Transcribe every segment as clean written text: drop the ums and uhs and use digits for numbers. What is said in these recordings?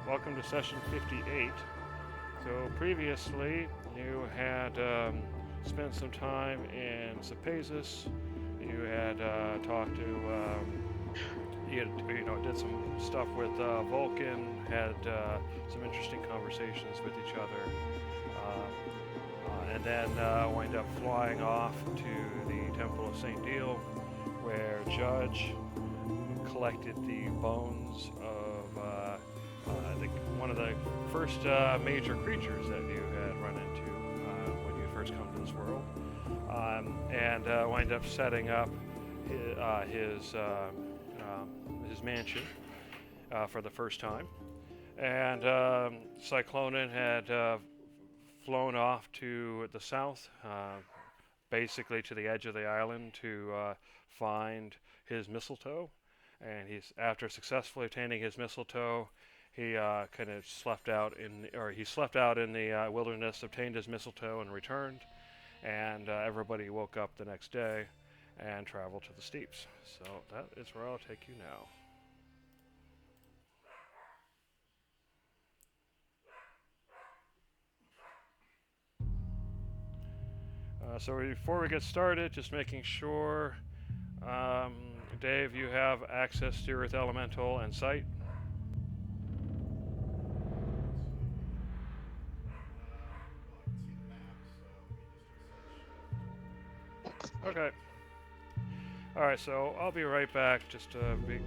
welcome to session 58. So previously, you had spent some time in Sapasis. You had talked to, you had, did some stuff with Vulcan. Had some interesting conversations with each other, and then wind up flying off to the Temple of Saint Deal, where Judge collected the bones of one of the first major creatures that you had run into when you first come to this world, and wind up setting up his mansion for the first time. And Cyclonin had flown off to the south, basically to the edge of the island, to find his mistletoe. And after successfully obtaining his mistletoe, he kind of slept out in the wilderness, obtained his mistletoe, and returned. And everybody woke up the next day and traveled to the steeps. So that is where I'll take you now. So before we get started, just making sure, Dave, you have access to Earth Elemental and Sight. Okay. All right, so I'll be right back just to be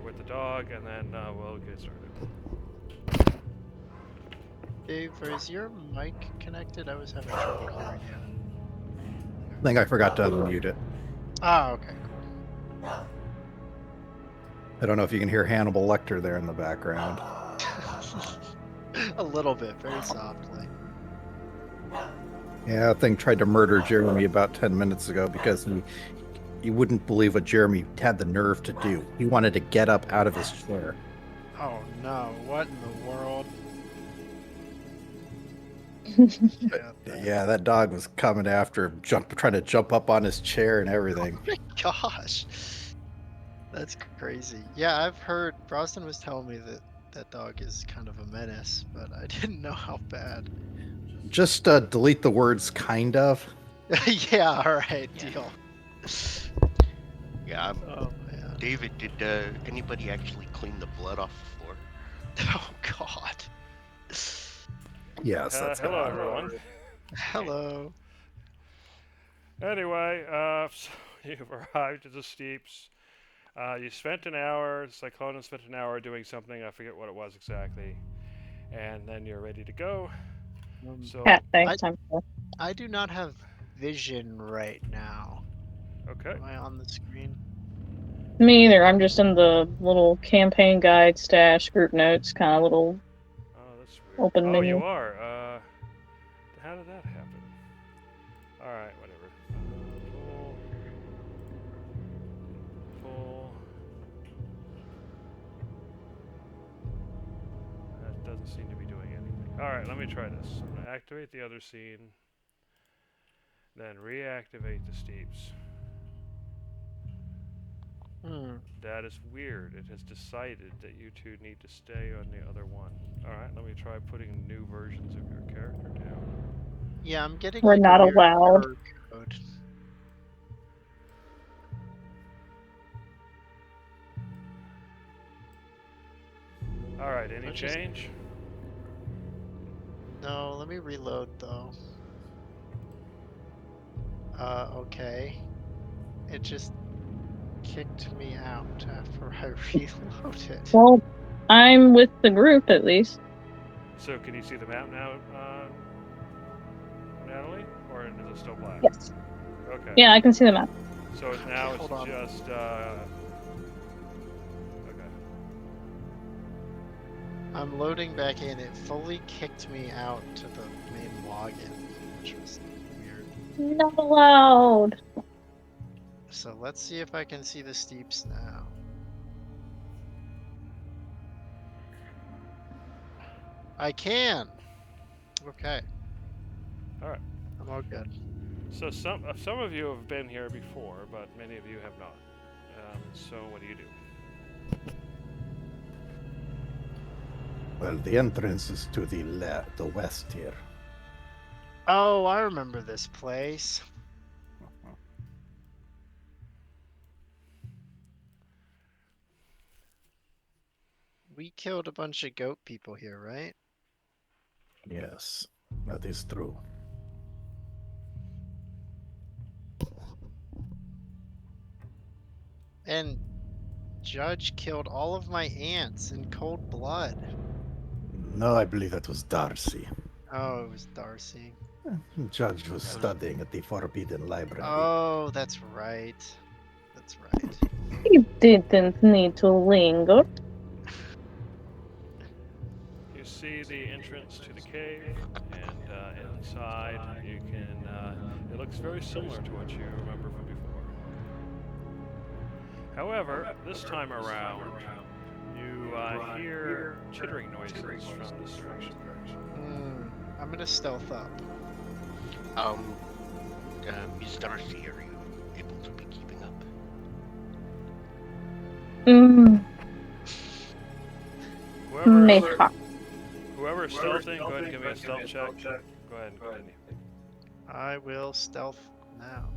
with the dog, and then we'll get started. Dave, is your mic connected? I was having trouble hearing you. I think I forgot to unmute it. Ah, okay, cool. I don't know if you can hear Hannibal Lecter there in the background. A little bit, very softly. Yeah, that thing tried to murder Jeremy about 10 minutes ago because he wouldn't believe what Jeremy had the nerve to do. He wanted to get up out of his chair. Oh no, what in the world? Yeah, that dog was coming after him, trying to jump up on his chair and everything. Oh my gosh. That's crazy. Yeah, I've heard, Brosnan was telling me that that dog is kind of a menace, but I didn't know how bad. Just delete the words kind of. Yeah, alright, deal. Yeah, Oh man. David, did anybody actually clean the blood off the floor? Oh god. Yes, that's hello, how everyone. Hello. Anyway, so you've arrived at the steeps. You spent an hour, Cyclonin spent an hour doing something, I forget what it was exactly, and then you're ready to go. So, Yeah, thanks. I do not have vision right now. okay. Am I on the screen? Me either. I'm just in the little campaign guide stash group notes, kind of little Oh, that's weird. open Oh, menu. you are. How did that happen? All right, whatever. Full. That doesn't seem to be doing anything. All right, let me try this. I'm gonna activate the other scene, then reactivate the steeps. That is weird. It has decided that you two need to stay on the other one. Alright, let me try putting new versions of your character down. Yeah, I'm getting We're like not a weird allowed. error code. Alright, any Let's just- change? No, let me reload though. Okay. It just kicked me out after I reloaded. Well, I'm with the group at least. So can you see the map now, Natalie? Or is it still black? Yes. Okay. Yeah, I can see the map. So now hold it's on. just, okay. I'm loading back in. It fully kicked me out to the main login, which was weird. Not allowed. So let's see if I can see the steeps now. I can! Okay. Alright. I'm all good. So some of you have been here before, but many of you have not. So what do you do? Well, the entrance is to the west here. Oh, I remember this place. We killed a bunch of goat people here, right? Yes, that is true. And Judge killed all of my ants in cold blood. No, I believe that was Darcy. Oh, it was Darcy. Judge was studying at the Forbidden Library. Oh, that's right. That's right. You didn't need to linger. You see the entrance to the cave, and inside you can. It looks very similar to what you remember from before. However, this time around, you hear chittering noises from this direction. I'm gonna stealth up. Miss Darcy, are you able to be keeping up? Mayha. Whoever's stealthing, go ahead and give me a stealth check. Go ahead and continue. I will stealth now.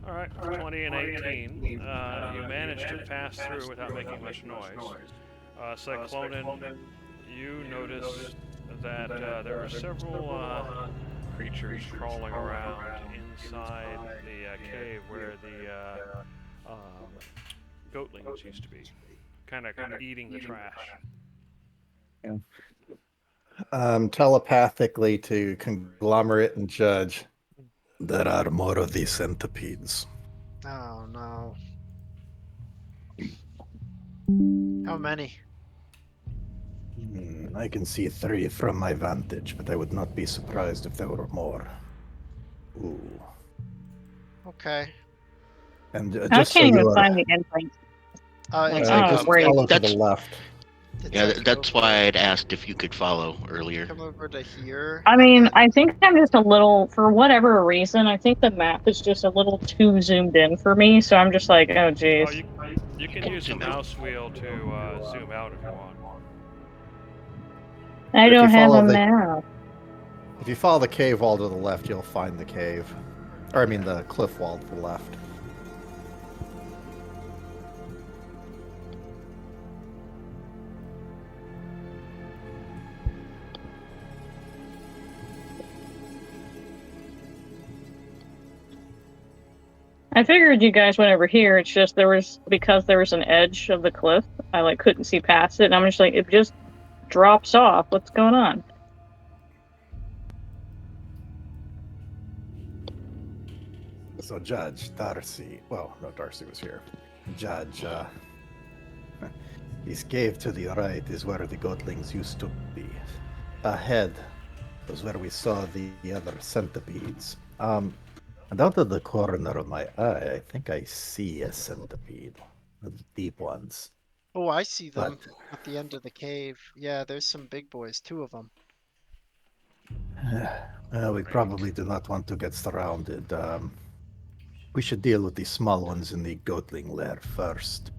All right, 20 and 18. You managed to pass through without making much noise. Cyclonin, you noticed that there were several creatures crawling around inside the cave where the goatlings used to be, kind of eating the trash. Telepathically to Conglomerate and Judge, there are more of these centipedes. Oh no. How many? I can see 3 from my vantage, but I would not be surprised if there were more. Ooh. Okay. And I just so can't you even are, find the entrance. It's Oh, just great. follow to the That's- left. Yeah, like that's over- why I'd asked if you could follow earlier. Come over to here. I mean, I think I'm just a little, for whatever reason, I think the map is just a little too zoomed in for me, so I'm just like, oh Oh, jeez. you can use the mouse wheel to zoom out if you want. I if you don't have follow a the- map. If you follow the cave wall to the left, you'll find the cave. Or, I mean, the cliff wall to the left. I figured you guys went over here. It's just because there was an edge of the cliff, I like couldn't see past it, and I'm just like, it just drops off. What's going on? So Judge, Darcy, well, no, Darcy was here. Judge, this cave to the right is where the goatlings used to be. Ahead was where we saw the other centipedes. And out of the corner of my eye, I think I see a centipede. The deep ones. Oh, I see them But at the end of the cave. Yeah, there's some big boys, 2 of them. we probably do not want to get surrounded. We should deal with the small ones in the goatling lair first.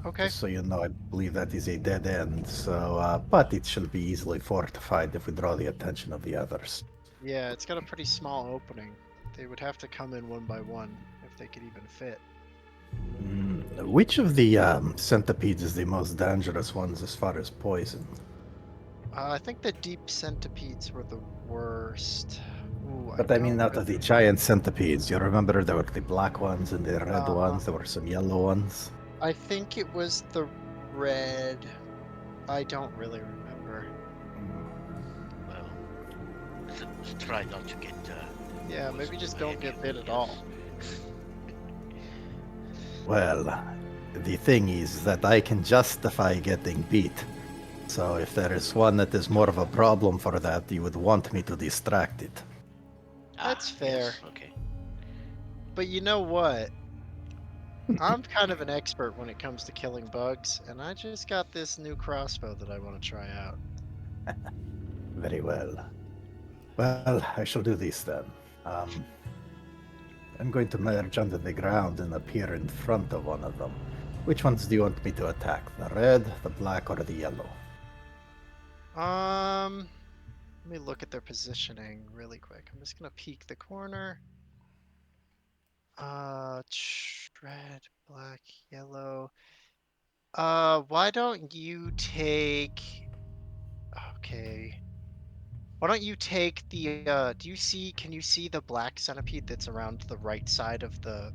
Okay. Just so you know, I believe that is a dead end. So, but it should be easily fortified if we draw the attention of the others. Yeah, it's got a pretty small opening. They would have to come in one by one if they could even fit. Which of the centipedes is the most dangerous ones as far as poison? I think the deep centipedes were the worst. Ooh, But I mean, don't out of the really- giant centipedes, you remember there were the black ones and the red ones. There were some yellow ones. I think it was the red. I don't really remember. Well, let's try not to get. Yeah, maybe poisoned just by don't get anything bit at all. else. Well, the thing is that I can justify getting beat. So if there is one that is more of a problem for that, you would want me to distract it. That's Ah, fair. yes, okay. But you know what? I'm kind of an expert when it comes to killing bugs, and I just got this new crossbow that I want to try out. Very well. Well, I shall do this then. I'm going to merge under the ground and appear in front of one of them. Which ones do you want me to attack? The red, the black, or the yellow? Let me look at their positioning really quick. I'm just gonna peek the corner. Red, black, yellow. Why don't you take? Okay. Why don't you take the? Do you see? Can you see the black centipede that's around the right side of the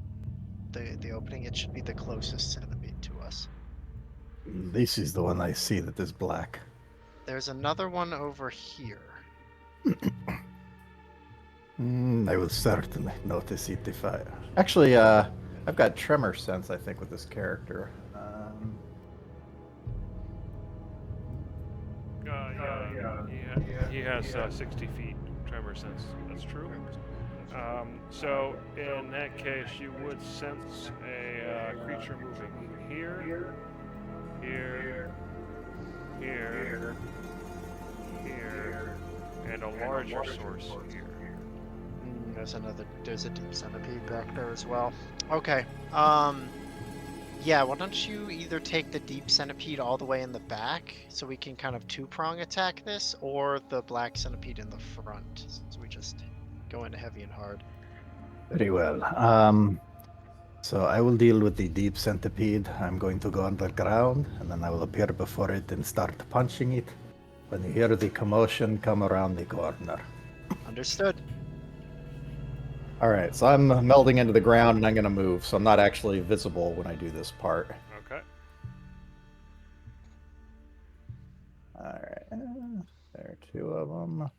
opening? It should be the closest centipede to us. This is the one I see that is black. There's another one over here. I will certainly notice it if I... Actually, I've got tremor sense, I think, with this character. He has 60 feet tremor sense. That's true. So in that case, you would sense a creature moving here, here, here, here, and a larger source here. There's a deep centipede back there as well. Okay. Yeah, why don't you either take the deep centipede all the way in the back so we can kind of two-prong attack this, or the black centipede in the front. So we just go into heavy and hard. Very well. So I will deal with the deep centipede. I'm going to go underground, and then I will appear before it and start punching it. When you hear the commotion, come around the corner. Understood. Alright, so I'm melding into the ground and I'm going to move, so I'm not actually visible when I do this part. Okay. Alright, there are two of them.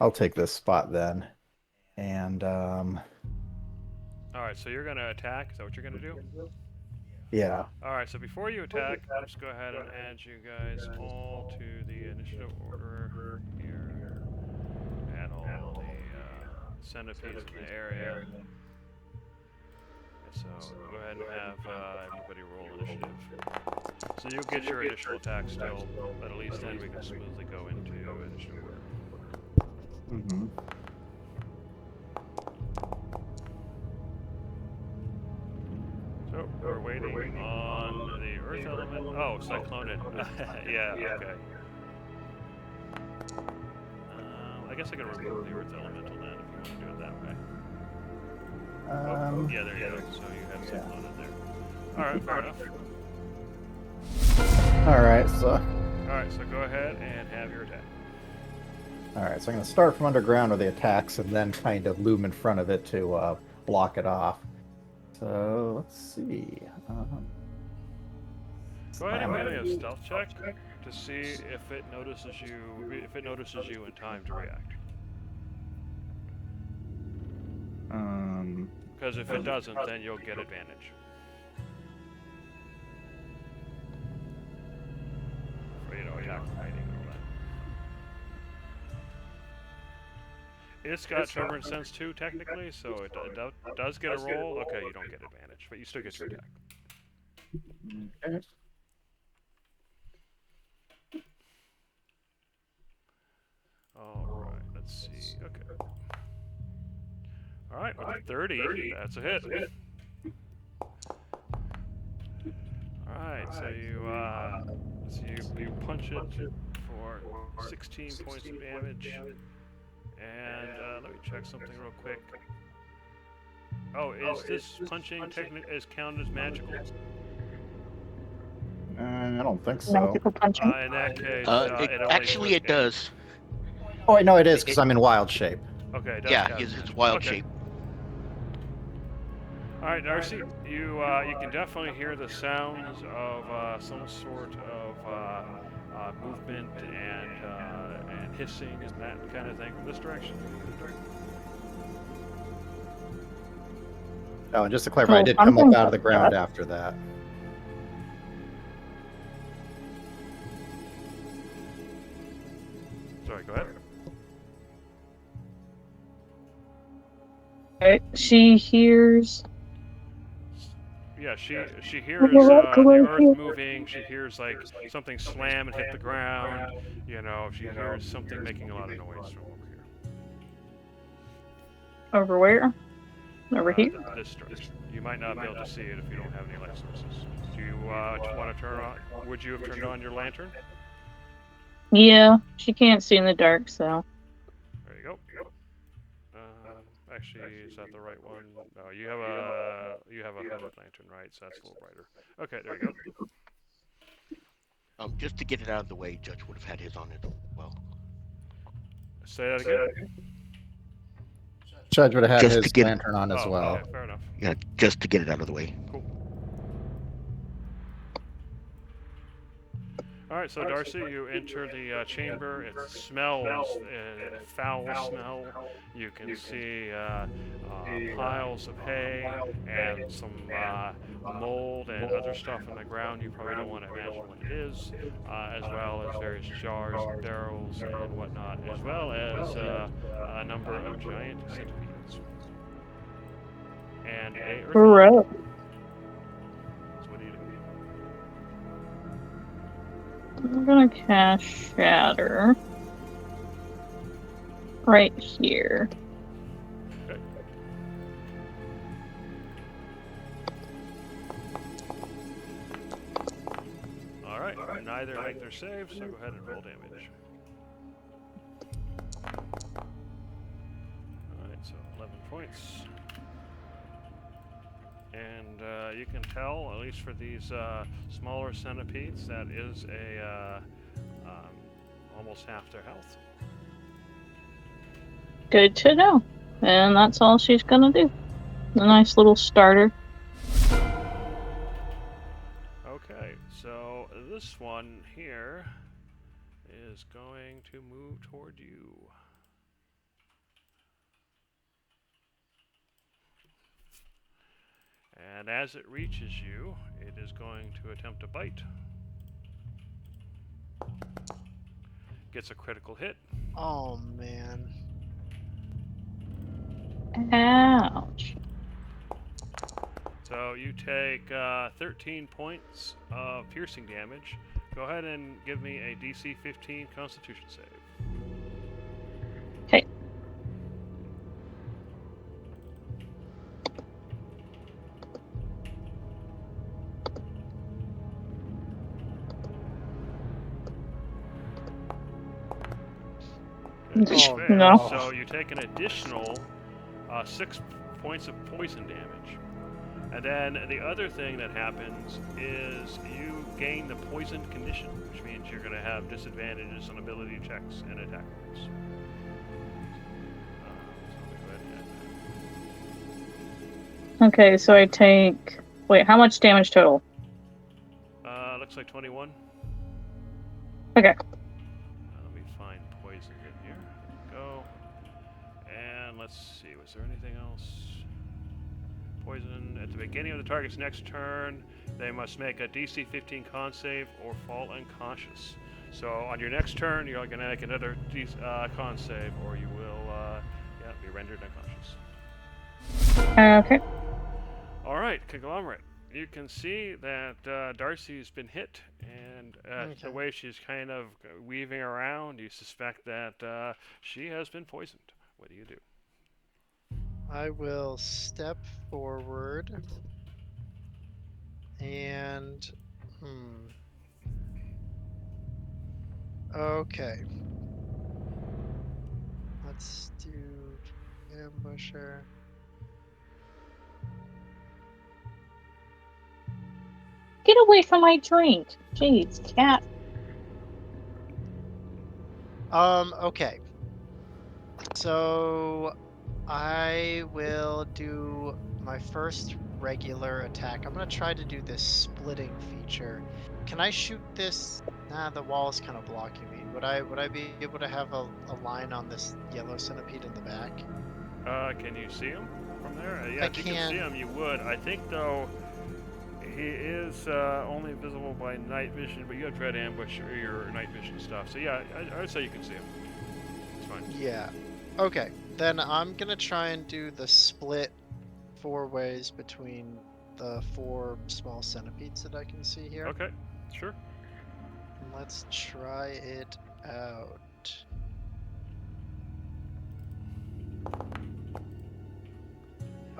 I'll take this spot then. And, Alright, so you're going to attack. Is that what you're going to do? yeah. Alright, so before you attack, let's go ahead and add you guys all to the initiative order here. Add all the centipedes in the area. So go ahead and have everybody roll initiative. So you'll get your initial attack still, but at least then we can smoothly go into initiative order. Mm-hmm. So we're waiting on the earth element. Oh, cyclone. Yeah, okay. I guess I can remove the earth elemental then if you want to do it that way. Yeah, there you go. So you have cyclone in there. Alright, fair enough. Alright, so go ahead and have your attack. Alright, so I'm going to start from underground with the attacks and then kind of loom in front of it to block it off. So, let's see. Go ahead and make me a stealth check to see if it notices you in time to react. Because if it doesn't, then you'll get advantage. For, attack from hiding and all that. It's got tremor and sense too, technically, so it does get a roll. Okay, you don't get advantage, but you still get your attack. Okay. Alright, let's see. Okay. Alright, with a 30, that's a hit. Alright, so you punch it for 16 points of damage. And let me check something real quick. Oh, is this punching is counted as magical? I don't think so. Magical punching. In that case, It does. Oh, wait, no, it is, because I'm in wild shape. Okay, it does Yeah, count. it's wild Okay. shape. All right, Darcy, you can definitely hear the sounds of some sort of movement and hissing and that kind of thing from this direction. Oh, and just to clarify, I Oh, did come up something out of the like ground that. after that. Sorry, go ahead. Okay, she hears. Yeah, she hears the earth moving. She hears like something slam and hit the ground. You know, she hears something making a lot of noise from over here. Over where? Over here? This direction. You might not be able to see it if you don't have any light sources. Do you want to turn on? Would you have turned on your lantern? Yeah, she can't see in the dark, so. There you go. Actually, is that the right one? No, you have a hooded lantern, right? So that's a little brighter. Okay, there you go. Just to get it out of the way, Judge would have had his on as well. Say that again. Judge would have had Just to his get- lantern on as well. Okay, fair enough. Yeah, just to get it out of the way. Cool. All right, so Darcy, you enter the chamber. It smells foul smell. You can see piles of hay and some mold and other stuff on the ground. You probably don't want to imagine what it is, as well as various jars and barrels and whatnot, as well as a number of giant centipedes. And a earth Gross. So what do you do? I'm gonna cast Shatter. Right here. Okay. All right, neither make their saves, so go ahead and roll damage. All right, so 11 points. And you can tell, at least for these smaller centipedes, that is almost half their health. Good to know. And that's all she's gonna do. A nice little starter. Okay, so this one here is going to move toward you. And as it reaches you, it is going to attempt to bite. Gets a critical hit. Oh man. Ouch. So you take 13 points of piercing damage. Go ahead and give me a DC 15 Constitution save. Okay. Oh, Fail. no. So you take an additional 6 points of poison damage. And then the other thing that happens is you gain the poisoned condition, which means you're going to have disadvantages on ability checks and attack rolls. So let me go ahead and add Okay, so I take. Wait, how much damage total? that. Looks like 21. Okay. Let me find poison in here. There we go. And let's see, was there anything else? Poison at the beginning of the target's next turn. They must make a DC 15 con save or fall unconscious. So on your next turn, you're going to make another con save, or you will be rendered unconscious. Okay. All right, Conglomerate. You can see that Darcy's been hit, and Okay. the way she's kind of weaving around, you suspect that she has been poisoned. What do you do? I will step forward and okay. Let's do ambusher. Get away from my drink. Jeez, cat. Okay. So I will do my first regular attack. I'm gonna try to do this splitting feature. Can I shoot this? Nah, the wall is kind of blocking me. Would I be able to have a line on this yellow centipede in the back? Can you see him from there? Yeah, I if you can can. see him, you would. I think, though, he is only visible by night vision, but you have Dread Ambush or your night vision stuff. So, yeah, I would say you can see him. It's fine. Yeah. Okay. Then I'm gonna try and do the split 4 ways between the 4 small centipedes that I can see here. Okay, sure. Let's try it out.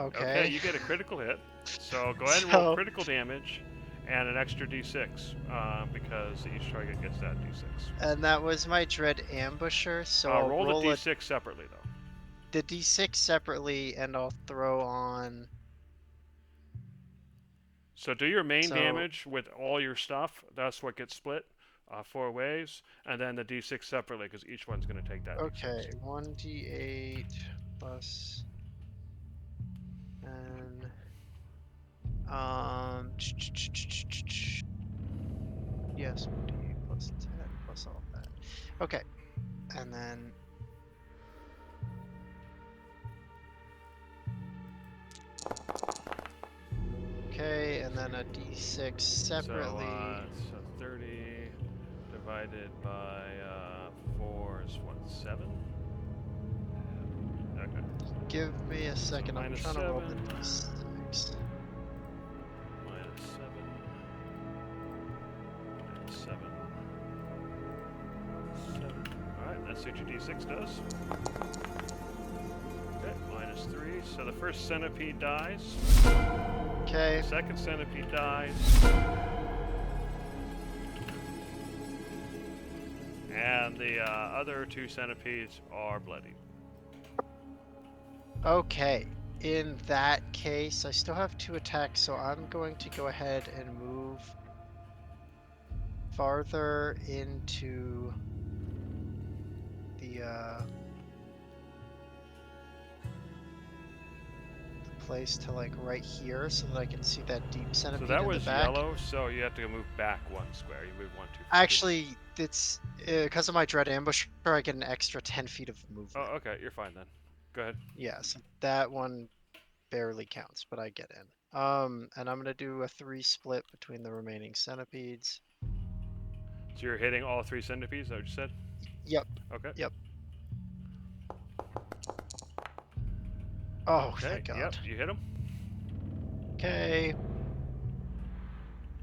Okay. you get a critical hit. So go ahead and So- roll critical damage and an extra d6 because each target gets that d6. And that was my dread ambusher. So I'll roll roll the d6 separately though. the d6 separately, and I'll throw on. So do your main So- damage with all your stuff. That's what gets split 4 ways, and then the d6 separately because each one's going to take that. Okay, D6. 1d8 plus. And yes, 1d8 plus 10 plus all that. Okay, and then okay, and then a d6 separately. So 30 divided by 4 is what, 7? Okay. Give me a second. I'm minus trying to roll the 7. d6. Minus 7. Minus 7. 7. Alright, that's what your d6 does. Okay, minus 3. So the first centipede dies. Okay. The second centipede dies. And the other 2 centipedes are bloody. Okay. In that case, I still have 2 attacks, so I'm going to go ahead and move farther into the place to like right here, so that I can see that deep centipede So that in was the back. yellow, so you have to move back 1 square. You move 1, 2. Actually, it's because of my dread ambusher, I get an extra 10 feet of movement. Oh, okay, you're fine then. Go ahead. Yeah, so that one barely counts, but I get in. And I'm gonna do a 3 split between the remaining centipedes. So you're hitting all 3 centipedes, is that what you said? Yep. Okay. Yep. Oh, Okay, thank God. yep, you hit him. Okay.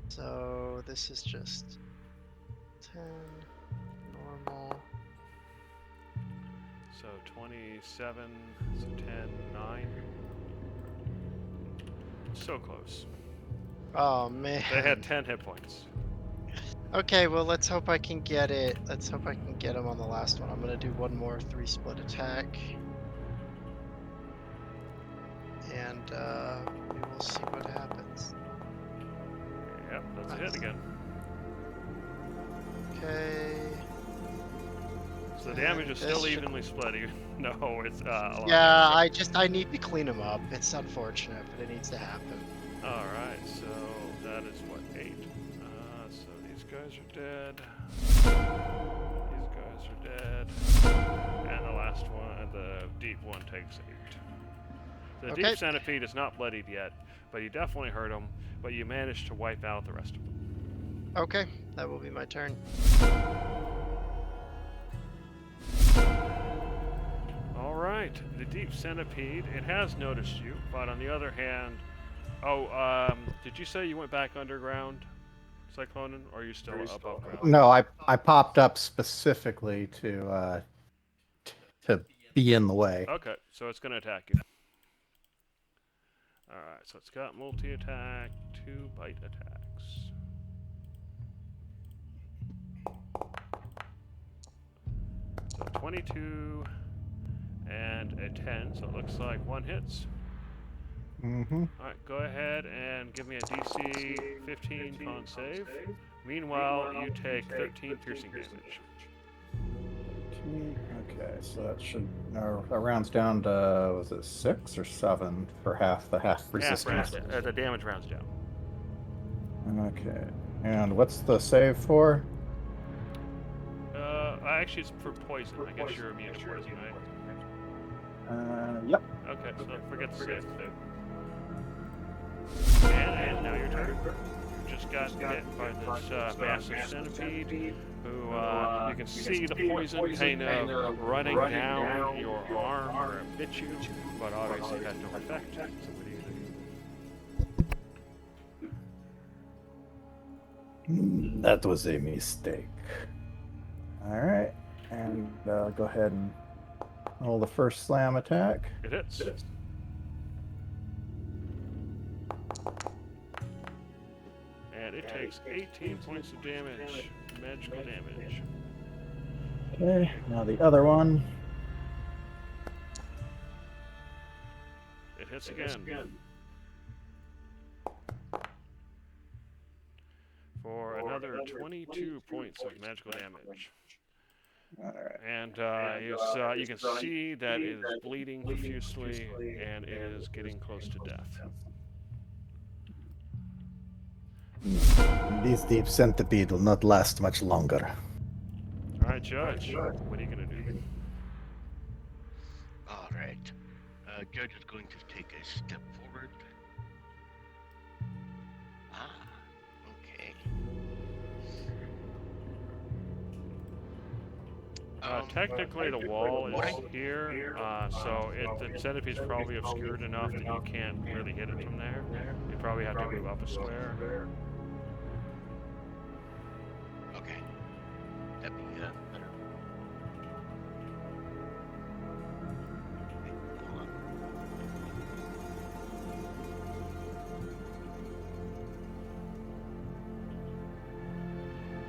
So this is just 10 normal. So 27, so 10, 9. So close. Oh man. They had 10 hit points. Okay, well let's hope I can get it. Let's hope I can get him on the last one. I'm gonna do one more 3 split attack. And we will see what happens. Yep, that's a hit again. Okay. So the damage is this still should- evenly split. No, it's a lot. Yeah, I need to clean him up. It's unfortunate, but it needs to happen. Alright, so that is what, 8. So these guys are dead. These guys are dead. And the last one, the deep one, takes 8. The Okay. deep centipede is not bloodied yet, but you definitely hurt him, but you managed to wipe out the rest of them. Okay, that will be my turn. Alright, the deep centipede, it has noticed you, but on the other hand, did you say you went back underground, Cyclonin, or are you still above ground? No, I popped up specifically to be in the way. Okay, so it's going to attack you. Alright, so it's got multi-attack, 2 bite attacks. So 22 and a 10, so it looks like 1 hits. Mm-hmm. Alright, go ahead and give me a DC 15 con save. Meanwhile, you take 13 piercing damage. Okay, so that should that rounds down to was it 6 or 7 for half resistance? The damage rounds down. Okay, and what's the save for? Actually, it's for poison. I guess you're immune to poison, right? Yep. Okay, so forget the save. And now your turn. You just got hit by this massive centipede, who you can see the poison kind of running down your arm where it bit you, but obviously had no effect. So what do you do? That was a mistake. All right, and go ahead and roll the first slam attack. It hits. And it takes 18 points of damage, magical damage. Okay, now the other one. It hits again. For another 22 points of magical damage. Alright. And you can see that it is bleeding profusely and it is getting close to death. This deep centipede will not last much longer. All right, Judge, what are you going to do? All right. Judge is going to take a step forward. Ah, okay. Technically, the wall is here, so the centipede's probably obscured enough that you can't really hit it from there. You probably have to move up a square. Okay. That'd be better. Okay, hold on.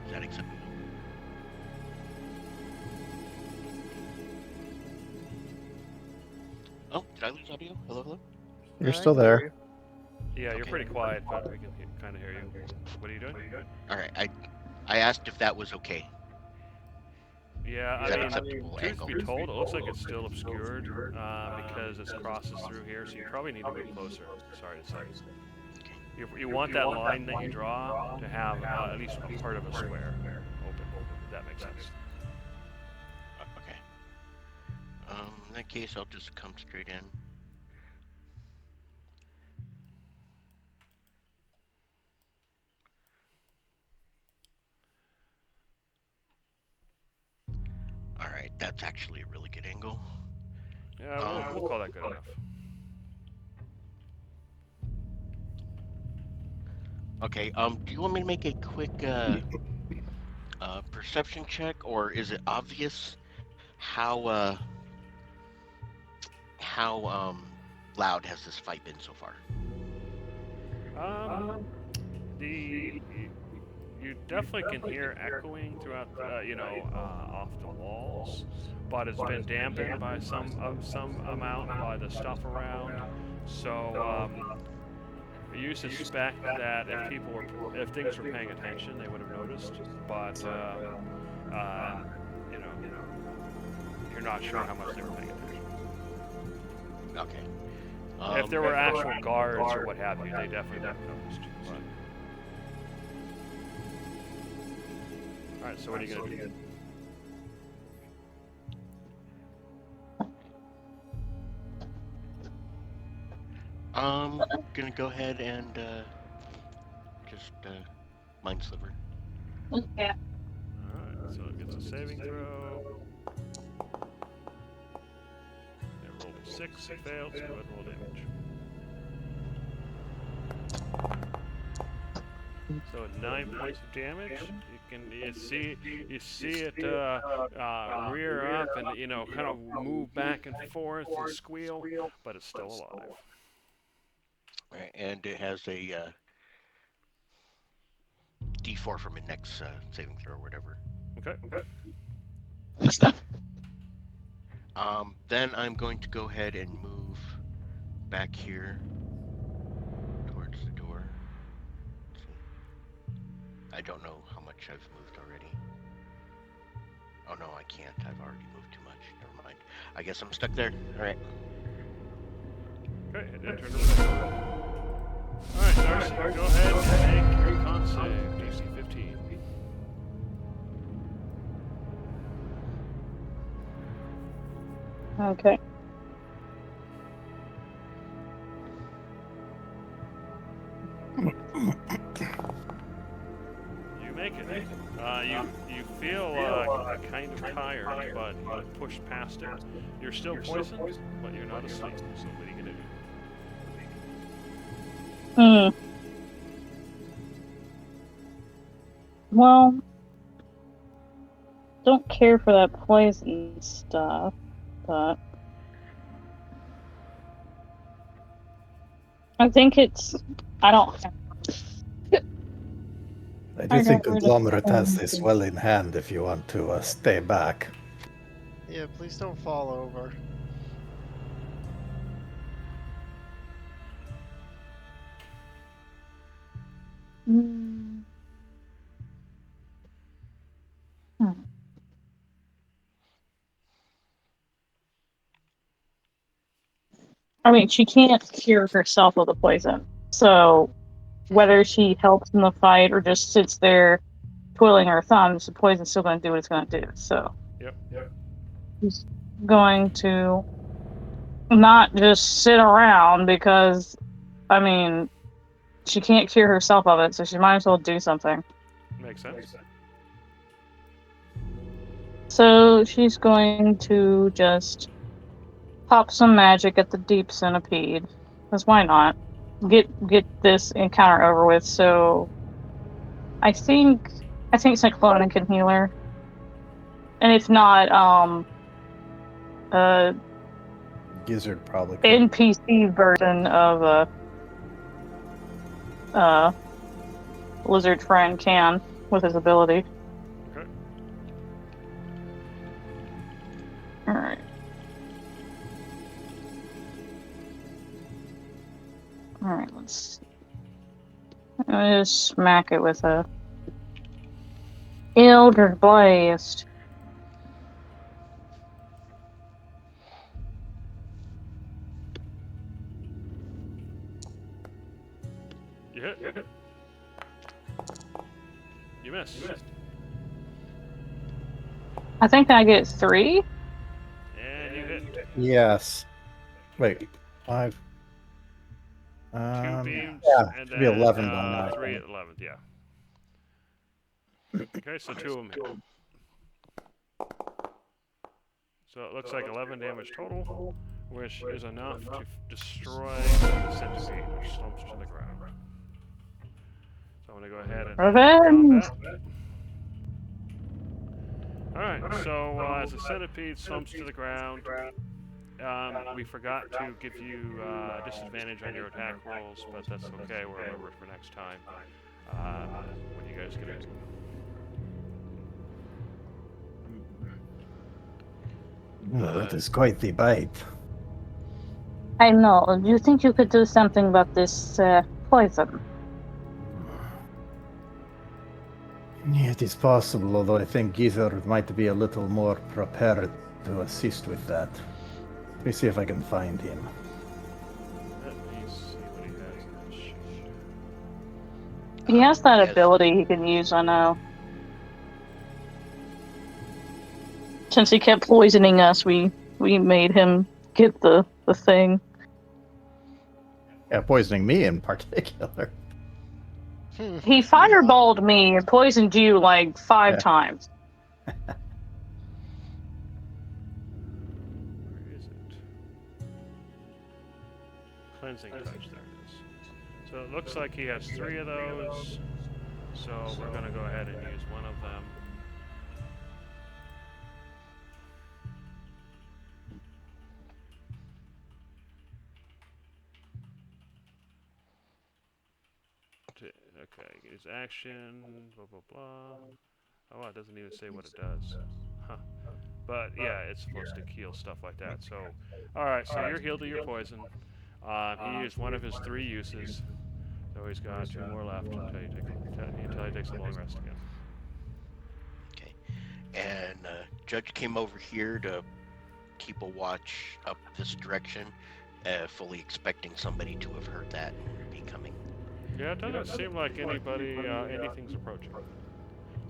Is that acceptable? Oh, did I lose audio? Hello, hello? You're I still can hear there. you. Yeah, you're Okay. pretty quiet, but we can kind of hear you. What are you doing? All right. I asked if that was okay. Yeah, Is that I mean, acceptable truth angle? be told, it looks like it's still obscured because it crosses through here, so you probably need to move closer. Sorry to say. Okay. You want that line that you draw to have at least a part of a square open, if that makes sense. Okay. In that case, I'll just come straight in. All right, that's actually a really good angle. Yeah, we'll call that good enough. Okay. Do you want me to make a quick perception check, or is it obvious how loud has this fight been so far? You definitely can hear echoing throughout, off the walls, but it's been dampened by some amount by the stuff around. So you suspect that if things were paying attention, they would have noticed. But you're not sure how much they were paying attention. Okay. If there were actual guards or what have you, they definitely would have noticed. But... All right, so what are you gonna do? Gonna go ahead and just mind sliver. Yeah. Alright, so it gets a saving throw. It rolled a 6, it failed, so go ahead and roll damage. So 9 points of damage. You see it rear up and kind of move back and forth and squeal, but it's still alive. Right, and it has a D4 from its next saving throw or whatever. Okay. Then I'm going to go ahead and move back here towards the door. Let's see. I don't know how much I've moved already. Oh no, I can't. I've already moved too much. Never mind. I guess I'm stuck there. All right. Okay, and then turn to the door. Alright, Darcy, go ahead and make your con save, DC 15. Okay. You make it. You feel kind of tired, but you pushed past it. You're still poisoned, but you're not asleep, so what are you gonna do? Well, don't care for that poison stuff, but I think it's. I don't. I do I think got rid of Conglomerate has this everything. well in hand if you want to stay back. Yeah, please don't fall over. Mm. Hmm. I mean, she can't cure herself of the poison. So whether she helps in the fight or just sits there twiddling her thumbs, the poison's still going to do what it's going to do. So Yep. she's going to not just sit around because, I mean, she can't cure herself of it, so she might as well do something. Makes sense. So she's going to just pop some magic at the deep centipede. Because why not? Get this encounter over with. So I think Cyclone can heal her. And if not, a Gizzard probably could. NPC version of a lizard friend can with his ability. Okay. Alright. Alright, let's see. I'm gonna just smack it with a Eldritch Blast. You hit. You miss. I think I get 3. And you hit. Yes. Wait. 5. Two beams, yeah, and should be then 11 by now, I 3 think. at 11th, yeah. Okay, so 2 of them hit. So it looks like 11 damage total, which is enough to destroy the centipede, which slumps to the ground. So I'm going to go ahead and Revenge! combat. Alright, so as the centipede slumps to the ground, we forgot to give you disadvantage on your attack rolls, but that's okay. We'll remember it for next time. What are you guys gonna do? That is quite the bite. I know. Do you think you could do something about this poison? Yeah, it is possible, although I think Gizzard might be a little more prepared to assist with that. Let me see if I can find him. Let me see what he has in his sheet. He has that Yes. ability he can use, I know. Since he kept poisoning us, we made him get the thing. Yeah, poisoning me in particular. He fireballed me and poisoned you like 5 Yeah. times. Where is it? Cleansing touch, there it is. So it looks like he has 3 of those. So we're gonna go ahead and use one of them. Okay, his action, blah blah blah. Oh, it doesn't even say what it does. Huh. But yeah, it's supposed to heal stuff like that. So, alright, so you're healed of your poison. He used one of his 3 uses. So he's got 2 more left until he takes a long rest again. Okay. And Judge came over here to keep a watch up this direction, fully expecting somebody to have heard that and be coming. Yeah, it doesn't seem like anything's approaching.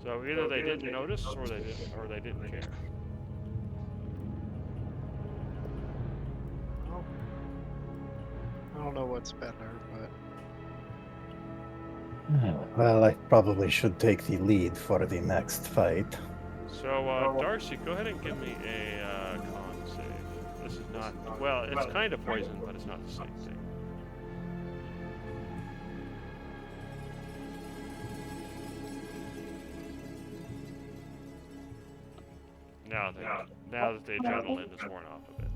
So either they didn't notice or they didn't care. Well, I don't know what's better, but Well, I probably should take the lead for the next fight. So Darcy, go ahead and give me a con save. This is not, well, it's kind of poison, but it's not the same thing. Now that the adrenaline is worn off a bit.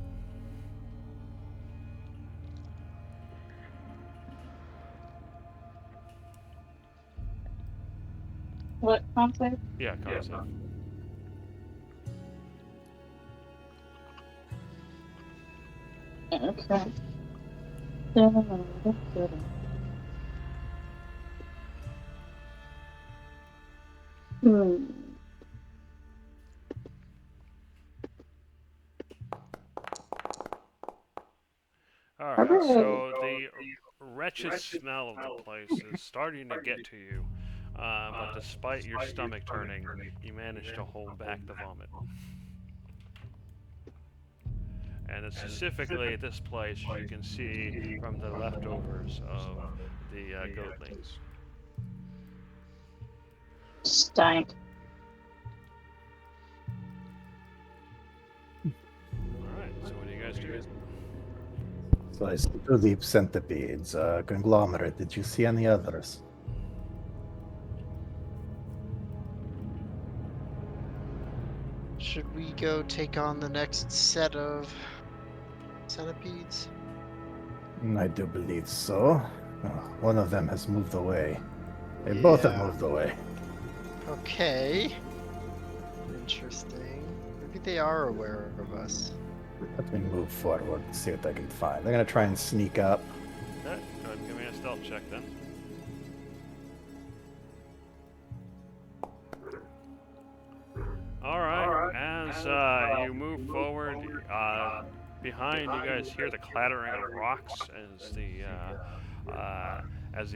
What concept? Yeah, concept. Okay. Hmm. All How right, about so the wretched smell of the place is starting to get to you, but despite your stomach turning, you manage to hold back the vomit. And it's specifically at this place you can see from the leftovers of the goatlings. stank? All right, so what do you guys do? So I see two deep centipedes. Conglomerate. Did you see any others? Should we go take on the next set of centipedes? I do believe so. Oh, one of them has moved away. They both have Yeah. moved away. Okay. Interesting. Maybe they are aware of us. Let me move forward and see what I can find. They're gonna try and sneak up. Okay, go ahead and give me a stealth check then. All right, as you move forward, behind you guys hear the clattering of rocks as the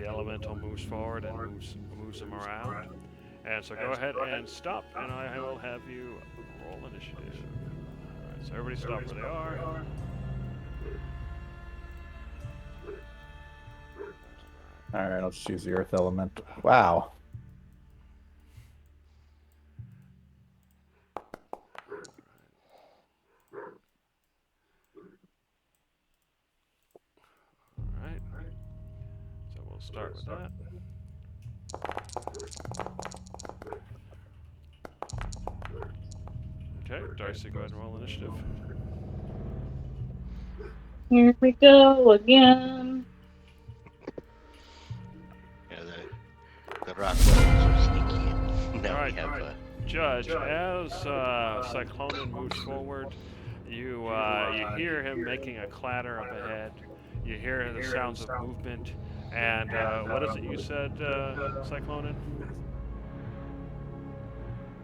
elemental moves forward and moves them around. And so go ahead and stop, and I will have you roll initiative. All right, so everybody stop where they are. All right, let's choose the earth element. Wow. All right. So we'll start with that. Okay, Darcy, go ahead and roll initiative. Here we go again. Yeah, the rock wasn't so sneaky. Now Alright. we have Judge, as Cyclonin moves forward, you hear him making a clatter up ahead. You hear the sounds of movement. And what is it you said, Cyclonin?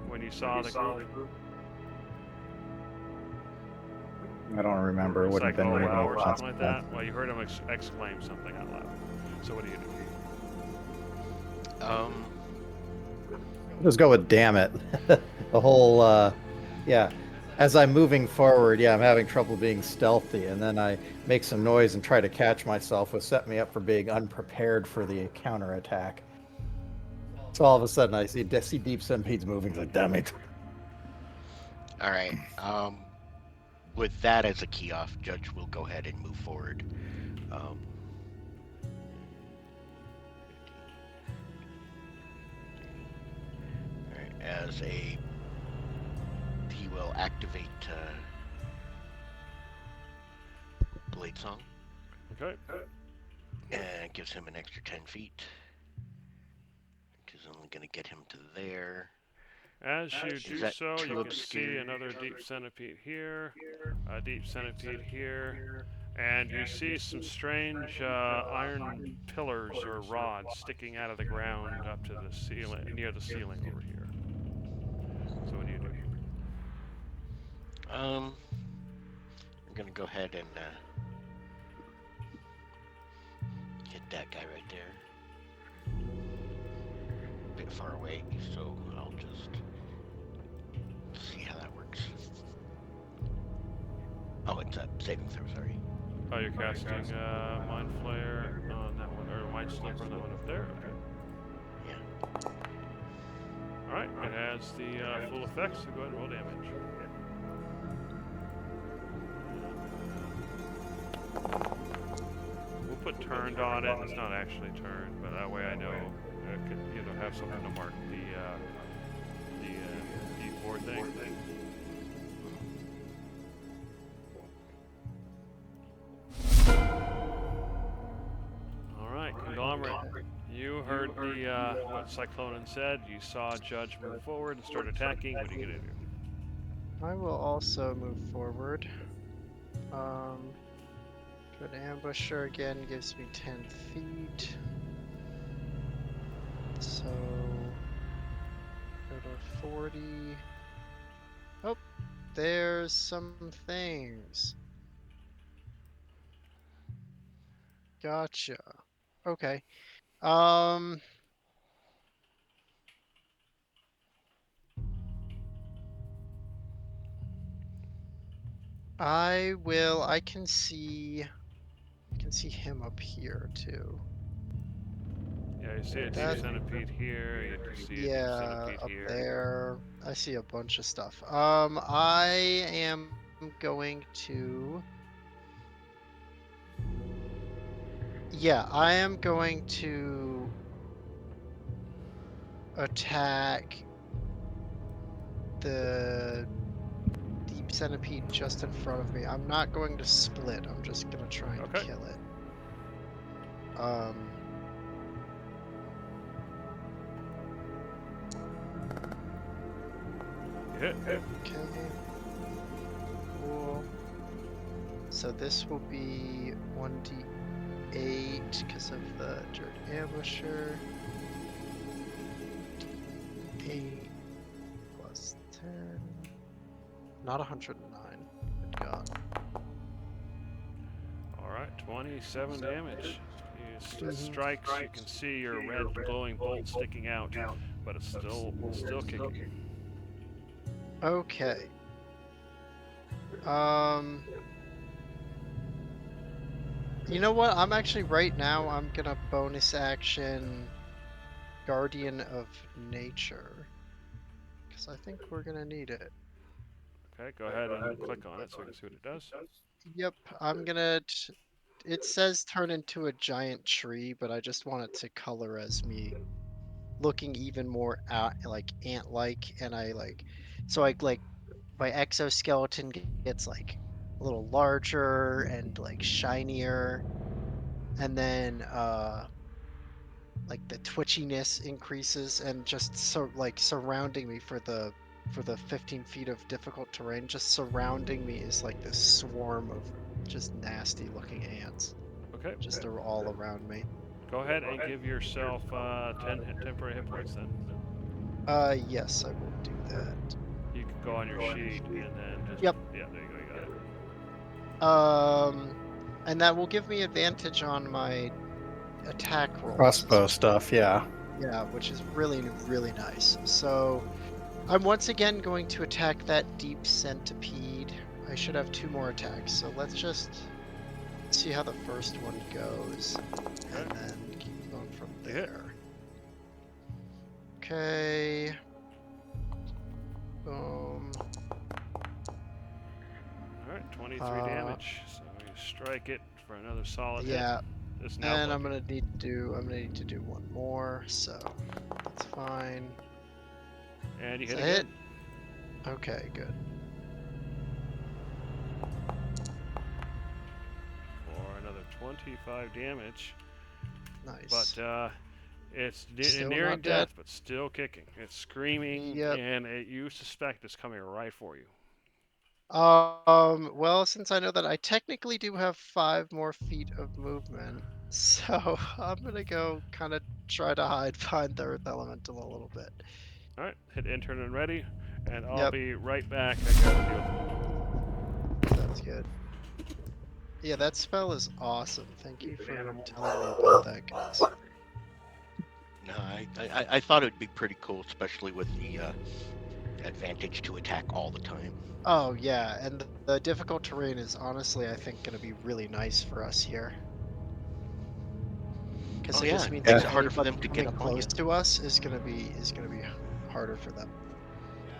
When you saw the group? I don't remember. It It's wouldn't like, have oh been wow, really or something like consequence. that? Well, you heard him exclaim something out loud. So what do you do? Just go with damn it. The whole, yeah. As I'm moving forward, yeah, I'm having trouble being stealthy, and then I make some noise and try to catch myself, which set me up for being unprepared for the counterattack. So all of a sudden, I see deep centipedes moving. Like, damn it! all right. With that as a key off, Judge will go ahead and move forward. Alright, he will activate Blade Song, Okay. and it gives him an extra 10 feet. Which is only going to get him to there. As you Is do that so, too you can see obscure? another deep centipede here, a deep centipede here, and you see some strange iron pillars or rods sticking out of the ground up to the ceiling, near the ceiling over here. So what do you do? I'm going to go ahead and hit that guy right there. A bit far away, so I'll just see how that works. Oh, it's a saving throw, sorry. Oh, you're casting Mind Flare on that one, or Mind Slipper on that one up there? Okay. Yeah. Alright, it has the full effect, so go ahead and roll damage. We'll put turned on it. It's not actually turned, but that way I know I could have something to mark the D4 thing. Alright, Conglomerate. You heard the what Cyclonin said. You saw Judge move forward and start attacking. What are you gonna do? I will also move forward. Good ambusher again gives me 10 feet. So go to 40. Oh, there's some things. Gotcha. Okay. I can see him up here too. Yeah, you see a deep That- centipede here. You see a deep Yeah, centipede up here. there. I see a bunch of stuff. I am going to. Yeah, I am going to attack the deep centipede just in front of me. I'm not going to split. I'm just gonna try and Okay. kill it. You hit. Okay. Cool. So this will be 1d8 because of the Dirt Ambusher. 8 plus 10. Not 109. Good God. All right, 27 damage. You Mhm. strikes. You can see your red glowing bolt sticking out, but it's still kicking. Okay. You know what? I'm actually right now I'm gonna bonus action Guardian of Nature. Because I think we're gonna need it. Okay, go ahead and click on it so we can see what it does. Yep, I'm gonna. It says turn into a giant tree, but I just want it to color as me looking even more like ant-like, and so like my exoskeleton gets like a little larger and like shinier, and then like the twitchiness increases, and just so like surrounding me for the 15 feet of difficult terrain, just surrounding me is like this swarm of just nasty looking ants. Okay, Just they're all around me. go ahead and give yourself 10 temporary hit points then. Yes, I will do that. You can go on your sheet and then just. Yep. Yeah, there you go. You got it. And that will give me advantage on my attack rolls. Crossbow stuff, yeah. Yeah, which is really, really nice. So I'm once again going to attack that deep centipede. I should have 2 more attacks, so let's just see how the first one goes, and then keep going from You hit. there. Okay. Boom. All right, 23 Uh, damage. So you strike it for another solid hit. Yeah, It's now and I'm looking. gonna need to do 1 more, so that's fine. And you Is hit that again. it? Okay, good. For another 25 damage. Nice. But it's Still nearing not death, dead. but still kicking. It's screaming, Yep. and you suspect it's coming right for you. Well, since I know that I technically do have 5 more feet of movement, so I'm gonna go kind of try to hide behind the Earth Elemental a little bit. All right, hit intern and ready, and I'll Yep. be right back. I gotta deal. That's good. Yeah, that spell is awesome. Thank you for telling me about that, guys. No, I thought it would be pretty cool, especially with the advantage to attack all the time. Oh yeah, and the difficult terrain is honestly, I think, gonna be really nice for us here. Because Oh, it just yeah, means makes that it harder for anybody them to get coming up on you. close to us is gonna be harder for them.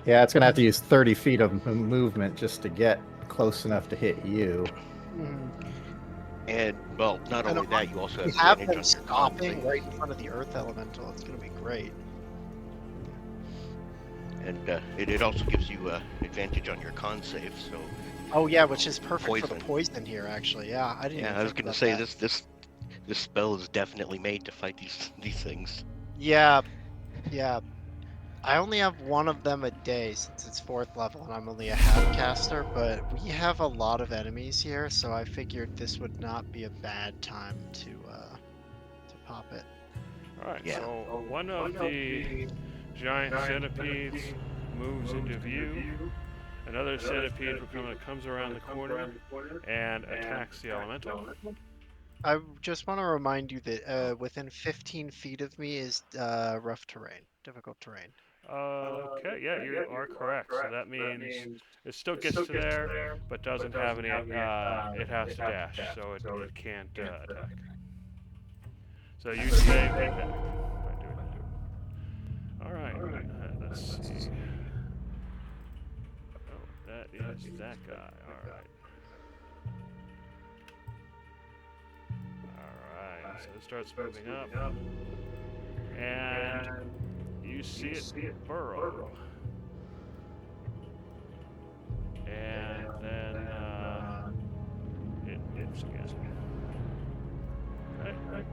Yeah, it's gonna have to use 30 feet of movement just to get close enough to hit you. And, well, not And only that, you also We have have advantage them on your stopping con right in front of the Earth Elemental. It's gonna be great. save. And it also gives you advantage on your con save, so... Oh yeah, which is perfect for Poison. the poison here, actually. Yeah, I didn't. Yeah, even I was think gonna about say, that. This spell is definitely made to fight these things. Yeah, yeah. I only have one of them a day since it's 4th level and I'm only a half caster, but we have a lot of enemies here, so I figured this would not be a bad time to pop it. All right, Yeah. so one of the giant centipedes moves into view. Another centipede comes around the corner and attacks the elemental. I just want to remind you that within 15 feet of me is rough terrain, difficult terrain. Okay, yeah, you are correct. So that means it still gets to there, but doesn't have any. It has to dash, so it can't attack. So you take the attack. All right, let's see. Oh, that is that guy. All right. All right. So it starts moving up, and you see it burrow. And then it moves again. Okay.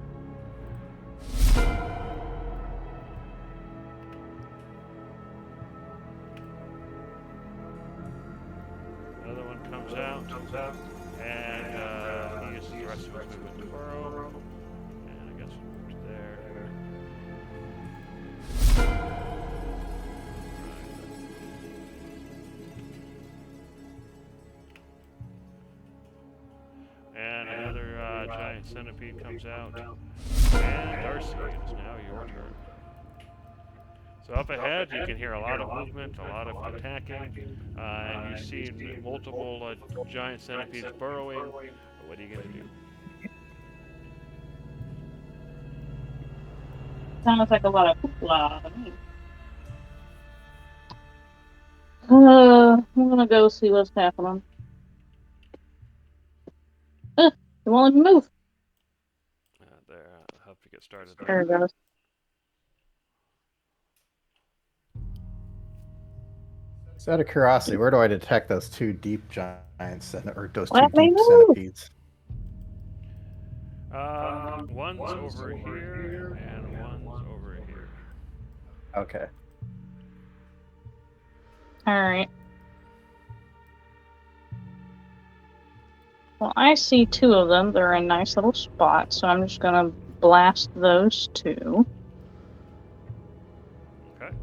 Another one comes out, and he uses the rest of his movement to burrow. And I guess we'll move to there. And another giant centipede comes out. And Darcy, it is now your turn. So up ahead, you can hear a lot of movement, a lot of attacking, and you see multiple giant centipedes burrowing. What are you going to do? Sounds like a lot of hoopla to me. I'm gonna go see what's happening. It won't even move. There, I'll help you get started There it goes. So out of curiosity, where do I detect those two deep giants or those two Let me deep move. centipedes? One's over here, and one's over here. Okay. Alright. Well, I see two of them. They're in nice little spots, so I'm just gonna blast those two. Okay.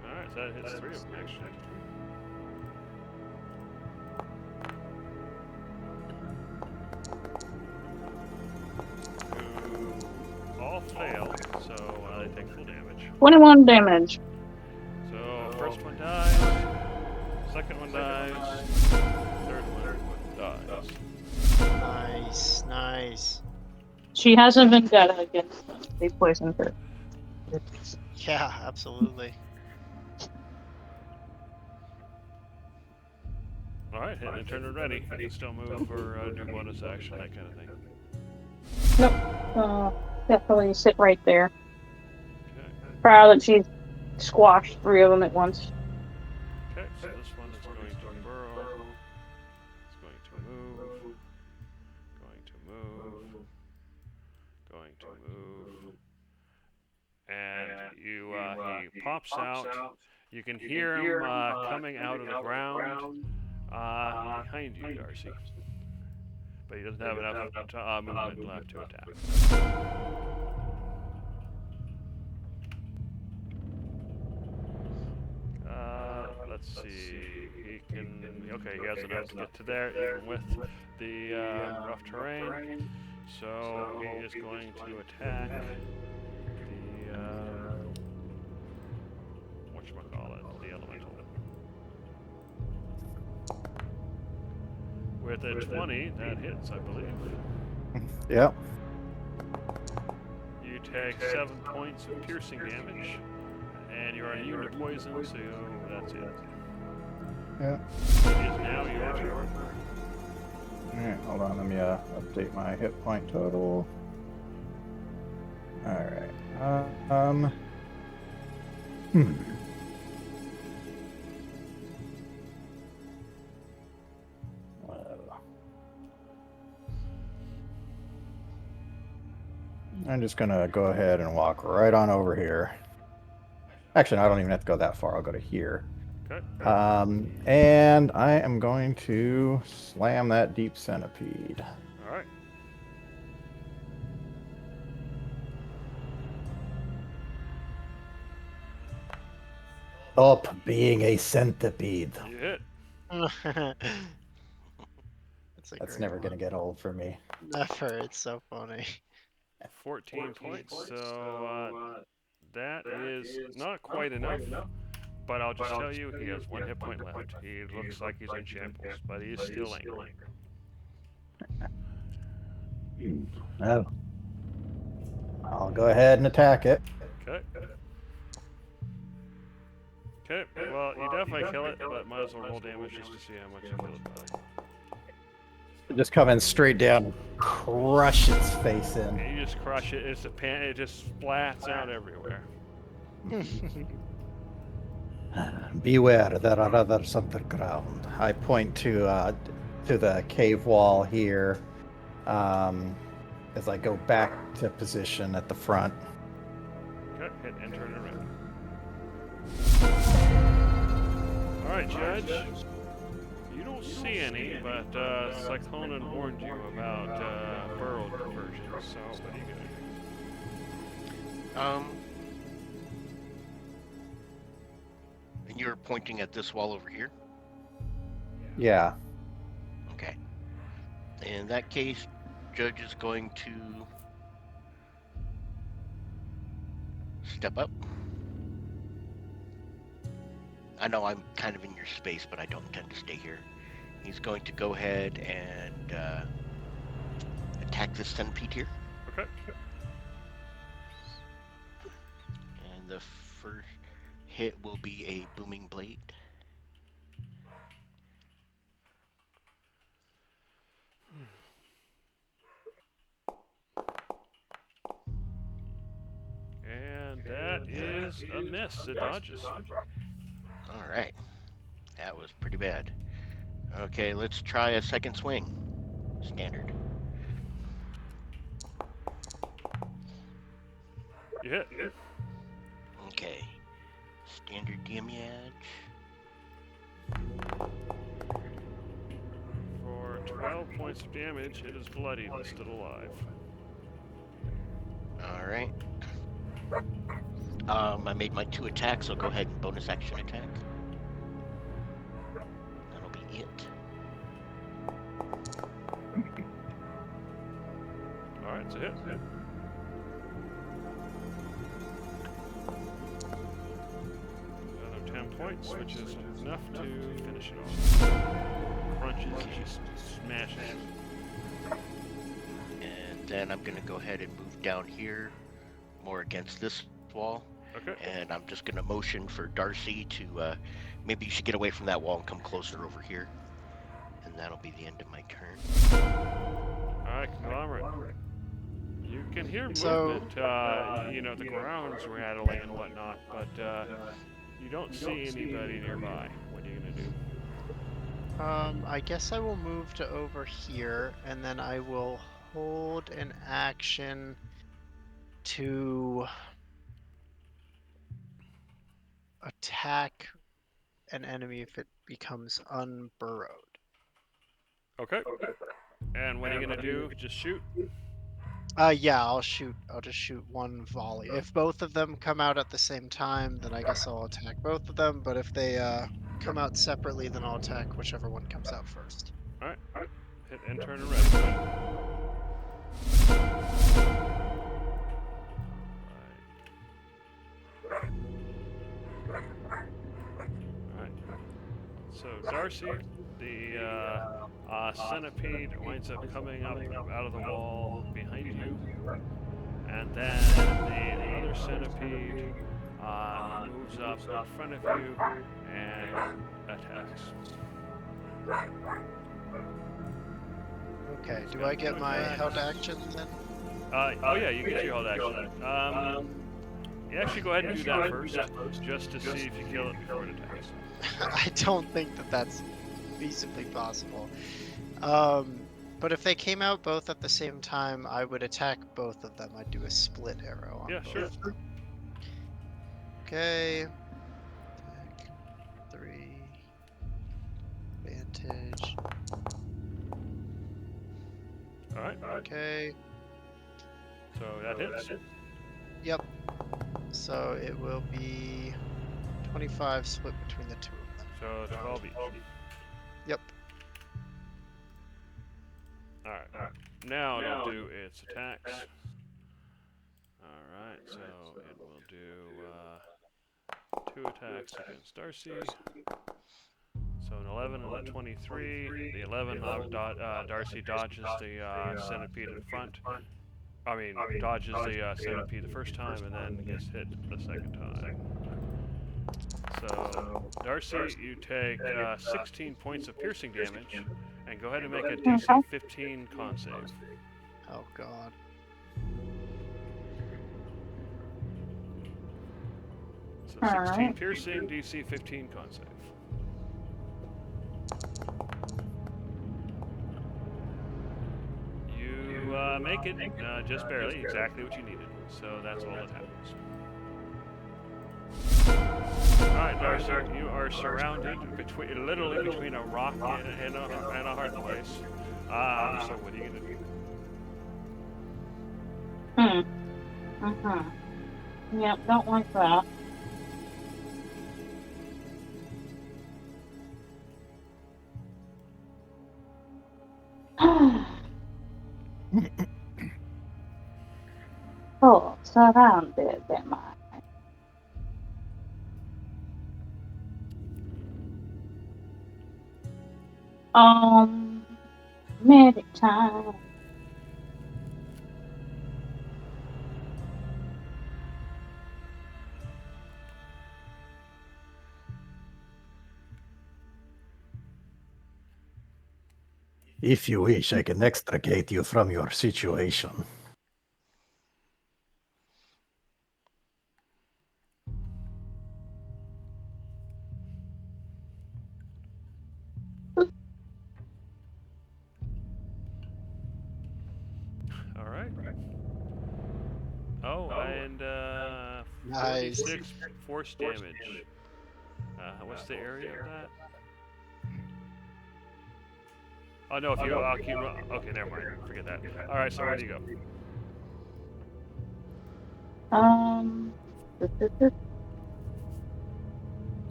Alright, so that hits 3 of them, actually. Who all fail, so they take full damage. 21 damage. So first one dies, second one dies, third one dies. Nice, nice. She has a vendetta against them. They poisoned her. Yeah, absolutely. Alright, hit and turn it ready. You can still move or do bonus action, that kind of thing. Nope. Definitely sit right there. Okay. Proud that she squashed 3 of them at once. Okay, so this one is going to burrow. It's going to move. Going to move. Going to move. And he pops out. You can hear him coming out of the ground behind you, Darcy. But he doesn't have enough movement left to attack. Let's see. He can. Okay, he has enough to get to there, even with the rough terrain. So he is going to attack the whatchamacallit, the elemental. With a 20, that hits, I believe. Yep. You take 7 points of piercing damage, and you are immune to poison, so that's it. Yeah. It is now your turn. Alright, hold on. Let me update my hit point total. Alright. just gonna go ahead and walk right on over here. Actually, no, I don't even have to go that far. I'll go to here. Okay. And I am going to slam that deep centipede. All right. Stop being a centipede. You hit. That's never gonna get old for me. Never. It's so funny. 14 points. So that is not quite enough. But I'll just tell you, he has 1 hit point left. He looks like he's in shambles, but he is still angry. Oh, I'll go ahead and attack it. Okay. Okay. Well, you definitely kill it, but might as well roll damage just to see how much you kill it by. Just come in straight down and crush its face in. And you just crush it. It's a pan. It just splats out everywhere. beware, there are others Underground. I point to the cave wall here as I go back to position at the front. Okay. Hit and turn it around. All right, Judge. You don't see any, but Cyclonin warned you about burrow diversions. So what are you gonna do? And you're pointing at this wall over here? Yeah. Okay. In that case, Judge is going to step up. I know I'm kind of in your space, but I don't intend to stay here. He's going to go ahead and attack this centipede here. Okay. And the first hit will be a booming blade. And that is a miss. It dodges. All right. That was pretty bad. Okay, let's try a second swing. Standard. You hit. Okay. Standard damage. For 12 points of damage, it is bloody but still alive. All right. I made my 2 attacks, so go ahead and bonus action attack. That'll be it. Alright, it's a hit. Another 10 points, which is enough to finish it off. Crunches, just smashes. And then I'm gonna go ahead and move down here, more against this wall. Okay. And I'm just gonna motion for Darcy to maybe you should get away from that wall and come closer over here. And that'll be the end of my turn. Alright, Conglomerate. You can hear So- movement, you know, the ground's rattling and whatnot, but you don't see anybody nearby. What are you gonna do? I guess I will move to over here, and then I will hold an action to attack an enemy if it becomes unburrowed. Okay. And what are you gonna do? Just shoot? Yeah, I'll just shoot one volley. If both of them come out at the same time, then I guess I'll attack both of them. But if they come out separately, then I'll attack whichever one comes out first. Alright. Hit and turn and ready. Alright. So Darcy, the centipede winds up coming up out of the wall behind you, and then the other centipede moves up in front of you and attacks. Okay. Do I get my held action then? Oh yeah, you get your hold action. You actually go ahead and do that first, just to see if you kill it before it attacks. I don't think that that's feasibly possible. But if they came out both at the same time, I would attack both of them. I'd do a split arrow on Yeah, both. sure. Okay. Attack 3. Advantage. All right. Okay. So that hits. Yep. So it will be 25 split between the two of them. So 12 each. Yep. All right. Now it'll do its attacks. All right. So it will do 2 attacks against Darcy. So an 11 and a 23. The 11 Darcy dodges the centipede in front. I mean, dodges the centipede the first time and then gets hit the second time. So, Darcy, you take 16 points of piercing damage, and go ahead and make a DC 15 con save. Oh god. So 16 Alright. piercing, DC 15 con save. You make it just barely, exactly what you needed. So that's all that happens. Alright, Darcy, you are surrounded literally between a rock and a hard place. So what are you gonna do? Yep, don't like that. Oh, surrounded, am I? Medic time. If you wish, I can extricate you from your situation. Alright. Oh, and Nice. 46 force damage. What's the area of that? Oh no, if you keep okay, never mind. Forget that. Alright, so where do you go?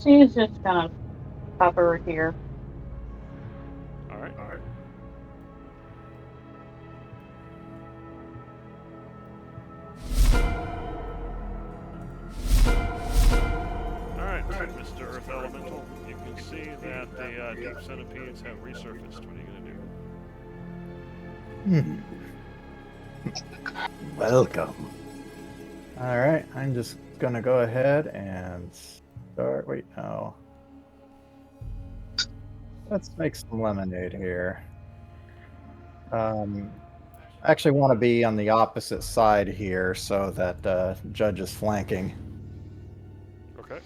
She's just gonna pop over here. Alright. Alright, Mr. Earth Elemental, you can see that the deep centipedes have resurfaced. What are you gonna do? Welcome. All right, I'm just gonna go ahead and start. Wait, no. Let's make some lemonade here. I actually want to be on the opposite side here so that Judge is flanking. Okay.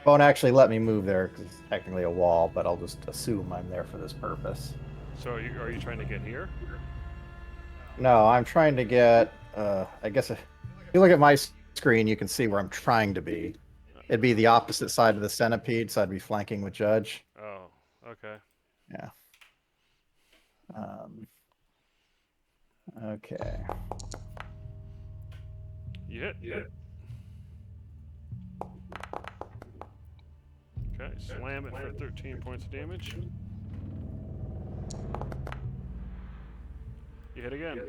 Won't actually let me move there because it's technically a wall, but I'll just assume I'm there for this purpose. So are you trying to get here? No, I'm trying to get, I guess if you look at my screen, you can see where I'm trying to be. It'd be the opposite side of the centipede, so I'd be flanking with Judge. Oh, okay. Yeah. Okay. You hit. Okay, slam it for 13 points of damage. You hit again.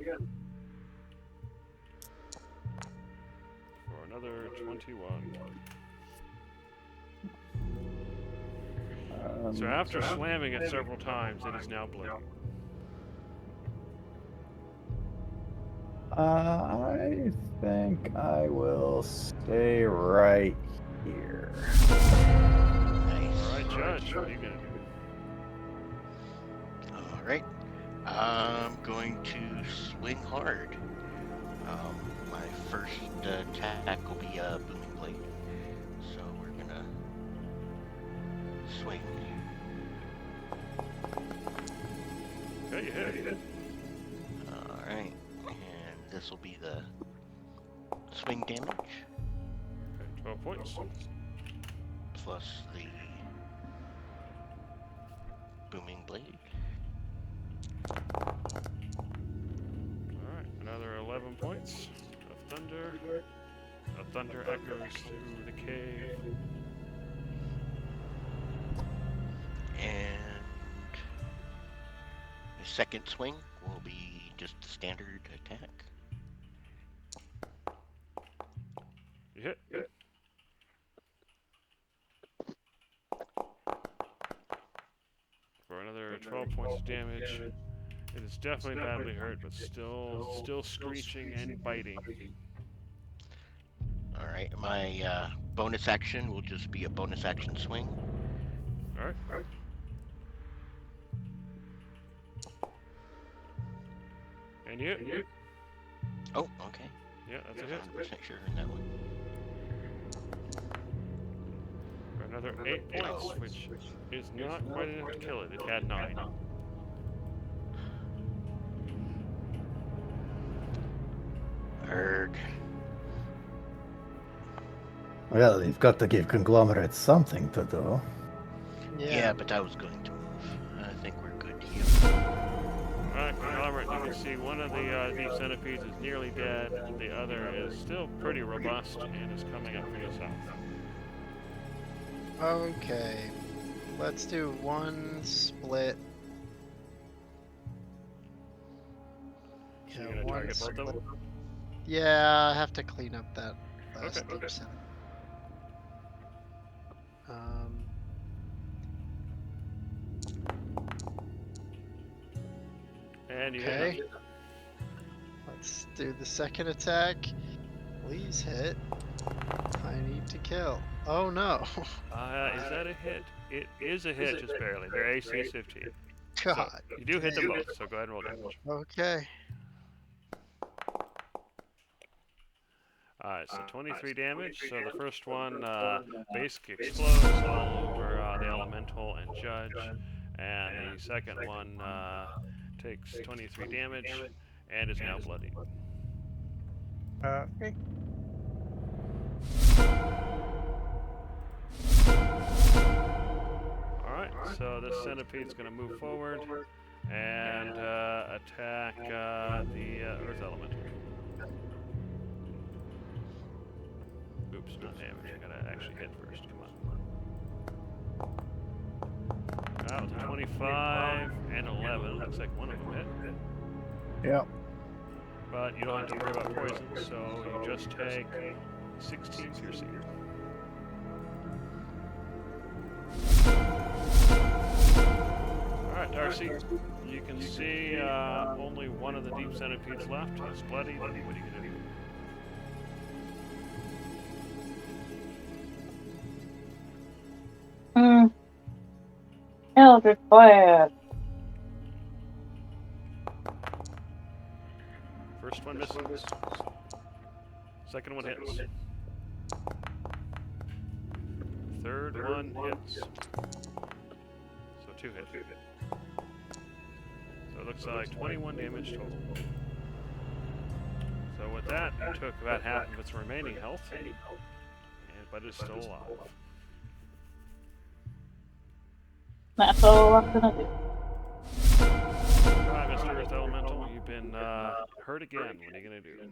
For another 21. So after slamming it several times, it is now bleeding. I think I will stay right here. Alright, Judge, what are you gonna do? Alright. I'm going to swing hard. My first attack will be a booming blade. So we're gonna swing. Okay, you hit. Alright. And this will be the swing damage Okay, 12 points. plus the booming blade. Alright, another 11 points of thunder. The thunder echoes through the cave. And the second swing will be just the standard attack. You hit. For another 12 points of damage. It is definitely badly hurt, but still screeching and biting. Alright, my bonus action will just be a bonus action swing. Alright. And you hit. Oh, okay. Yeah, that's a hit. 100% sure on that one. For another 8 points, which is not quite enough to kill it. It had 9. Erg. Well, you've got to give Conglomerate something to do. Yeah, but I was going to move. I think we're good here. Alright, Conglomerate, you can see one of the deep centipedes is nearly dead, the other is still pretty robust and is coming up from the south. Okay. Let's do one split. So you're gonna target both of them? Yeah, I have to clean up that last Okay, deep okay. center. And you Okay. hit. Let's do the second attack. Please hit. I need to kill. Oh no. Is that a hit? It is a hit, just barely. Their AC is 15. God. You do hit them both, so go ahead and roll damage. Okay. Alright, so 23 damage. So the first one basically explodes all over the elemental and judge, and the second one takes 23 damage and is now bloodied. Okay. Alright, so this centipede's going to move forward and attack the earth elemental. Oops, not damage. I gotta actually hit first. Come on. That was a 25 and 11. Looks like one of them hit. Yep. But you don't have to worry about poison, so you just take 16 piercing. Alright, Darcy. You can see only one of the deep centipedes left. It's bloody. What are you gonna do? Eldritch Blast. First one misses. Second one hits. Third one hits. So 2 hits. So it looks like 21 damage total. So with that, it took about half of its remaining health, but it's still alive. That's all I'm gonna do. Alright, Mr. Earth Elemental, you've been hurt again. What are you gonna do?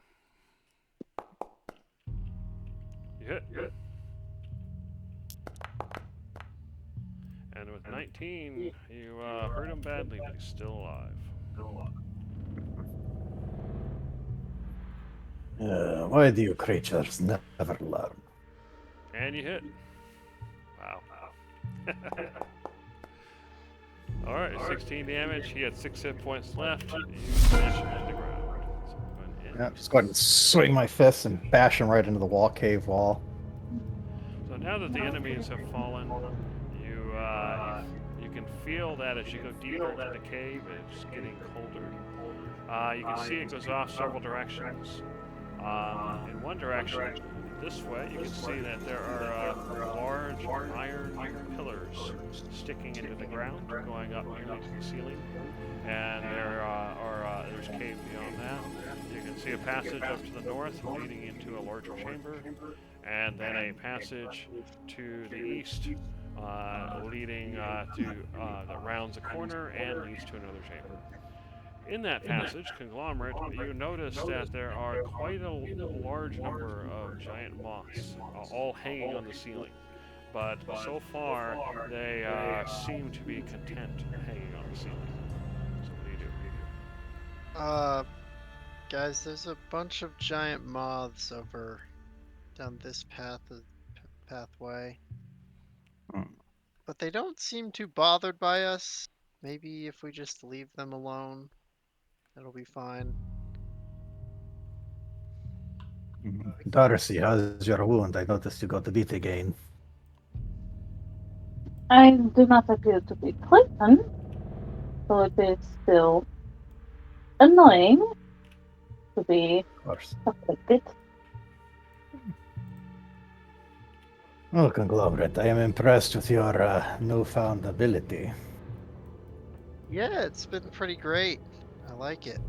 You hit. And with 19, you hurt him badly, but he's still alive. Why do you creatures never learn? And you hit. Wow. Alright, 16 damage. He had 6 hit points left. You smash him into the ground. So go ahead and Yeah, just go ahead and swing my fists and bash him right into the cave wall. So now that the enemies have fallen, you can feel that as you go deeper into the cave, it's getting colder. You can see it goes off several directions. In one direction, this way, you can see that there are large iron pillars sticking into the ground, going up nearly to the ceiling, and there's a cave beyond that. You can see a passage up to the north leading into a larger chamber, and then a passage to the east leading that rounds a corner and leads to another chamber. In that passage, Conglomerate, you notice that there are quite a large number of giant moths, all hanging on the ceiling. But so far, they seem to be content hanging on the ceiling. So what do you do? Guys, there's a bunch of giant moths over down this pathway. Hmm. But they don't seem too bothered by us. Maybe if we just leave them alone, it'll be fine. Darcy, how's your wound? I noticed you got a bit again. I do not appear to be poisoned, so it is still annoying to be Of course. afflicted. Well, Conglomerate, I am impressed with your newfound ability. Yeah, it's been pretty great. I like it.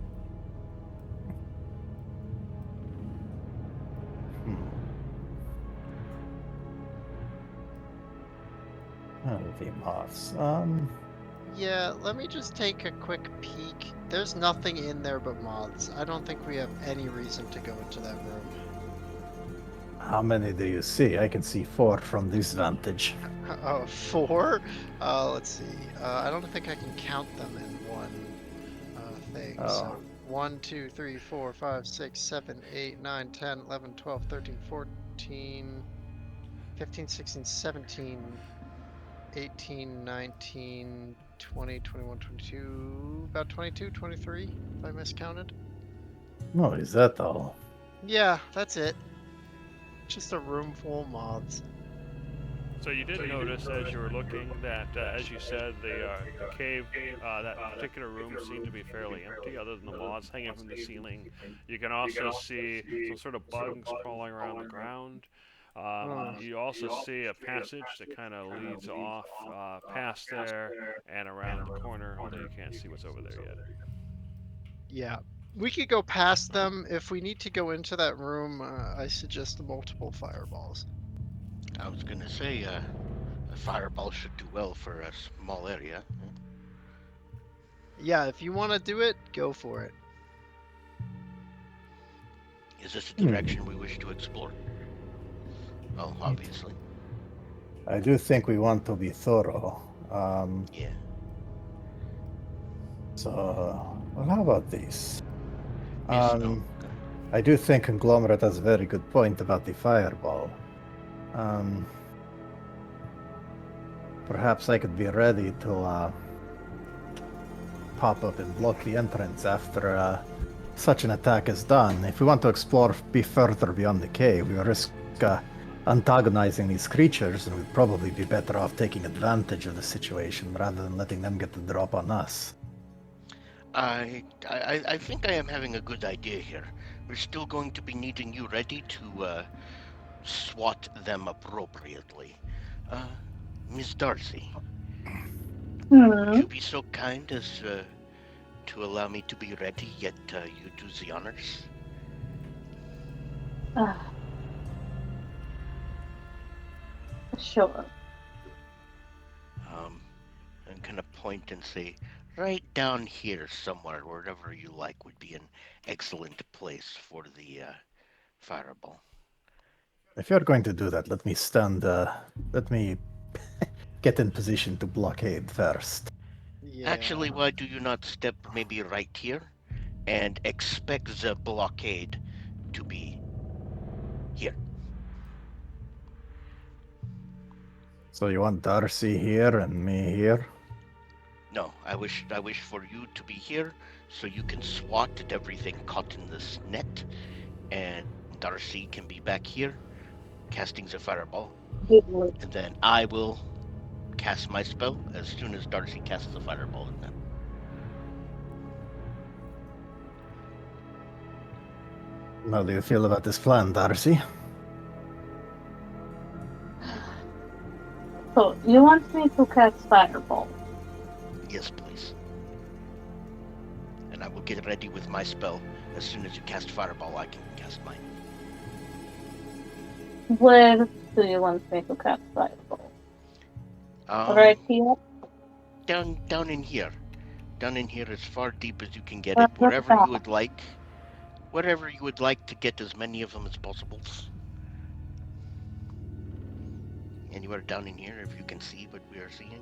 Oh, the moths. Yeah, let me just take a quick peek. There's nothing in there but moths. I don't think we have any reason to go into that room. How many do you see? I can see 4 from this vantage. Oh, 4? Let's see. I don't think I can count them in one thing. Oh. So 1, 2, 3, 4, 5, 6, 7, 8, 9, 10, 11, 12, 13, 14, 15, 16, 17, 18, 19, 20, 21, 22, about 22, 23, if I miscounted. No, is that all? Yeah, that's it. Just a room full of moths. So you did notice as you were looking that, as you said, the cave, that particular room seemed to be fairly empty, other than the moths hanging from the ceiling. You can also see some sort of bugs crawling around the ground. You also see a passage that kind of leads off past there and around the corner, although you can't see what's over there yet. Yeah. We could go past them. If we need to go into that room, I suggest multiple fireballs. I was gonna say, a fireball should do well for a small area. Yeah, if you want to do it, go for it. Is this a direction we wish to explore? Well, obviously. I do think we want to be thorough. Yeah. So, well, how about this? Yes, no. I do think Conglomerate has a very good point about the fireball. Perhaps I could be ready to pop up and block the entrance after such an attack is done. If we want to explore further beyond the cave, we risk antagonizing these creatures, and we'd probably be better off taking advantage of the situation rather than letting them get the drop on us. I think I am having a good idea here. We're still going to be needing you ready to swat them appropriately. Miss Darcy, would you be so kind as to allow me to be ready, yet you do the honors? Sure. I'm gonna point and say, right down here somewhere, wherever you like, would be an excellent place for the fireball. If you're going to do that, let me get in position to blockade first. Yeah. Actually, why do you not step maybe right here and expect the blockade to be here? So you want Darcy here and me here? No, I wish for you to be here so you can swat at everything caught in this net, and Darcy can be back here casting the fireball, and then I will cast my spell as soon as Darcy casts the fireball in them. How do you feel about this plan, Darcy? So, you want me to cast Fireball? Yes, please. And I will get ready with my spell. As soon as you cast Fireball, I can cast mine. Where do you want me to cast Fireball? Right here? Down in here. Down in here as far deep as you can get it. What's Wherever that? you would like. Whatever you would like to get as many of them as possible. Anywhere down in here, if you can see what we are seeing.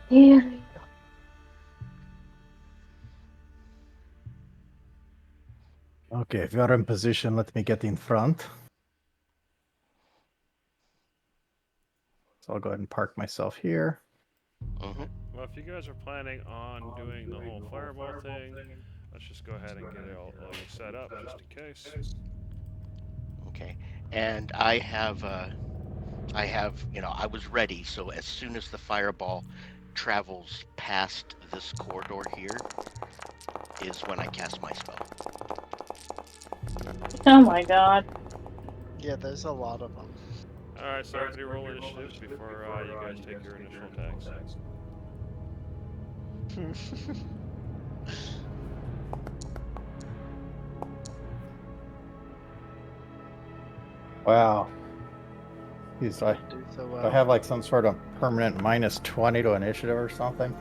Here. Okay, if you're in position, let me get in front. So I'll go ahead and park myself here. Mm-hmm. Well, if you guys are planning on doing the whole fireball thing, let's just go ahead and get it all set up just in case. Okay. And I have, I was ready. So as soon as the fireball travels past this corridor here, is when I cast my spell. Oh my god. Yeah, there's a lot of them. Alright, so everybody roll initiative before you guys take your initial attacks. Wow. Jeez, do Do so I well. have like some sort of permanent minus 20 to initiative or something?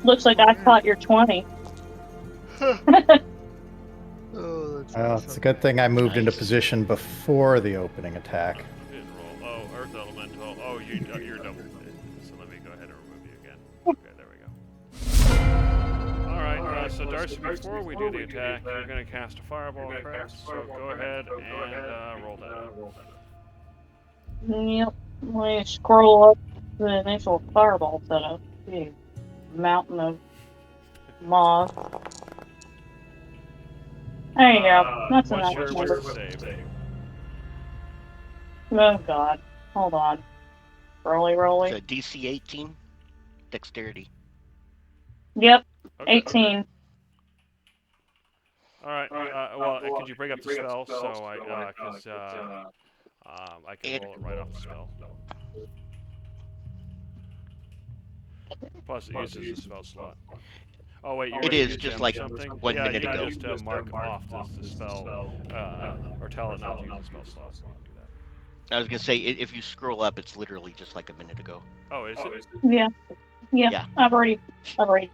Looks like I caught your 20. Oh, that's Well, it's a awesome. good thing I moved into Nice. position before the opening attack. You didn't roll. Oh, Earth Elemental. Oh, you're double. So let me go ahead and remove you again. Okay, there we go. Alright, so Darcy, before we do the attack, you're going to cast a fireball, correct? So go ahead and roll that out. Yep. Let me scroll up the initial fireball setup. See, mountain of moss. There you go. That's a nice What's number. your save? Oh god. Hold on. Roly. So DC 18, dexterity. Yep. Okay. 18. Alright, well, could you bring up the spell so I can roll it right off the spell. Plus, it uses the spell slot. Oh wait, you're It ready is to just gem like something? 1 yeah, minute you ago. can just mark off the spell, or tell it not to use the spell slot. So you can do that. I was gonna say, if you scroll up, it's literally just like a minute ago. Oh, is it? Yeah. Yeah. I've already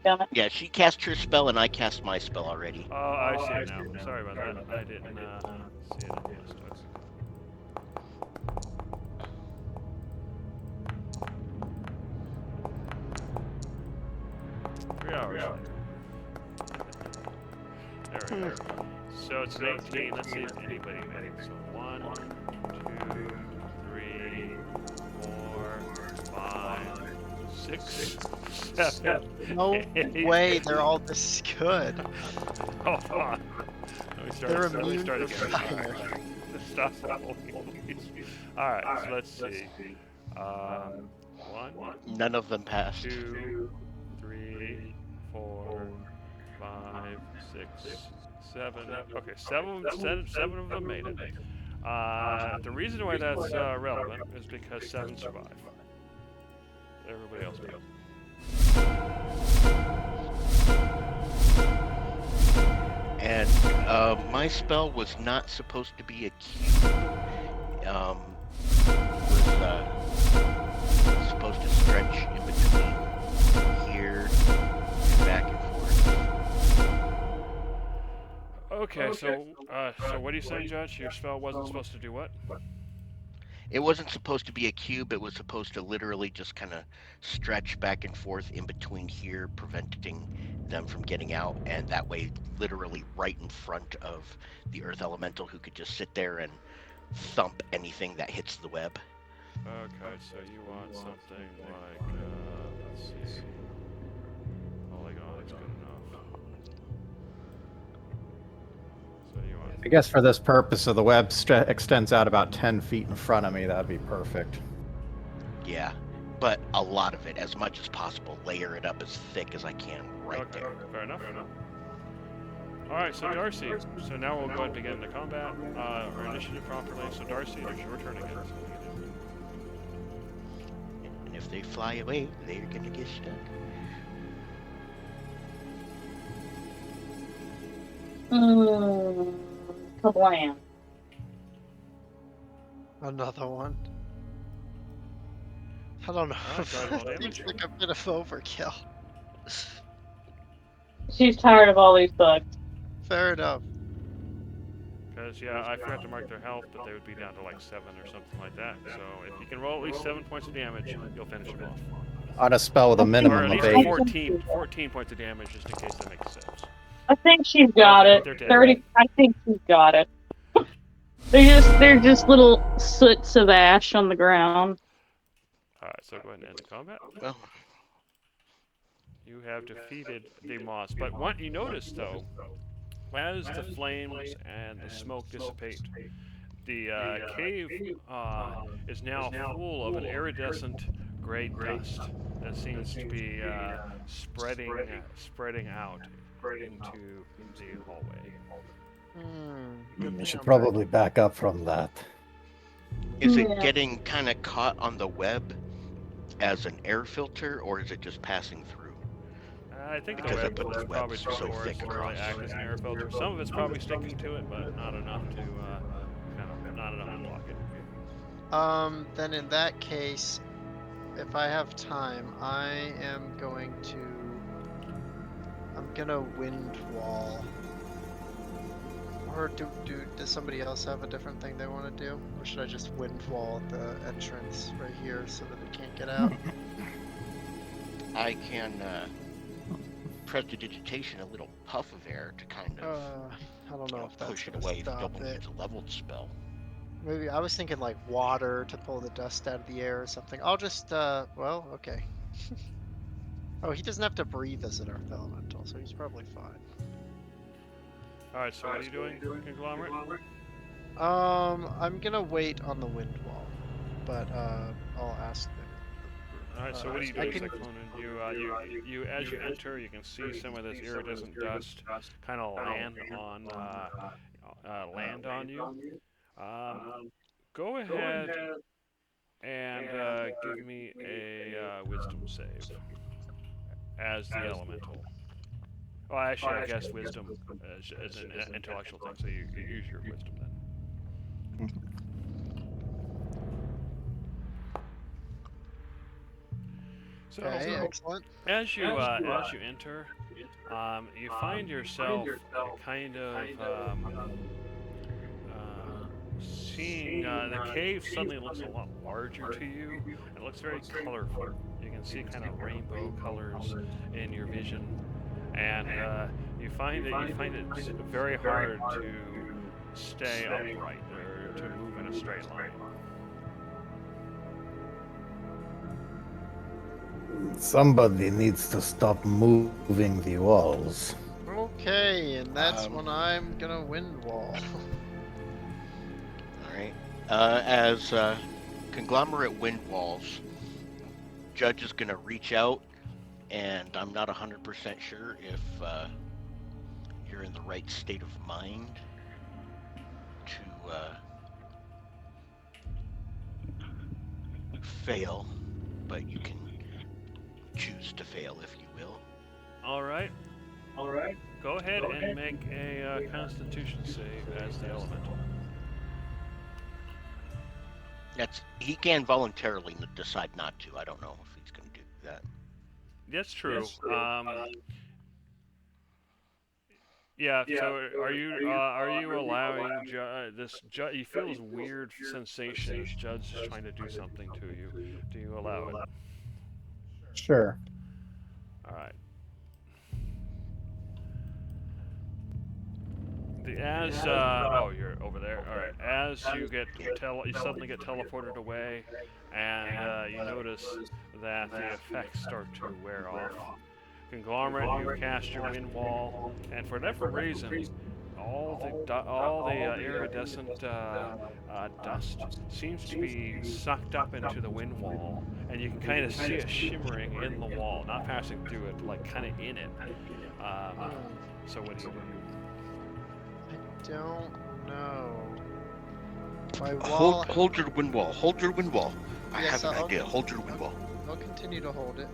done it. Yeah, she cast her spell and I cast my spell already. Oh, I see it now. Sorry about that. I didn't see it in the list. 3 hours. There we go. So it's an 18. Let's see if anybody made it. So 1, 2, 3, 4, 5, 6, 7. No 8. way, they're all this good. Hold on. Let me start, They're let me immune start to again. fire. Stop rolling, please. Alright, so let's see. 1, None of them passed. 2, 3, 4, 5, 6, 7. Okay, seven of them made it. The reason why that's relevant is because 7 survive. Everybody else did. And my spell was not supposed to be a cube. Was supposed to stretch in between here, back and forth. Okay, so what are you saying, Judge? Your spell wasn't supposed to do what? It wasn't supposed to be a cube. It was supposed to literally just kind of stretch back and forth in between here, preventing them from getting out, and that way literally right in front of the Earth Elemental, who could just sit there and thump anything that hits the web. Okay, so you want something like, let's see. Polygon's good enough. So you want... I guess for this purpose, so the web extends out about 10 feet in front of me. That'd be perfect. Yeah, but a lot of it, as much as possible, layer it up as thick as I can right Okay, there. fair enough. All right, so Darcy. So now we'll go ahead and begin the combat or initiative properly. So Darcy, it's your turn again. So what do you do? And if they fly away, they're gonna get stuck. Kablam. Another one. I don't know. Alright, go ahead and roll Seems damage. like a bit of overkill. She's tired of all these bugs. Fair enough. Because yeah, I forgot to mark their health, but they would be down to like 7 or something like that. So if you can roll at least 7 points of damage, you'll finish them off. On a spell with a Or minimum at of least 8. 14 points of damage, just in case they make 6. I think she's got it. They're dead. 30. I think she's got it. They're just little soots of ash on the ground. All right, so go ahead and end the combat. Well, You have defeated the moss, but what you notice though, as the flames and the smoke dissipate, the cave is now full of an iridescent gray dust that seems to be spreading out into the hallway. Good We thing should I'm probably back up from that. is it Yeah. getting kind of caught on the web as an air filter, or is it just passing through? I think the Because I web put was the probably webs too so porous thick to really across. act as an air filter. Some of it's probably sticking to it, but not enough to not enough to block it. Then in that case, if I have time, I'm gonna wind wall. Or does somebody else have a different thing they want to do? Or should I just wind wall at the entrance right here so that they can't get out? I can prestidigitation a little puff of air to kind of I don't know if that's push it gonna away. stop Double it. it's a leveled spell. Maybe I was thinking like water to pull the dust out of the air or something. I'll just well, okay. Oh, he doesn't have to breathe as an earth elemental, so he's probably fine. All right, so what are you doing, Conglomerate? I'm gonna wait on the wind wall, but I'll ask them. All right, so what are you I doing, can- Cyclonen? You as you enter, you can see some of this iridescent dust kind of land on you. Go ahead and give me a wisdom save as the elemental. Well, actually, I guess wisdom is an intellectual thing, so you use your wisdom then. So, Okay, excellent. as you enter, you find yourself kind of seeing the cave suddenly looks a lot larger to you. It looks very colorful. You can see kind of rainbow colors in your vision, and you find it very hard to stay upright or to move in a straight line. Somebody needs to stop moving the walls. Okay, and that's when I'm gonna wind wall. All right. As conglomerate wind walls, Judge is gonna reach out, and I'm not 100% sure if you're in the right state of mind to fail, but you can choose to fail if you will. All right. Go ahead and make a Constitution save as the elemental. He can voluntarily decide not to. I don't know if he's going to do that. That's true. Yeah. So are you allowing this? You feel this weird sensation as Judge is trying to do something to you. Do you allow it? Sure. All right. You're over there. All right. As you you suddenly get teleported away, and you notice that the effects start to wear off. Conglomerate, you cast your wind wall, and for whatever reason, all the iridescent dust seems to be sucked up into the wind wall, and you can kind of see it shimmering in the wall, not passing through it, but like kind of in it. So what do you do? don't know. My wall. Hold your wind wall. Hold your wind wall. I Yes, have an I'll- idea. Hold your wind wall. I'll continue to hold it.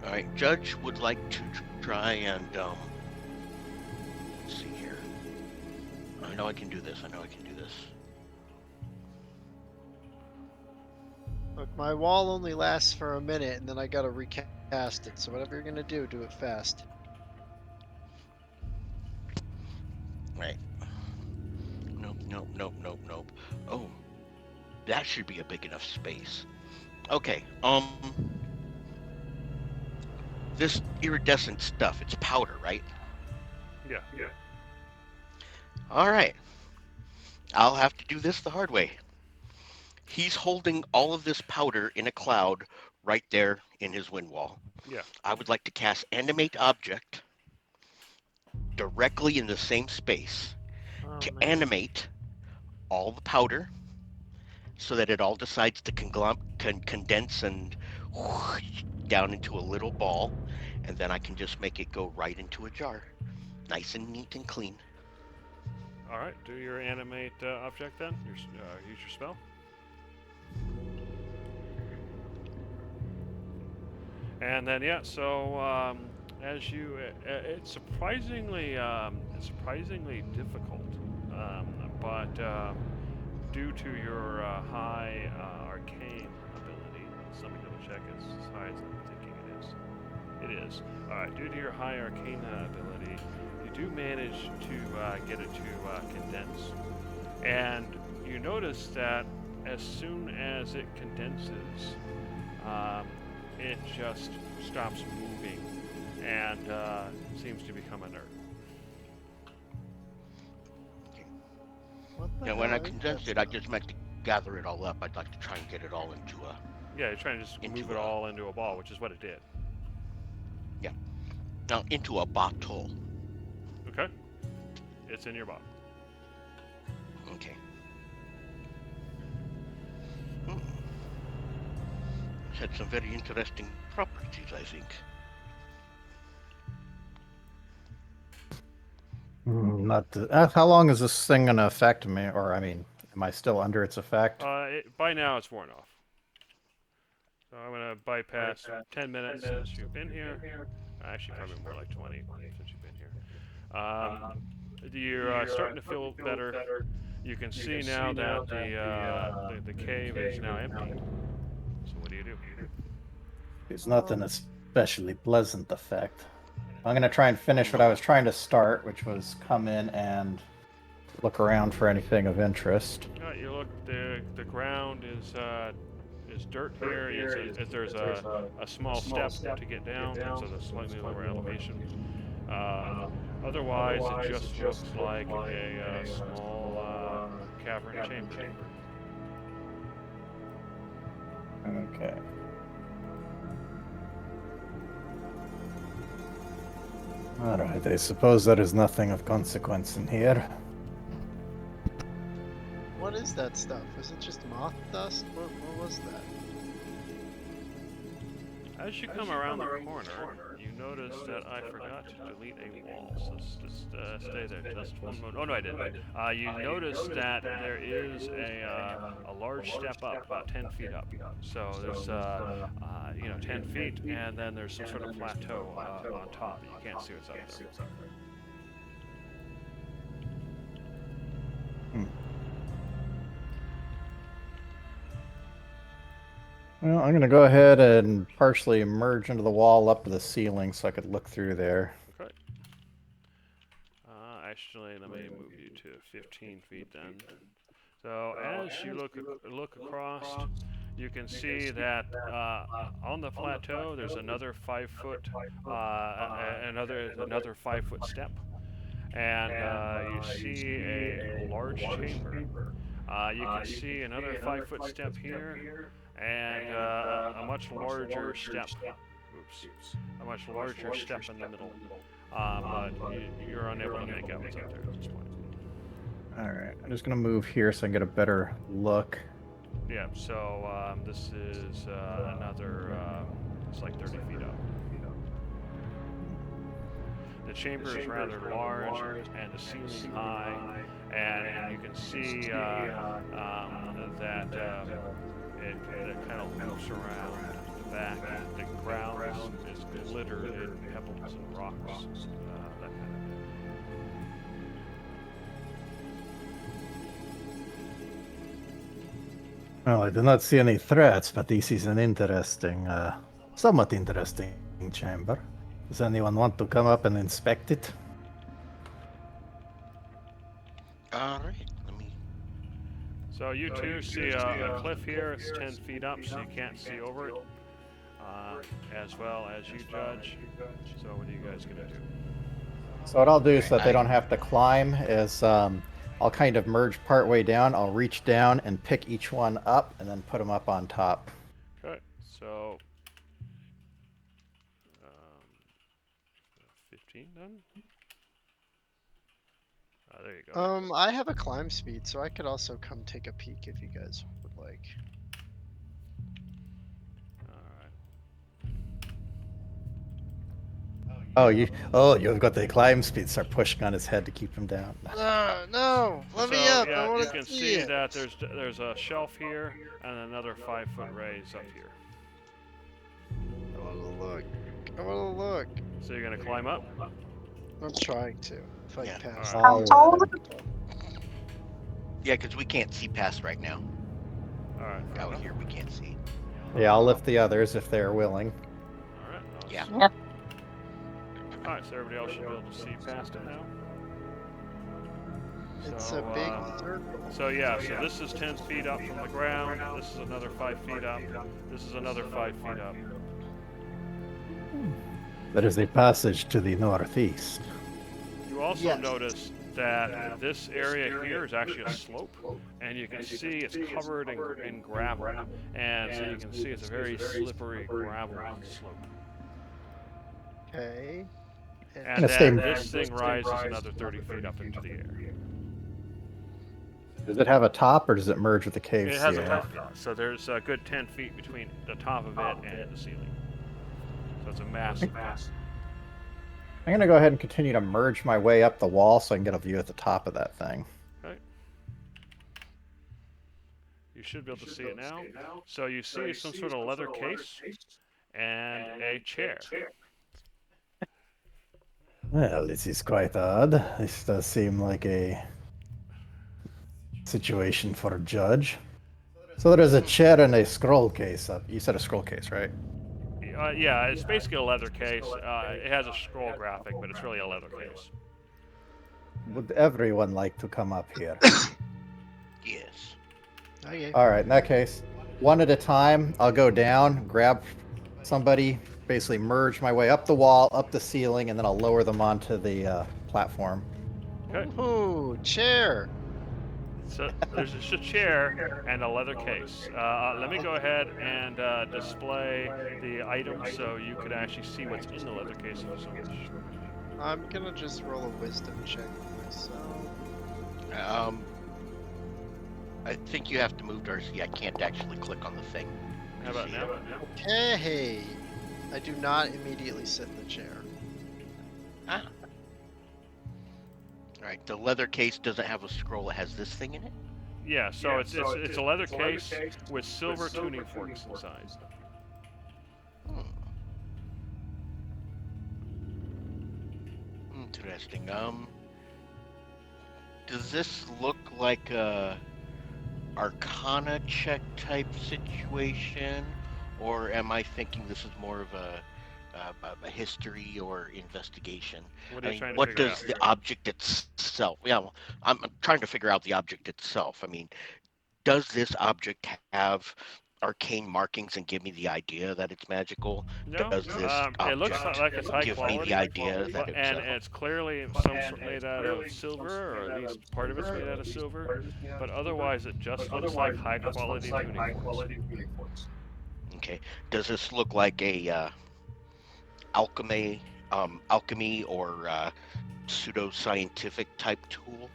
All right. Judge would like to try and let's see here. I know I can do this. I know I can do this. Look, my wall only lasts for a minute, and then I gotta recast it. So whatever you're gonna do it fast. Right. Nope, nope, nope, nope, nope. Oh, that should be a big enough space. Okay, this iridescent stuff, it's powder, right? Yeah. All right. I'll have to do this the hard way. He's holding all of this powder in a cloud right there in his wind wall. Yeah. I would like to cast Animate Object directly in the same space Oh, to man. animate all the powder so that it all decides to condense and down into a little ball, and then I can just make it go right into a jar. Nice and neat and clean. All right. Do your animate object then. Use your spell. And then yeah. So as you, it's surprisingly difficult, but due to your high arcane ability, let me double check it's as high as I'm thinking it is. It is. All right. Due to your high arcane ability, you do manage to get it to condense, and you notice that as soon as it condenses, it just stops moving and seems to become inert. What the Now, when I hell is condense that it, I stuff? just meant to gather it all up. I'd like to try and get it all into a Yeah, you're trying to just Into move it a- all into a ball, which is what it did. into a bottle. Okay? It's in your bottle. Okay. It's had some very interesting properties, I think. Not. How long is this thing gonna affect me? Or I mean, am I still under its effect? By now it's worn off. So I'm gonna bypass 10 minutes since you've been here. Actually, probably more like 20 since you've been here. You're starting to feel better. You can see now that the cave is now empty. So what do you do? It's nothing especially pleasant effect. I'm gonna try and finish what I was trying to start, which was come in and look around for anything of interest. You look. The ground is dirt here. There's a small step to get down. It's at a slightly lower elevation. Otherwise, it just looks like a small cavern chamber. Okay. Alright, I suppose there is nothing of consequence in here. What is that stuff? Was it just moth dust? What was that? As you come around the corner, you notice that I forgot to delete a wall. So just stay there just one moment. Oh no, I didn't. You notice that there is a large step up, about 10 feet up. So there's 10 feet, and then there's some sort of plateau on top. You can't see what's up there. Well, I'm gonna go ahead and partially emerge into the wall up to the ceiling so I could look through there. Okay. Actually, let me move you to 15 feet then. So as you look across, you can see that on the plateau there's another 5 foot, another 5 foot step, and you see a large chamber. You can see another 5 foot step here, and a much larger step. Oops, a much larger step in the middle. But you're unable to make out what's up there at this point. Alright, I'm just gonna move here so I can get a better look. Yeah, so this is another, it's like 30 feet up. The chamber is rather large and the ceiling high, and you can see that it kind of loops around the back. The ground is glittered in pebbles and rocks, that kind of thing. Well, I do not see any threats, but this is an interesting, somewhat interesting chamber. Does anyone want to come up and inspect it? All right, let me. So you two see a cliff here. It's 10 feet up, so you can't see over it, as well as you judge. So what are you guys gonna do? So what I'll do so that they don't have to climb is I'll kind of merge part way down. I'll reach down and pick each one up and then put them up on top. Okay, so 15 done. There you go. I have a climb speed, so I could also come take a peek if you guys would like. All right. You've got the climb speed. Start pushing on his head to keep him down. No, let me So, up. I yeah, want you to can see see it. that there's a shelf here and another 5-foot raise up here. I want to look. I want to look. So you're gonna climb up. I'm trying to. If I Yeah. can pass. Alright. How tall? Yeah, because we can't see past right now. All right. Out here, we can't see. Yeah, I'll lift the others if they're willing. All right. Yeah. Yeah. All right. So everybody else should be able to see past it now. It's So, a big circle. So yeah, so this is 10 feet up from the ground. This is another 5 feet up. This is another 5 feet up. There is a passage to the northeast. You also Yes. notice that this area here is actually a slope, and you can see it's covered in gravel, and so you can see it's a very slippery gravel slope. Okay. And Gonna then stay- this thing rises another 30 feet up into the air. Does it have a top or does it merge with the cave It has a ceiling? top, so there's a good 10 feet between the top of it and the ceiling. So it's a massive. I'm gonna go ahead and continue to merge my way up the wall so I can get a view at the top of that thing. You should be able to see it now. So you see some sort of leather case and a chair. Well, this is quite odd. This does seem like a situation for a judge. So there is a chair and a scroll case up. You said a scroll case, right? Yeah, it's basically a leather case. It has a scroll graphic, but it's really a leather case. Would everyone like to come up here? Yes. Okay. All right, in that case, one at a time, I'll go down, grab somebody, basically merge my way up the wall, up the ceiling, and then I'll lower them onto the platform. Okay. Ooh, chair. So there's just a chair and a leather case. Let me go ahead and display the items so you could actually see what's in the leather case if you so wish. I'm gonna just roll a wisdom check myself. I think you have to move, Darcy. I can't actually click on the thing. How about now? Hey, I do not immediately sit in the chair. Ah. All right. The leather case doesn't have a scroll. It has this thing in it. Yeah, so it's a leather case with silver tuning forks inside. Hmm. Interesting. Does this look like a Arcana check type situation, or am I thinking this is more of a history or investigation? What are you trying to what figure does out? the object itself? Yeah, well, I'm trying to figure out the object itself. I mean, does this object have arcane markings and give me the idea that it's magical? No, Does this it looks object like it's high give quality. me the idea that it's And it's clearly some sort made out of silver, or at least part of it's made out of silver. But otherwise, it just looks like high quality tuning forks. okay? Does this look like a alchemy or pseudo-scientific type tool?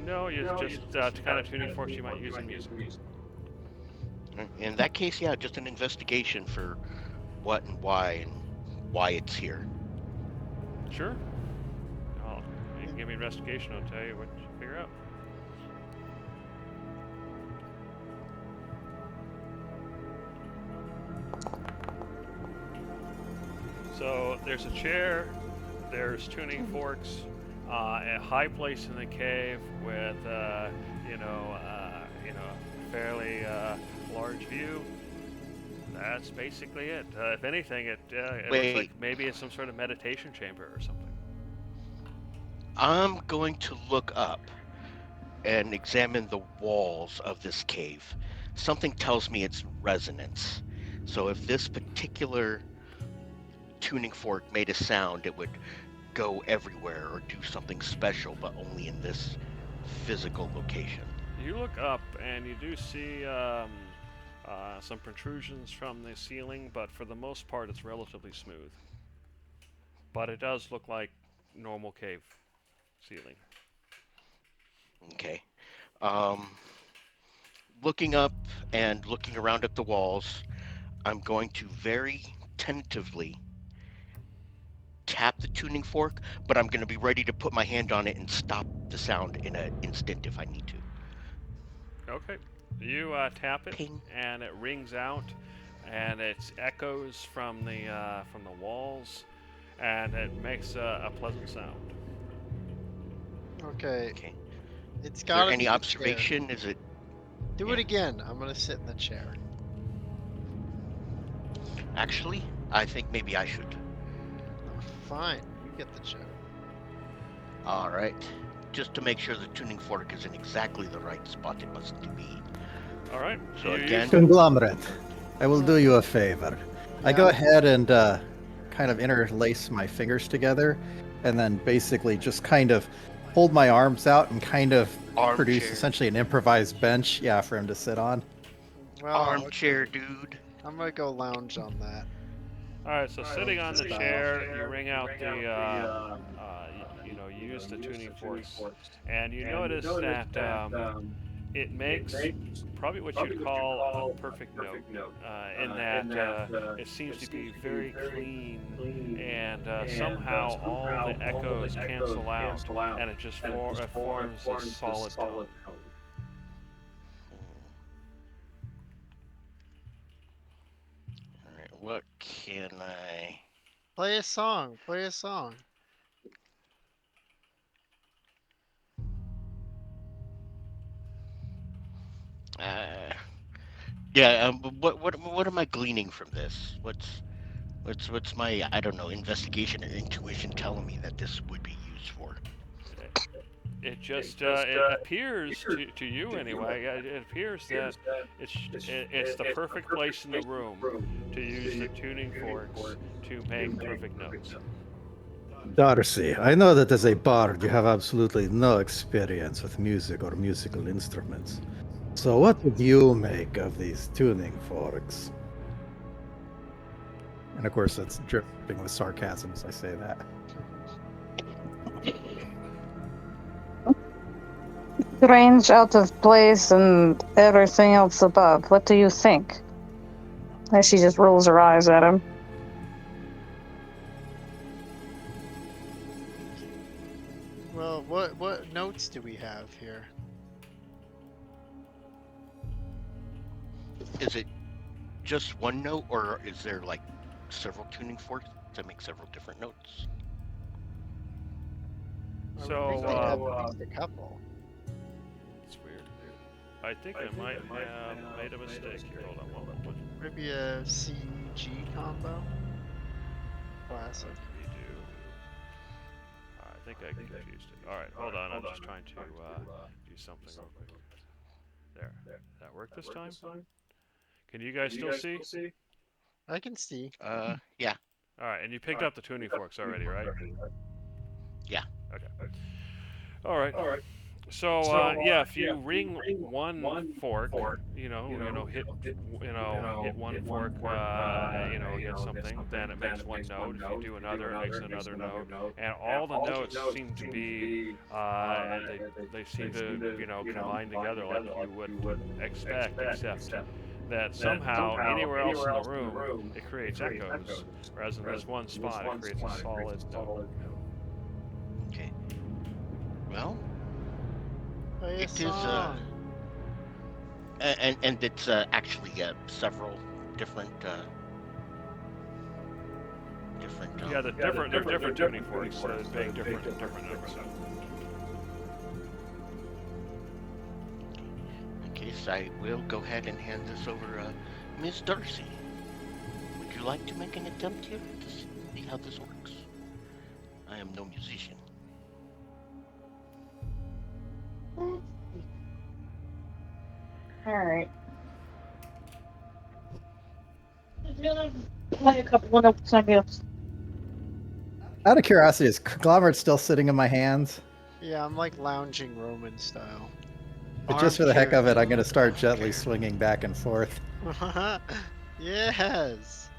No, it's just the kind of tuning forks you might use in music. In that case, yeah, just an investigation for what and why it's here. Sure. give me investigation. I'll tell you what you figure out. So there's a chair, there's tuning forks, a high place in the cave with fairly large view. That's basically it. If anything, it looks Wait. like maybe it's some sort of meditation chamber or something. I'm going to look up and examine the walls of this cave. Something tells me it's resonance. So if this particular tuning fork made a sound, it would go everywhere or do something special, but only in this physical location. You look up and you do see some protrusions from the ceiling, but for the most part it's relatively smooth. But it does look like normal cave ceiling. Okay. Looking up and looking around at the walls, I'm going to very tentatively tap the tuning fork, but I'm going to be ready to put my hand on it and stop the sound in an instant if I need to. Okay. You tap it, Ping. and it rings out, and it echoes from the walls, and it makes a pleasant sound. Okay. Okay. It's Is got there to any be the chair. observation? Is it Do it again. I'm gonna sit in the chair. actually? I think maybe I should. Oh, fine. You get the chair. All right. Just to make sure the tuning fork is in exactly the right spot it must be. All right. So you again- use- Conglomerate, I will do you a favor. I go Yeah. ahead and kind of interlace my fingers together, and then basically just kind of hold my arms out and kind of produce Armchair. essentially an improvised bench, yeah, for him to sit on. Well, Armchair, okay. dude. I'm gonna go lounge on that. All right. So sitting on the Style. chair, you ring out the you use the tuning forks, and you notice that it makes probably what you'd call a perfect note, in that it seems to be very clean, and somehow all the echoes cancel out, and it just forms a solid tone. All right. What can I? Play a song. Play a song. Yeah. What am I gleaning from this? What's my, I don't know, investigation or intuition telling me that this would be used for? It just it appears to you anyway. It appears that it's the perfect place in the room to use the tuning forks to make perfect notes. Darcy, I know that as a bard you have absolutely no experience with music or musical instruments. So what would you make of these tuning forks? And of course it's dripping with sarcasm as I say that. Strange, out of place, and everything else above. What do you think? As she just rolls her eyes at him. Well, what notes do we have here? Is it just one note, or is there like several tuning forks that make several different notes? I would So, think we'd have at least a couple. It's weird. I think I might have made a mistake here. Hold on one moment. Maybe a C-G combo. Classic. We do. I think I confused it. All right, hold on. I'm just trying to do something real quick. There. That work this time? Can you guys still see? I can see. Yeah. All right, and you picked up the tuning forks already, right? Yeah. Okay. All right. So yeah, if you ring one fork, hit one fork, hit something, then it makes one note. If you do another, it makes another note, and all the notes seem to be, they seem to combine together like you would expect, except that somehow anywhere else in the room it creates echoes, whereas in this one spot it creates a solid note. Okay. Well, Play a it is song. and it's actually several different Yeah, there's different tuning forks, being different notes. Okay, so I will go ahead and hand this over Ms. Darcy. Would you like to make an attempt here to see how this works? I am no musician. Alright. Play a couple of notes, I guess. Out of curiosity, is Conglomerate still sitting in my hands? Yeah, I'm like lounging Roman style. But just for the heck Armchair of it, I'm going to start villain. gently swinging back and forth. Yes.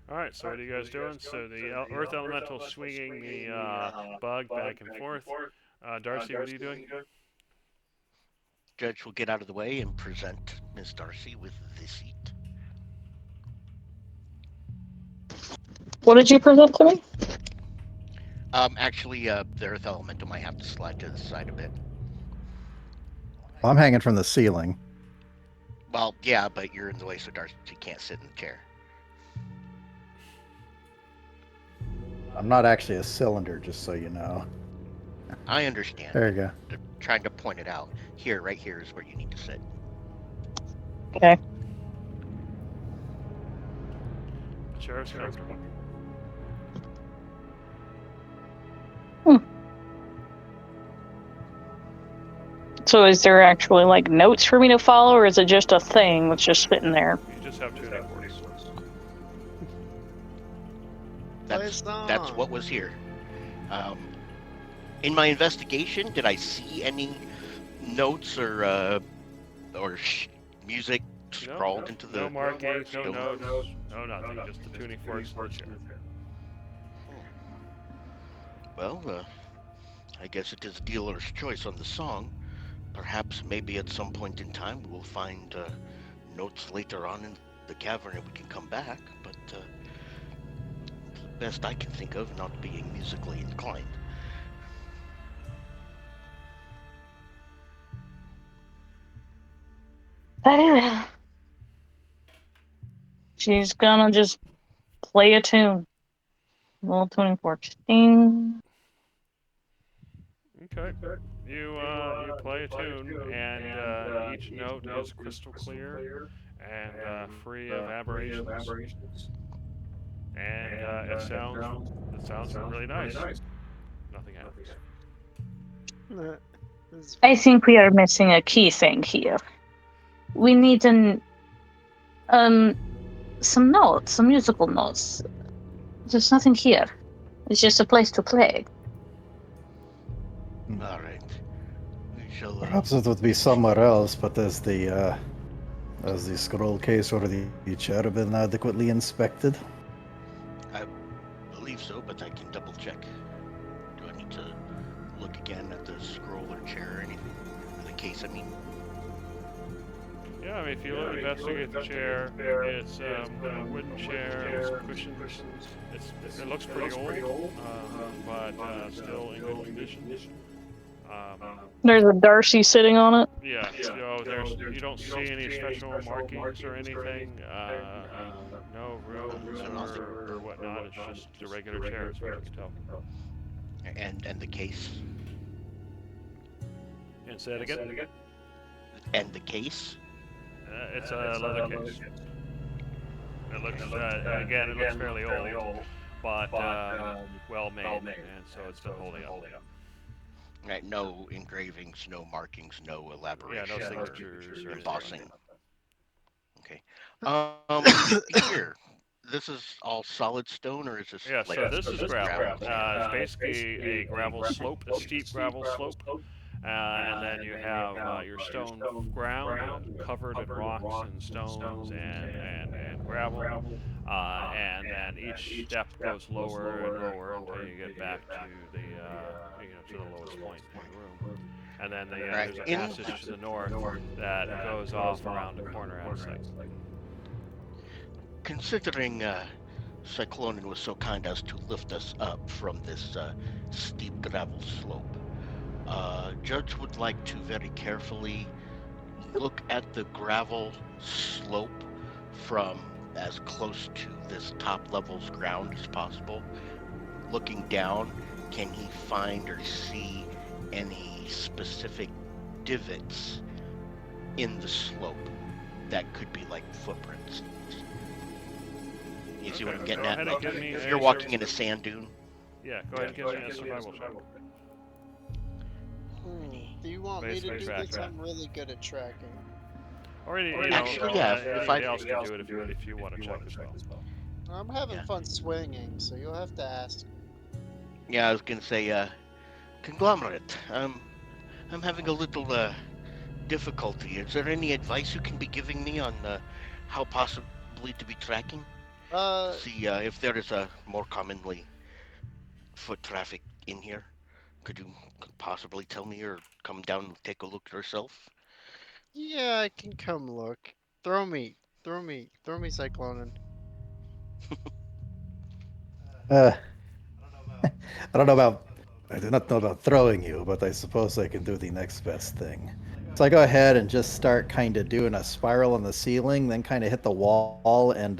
All right, so what are you guys doing? So the Earth Elemental swinging the bug back and forth. Darcy, what are you doing? Judge will get out of the way and present Miss Darcy with the seat. What did you present to me? Actually, the Earth Elemental might have to slide to the side a bit. Well, I'm hanging from the ceiling. Well, yeah, but you're in the way, so Darcy can't sit in the chair. I'm not actually a cylinder, just so you know. I understand. There you go. They're trying to point it out. Here, right here is where you need to sit. Okay. The chair is comfortable. So is there actually like notes for me to follow, or is it just a thing that's just sitting there? You just have tuning forks. That's what was here. In my investigation, did I see any notes or music scrawled into the? No markings, no stone? notes, no nothing. Just the tuning forks in the chair. Well, I guess it is dealer's choice on the song. Perhaps maybe at some point in time we will find notes later on in the cavern and we can come back, but the best I can think of, not being musically inclined. She's gonna just play a tune. Little tuning fork. Ding. Okay. You play a tune, and each note is crystal clear and free of aberrations, and it sounds really nice. Nothing happens. I think we are missing a key thing here. We need some notes, some musical notes. There's nothing here. It's just a place to play. All right. We shall. Perhaps it would be somewhere else, but has the scroll case or the chair been adequately inspected? I believe so, but I can double check. Do I need to look again at the scroll or chair or anything? The case, I mean. Yeah, I mean, if you investigate the chair, it's a wooden chair with some cushions. It looks pretty old, but still in good condition. There's a Darcy sitting on it. Yeah, so you don't see any special markings or anything. No runes or whatnot. It's just a regular chair, as far as you can tell. And the case. And say it again. And the case. It's a leather case. It looks again. It looks fairly old, but well made, and so it's still holding up. Right, no engravings, no markings, no elaboration. Yeah, no signatures or embossing. Okay. Here, this is all solid stone, or is this? Yeah, like so this is gravel. gravel? It's basically a gravel slope, a steep gravel slope. And then you have your stone ground covered in rocks and stones and gravel. And then each step goes lower and lower until you get back to the to the lowest point in the room. And then there's a passage to the north that goes off around the corner out of sight. Considering Cyclonin was so kind as to lift us up from this steep gravel slope. Judge would like to very carefully look at the gravel slope from as close to this top level's ground as possible. Looking down, can he find or see any specific divots in the slope that could be like footprints? You see what I'm Okay, getting go at? ahead and Like, give me if a you're walking in a sand dune. Yeah, go ahead and give me a survival check. Do you want me Basically to do track this? that. I'm really good at tracking. Or Actually, yeah, if anybody I- else can do it if you want to check as well. I'm having Yeah. fun swinging, so you'll have to ask. Yeah, I was gonna say, conglomerate. I'm having a little difficulty. Is there any advice you can be giving me on how possibly to be tracking? See if there is a more commonly foot traffic in here. Could you possibly tell me or come down and take a look yourself? Yeah, I can come look. Throw me, Cyclonin. Uh, I don't know about. I do not know about throwing you, but I suppose I can do the next best thing. So I go ahead and just start kind of doing a spiral on the ceiling, then kind of hit the wall and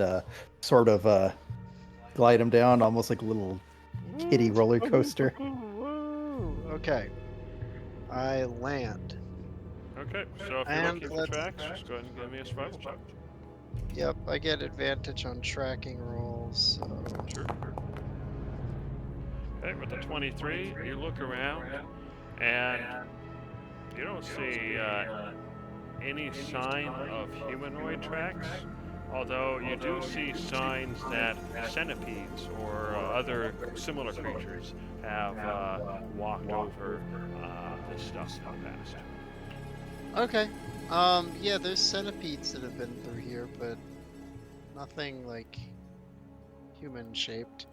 sort of glide him down, almost like a little kiddie roller coaster. Woo! Okay. I land. Okay, so if you're And looking for let's- tracks, just go ahead and give me a survival check. Yep, I get advantage on tracking rolls. So. Sure. Okay, with the 23, you look around and you don't see any sign of humanoid tracks, although you do see signs that centipedes or other similar creatures have walked over this stuff in the past. Okay. Yeah, there's centipedes that have been through here, but nothing like human shaped.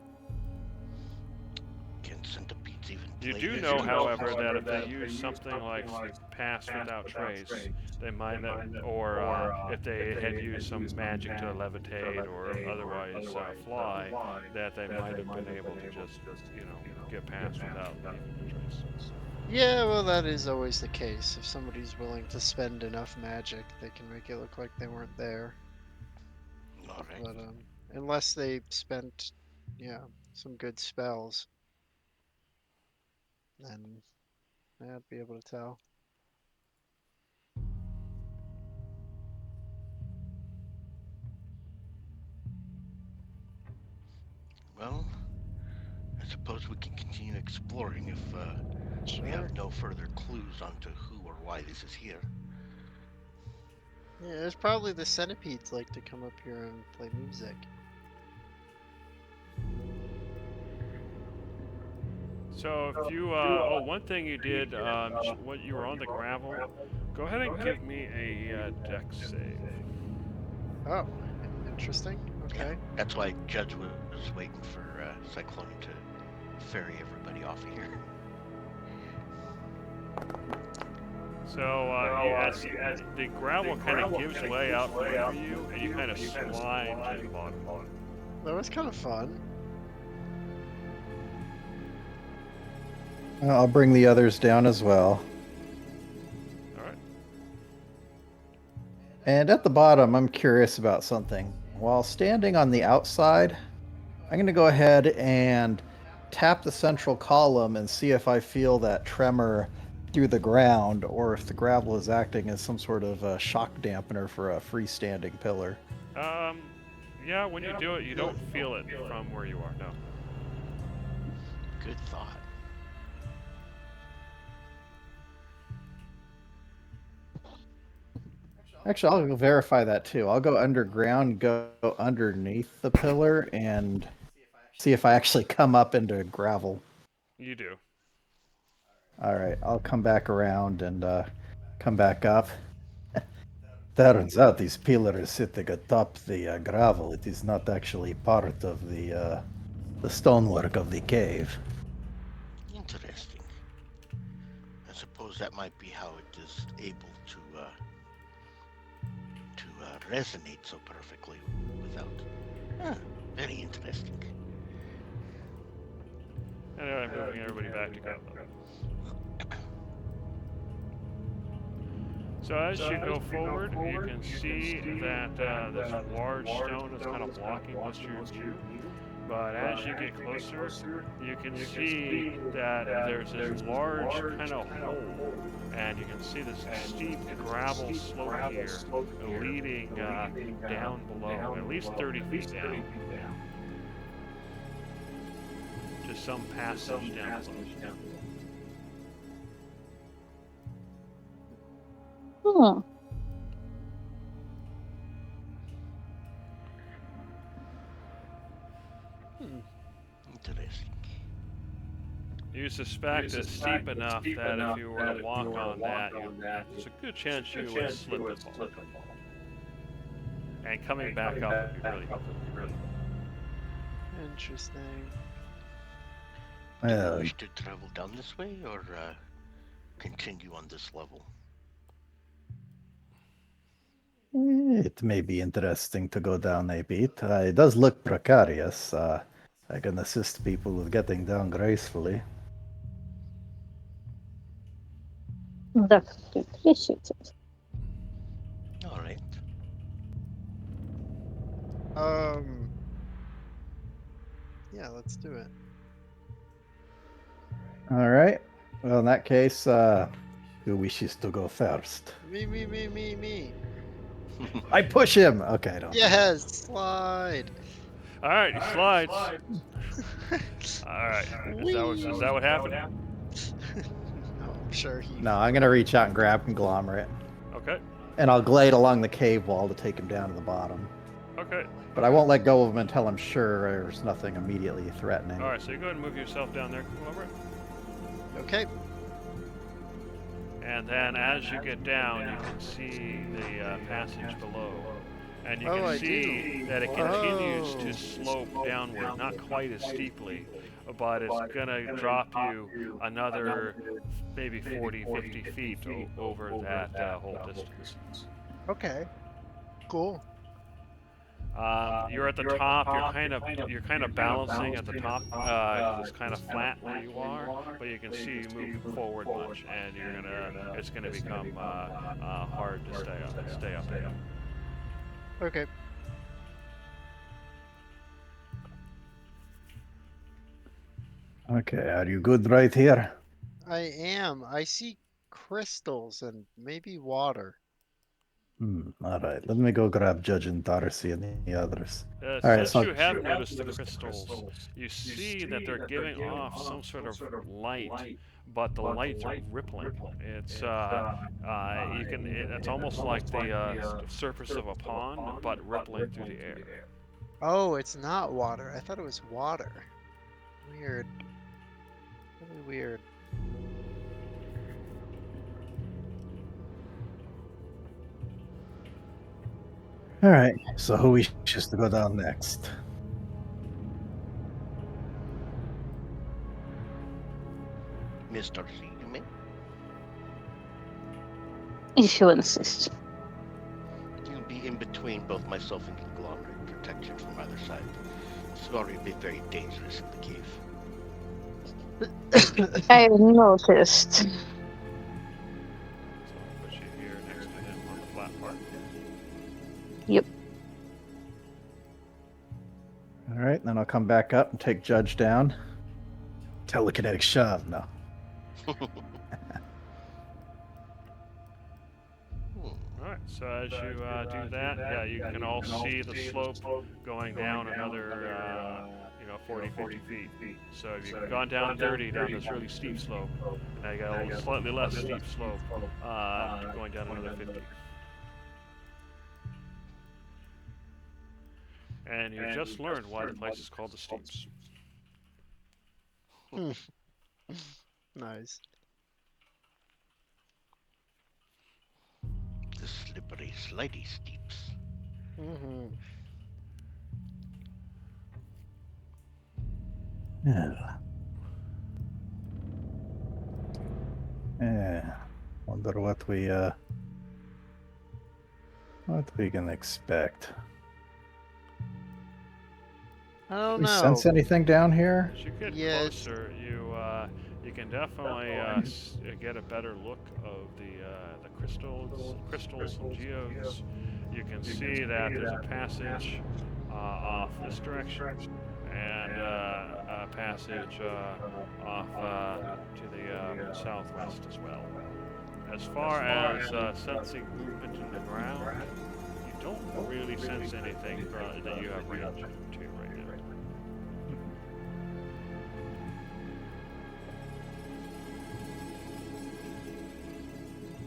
Can centipedes even You play do this know, game? however, that if they use something like pass without trace, they might not, or if they had used some magic to levitate or otherwise fly, that they might have been able to just, get past without leaving a trace. Yeah, well, that is always the case. If somebody's willing to spend enough magic, they can make it look like they weren't there. All right. But unless they spent, some good spells, then I'd be able to tell. Well, I suppose we can continue exploring if we Sure. have no further clues onto who or why this is here. Yeah, there's probably the centipedes like to come up here and play music. So if you, one thing you did, when you were on the gravel, go ahead and give me a dex save. Oh, interesting. Okay. That's why Judge was waiting for Cyclone to ferry everybody off of here. So as the gravel kind of gives way out from under you, and you kind of slide to the bottom. That was kind of fun. I'll bring the others down as well. All right. And at the bottom, I'm curious about something. While standing on the outside, I'm going to go ahead and tap the central column and see if I feel that tremor through the ground or if the gravel is acting as some sort of shock dampener for a freestanding pillar. Yeah, when you do it, you don't feel it from where you are, no. Good thought. Actually, I'll verify that too. I'll go underground, go underneath the pillar, and see if I actually come up into gravel. You do. All right, I'll come back around and come back up. Turns out these pillars sitting atop the gravel. It is not actually part of the stonework of the cave. Interesting. I suppose that might be how it is able to resonate so perfectly without Very interesting. Anyway, I'm moving everybody back to go. So as you go forward, you can see that this large stone is kind of blocking most of your view. But as you get closer, you can see that there's this large kind of hole, and you can see this steep gravel slope here leading down below, at least 30 feet down, to some passage down below. Hmm. Interesting. You suspect it's steep enough that if you were to walk on that, there's a good chance you would slip and fall. And coming back up would be really helpful. Interesting. Do you Well, wish to travel down this way or continue on this level? it may be interesting to go down a bit. It does look precarious. I can assist people with getting down gracefully. That's appreciated. All right. Yeah, let's do it. All right. Well, in that case, Who wishes to go first? Me. I push him. Okay, I don't. Yes, slide. All right, he slides. All right, is that what happened? No, I'm sure he. No, I'm gonna reach out and grab conglomerate, Okay, and I'll glide along the cave wall to take him down to the bottom. okay. But I won't let go of him until I'm sure there's nothing immediately threatening. All right, so you go ahead and move yourself down there, Conglomerate. Okay. And then as you get down, you can see the passage below. And you Oh, can I see do. that it continues Oh. to slope downward, not quite as steeply, but it's going to drop you another maybe 40, 50 feet over that whole distance. Okay. Cool. You're at the top. You're kind of balancing at the top. It's kind of flat where you are, but you can see you move forward much, and it's gonna become hard to stay up there. Okay. Okay, are you good right here? I am. I see crystals and maybe water. All right, let me go grab Judge and Darcy and the others. All right, Since so- you have noticed the crystals, you see that they're giving off some sort of light, but the lights are rippling. It's it's almost like the surface of a pond, but rippling through the air. Oh, it's not water. I thought it was water. Weird. Really weird. All right, so who wishes to go down next? Miss Darcy, you may. If you insist. You'll be in between both myself and conglomerate protection from either side. It's already been very dangerous in the cave. I noticed. So I'll put you here next to him on the flat part. Yep. All right, then I'll come back up and take Judge down. Telekinetic shove, no. Alright, so as you do that, yeah, you can all see the slope going down another, 40, 50 feet. So if you've gone down 30 down this really steep slope, and now you got a slightly less steep slope going down another 50. And you just learned why the place is called the Steeps. Nice. The slippery, slidey steeps. Mm-hmm. Yeah. Yeah. Wonder what we can expect. I don't We know. sense anything down here? As you get Yeah, it's- closer, you can definitely get a better look of the crystals and geodes. You can see that there's a passage off this direction, and a passage off to the southwest as well. As far as sensing movement in the ground, you don't really sense anything that you have range to right now.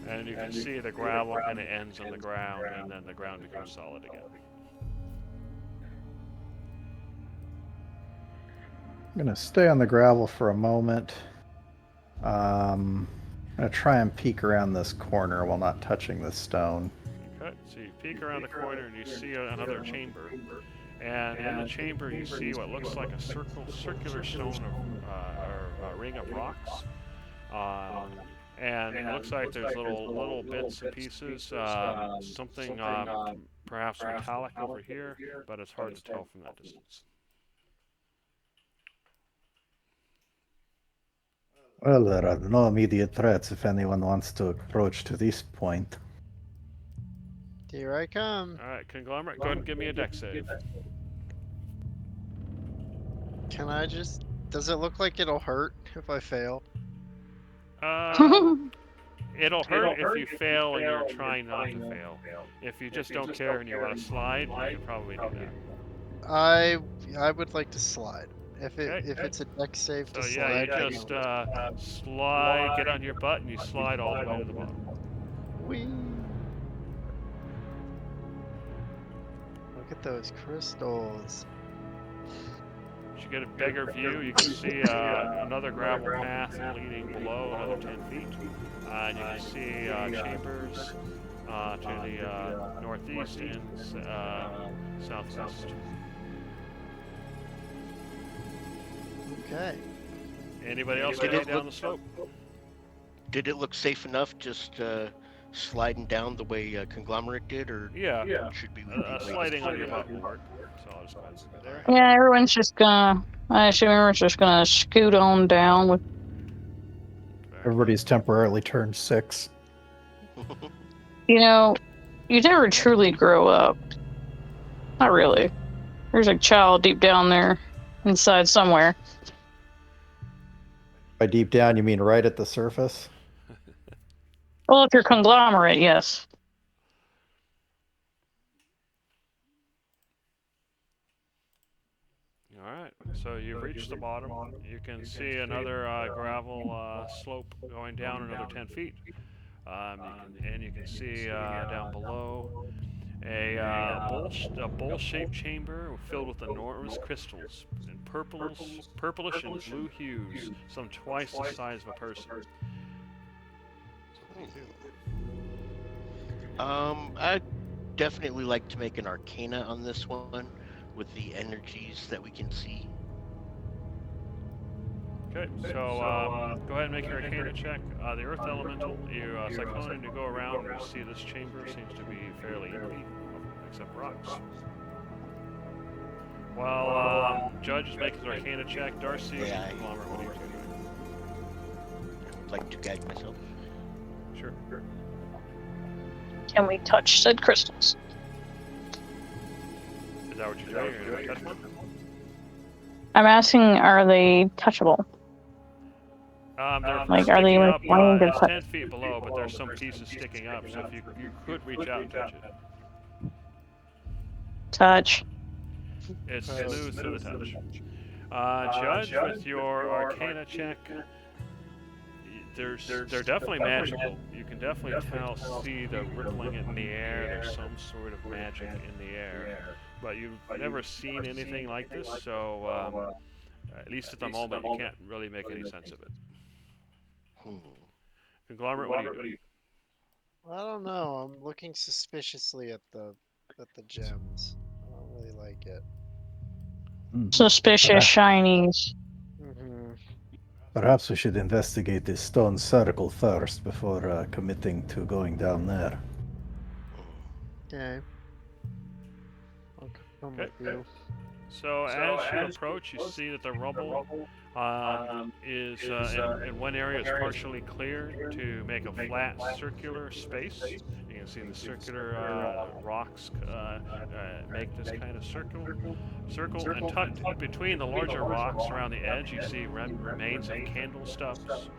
And you can see the gravel kind of ends on the ground, and then the ground becomes solid again. I'm gonna stay on the gravel for a moment. I'm gonna try and peek around this corner while not touching the stone. Okay, so you peek around the corner and you see another chamber. And in the chamber, you see what looks like a circular stone or a ring of rocks. And it looks like there's little bits and pieces, something perhaps metallic over here, but it's hard to tell from that distance. Well, there are no immediate threats if anyone wants to approach to this point. Here I come. All right, Conglomerate, go ahead and give me a dex save. Can I just? Does it look like it'll hurt if I fail? It'll hurt if you fail and you're trying not to fail. If you just don't care and you want to slide, you can probably do that. I would like to slide. If Okay. it's a deck save So to yeah, slide, you just slide, get on your butt, and you slide all the way to the bottom. Whee! Look at those crystals. As you get a bigger view, you can see another gravel path leading below another 10 feet. And you can see chambers to the northeast and southwest. Okay. Anybody else Did heading it down look- the slope? Did it look safe enough just sliding down the way Conglomerate did, or Yeah. should we be Sliding on your further? butt will work. So I'll just go ahead and put it there. Yeah, everyone's just gonna. I assume everyone's just gonna scoot on down with. Everybody's temporarily turned 6. You know, you never truly grow up. Not really. There's a child deep down there, inside somewhere. By deep down, you mean right at the surface? Well, if you're Conglomerate, yes. All right, so you've reached the bottom. You can see another gravel slope going down another 10 feet. You can see down below a bowl-shaped chamber filled with enormous crystals in purplish and blue hues, some twice the size of a person. So what do you do? I'd definitely like to make an Arcana on this one with the energies that we can see. Okay, so go ahead and make your Arcana check. The Earth Elemental, you Cyclone, you go around and you see this chamber seems to be fairly empty, except rocks. While Judge is making his Arcana check, Darcy, Yeah, Conglomerate, what are you two doing? I would like to guide myself. Sure. Can we touch said crystals? Is that what you're doing? You're gonna touch one? I'm asking, are they touchable? They're Like, are they sticking like up, wanting to it's touch? 10 feet below, but there's some pieces sticking up, so if you could reach out and touch it. Touch. It's smooth to the touch. Judge, with your Arcana check, they're definitely magical. You can definitely see the rippling in the air. There's some sort of magic in the air, but you've never seen anything like this, so at least at the moment you can't really make any sense of it. Conglomerate, what do you do? I don't know. I'm looking suspiciously at the gems. I don't really like it. Suspicious shinies. Mm-hmm. Perhaps we should investigate this stone circle first before committing to going down there. Okay. I'll come Okay. with you. So as you approach, you see that the rubble is in one area is partially cleared to make a flat circular space. You can see the circular rocks make this kind of circle, and tucked between the larger rocks around the edge, you see remains of candle stubs.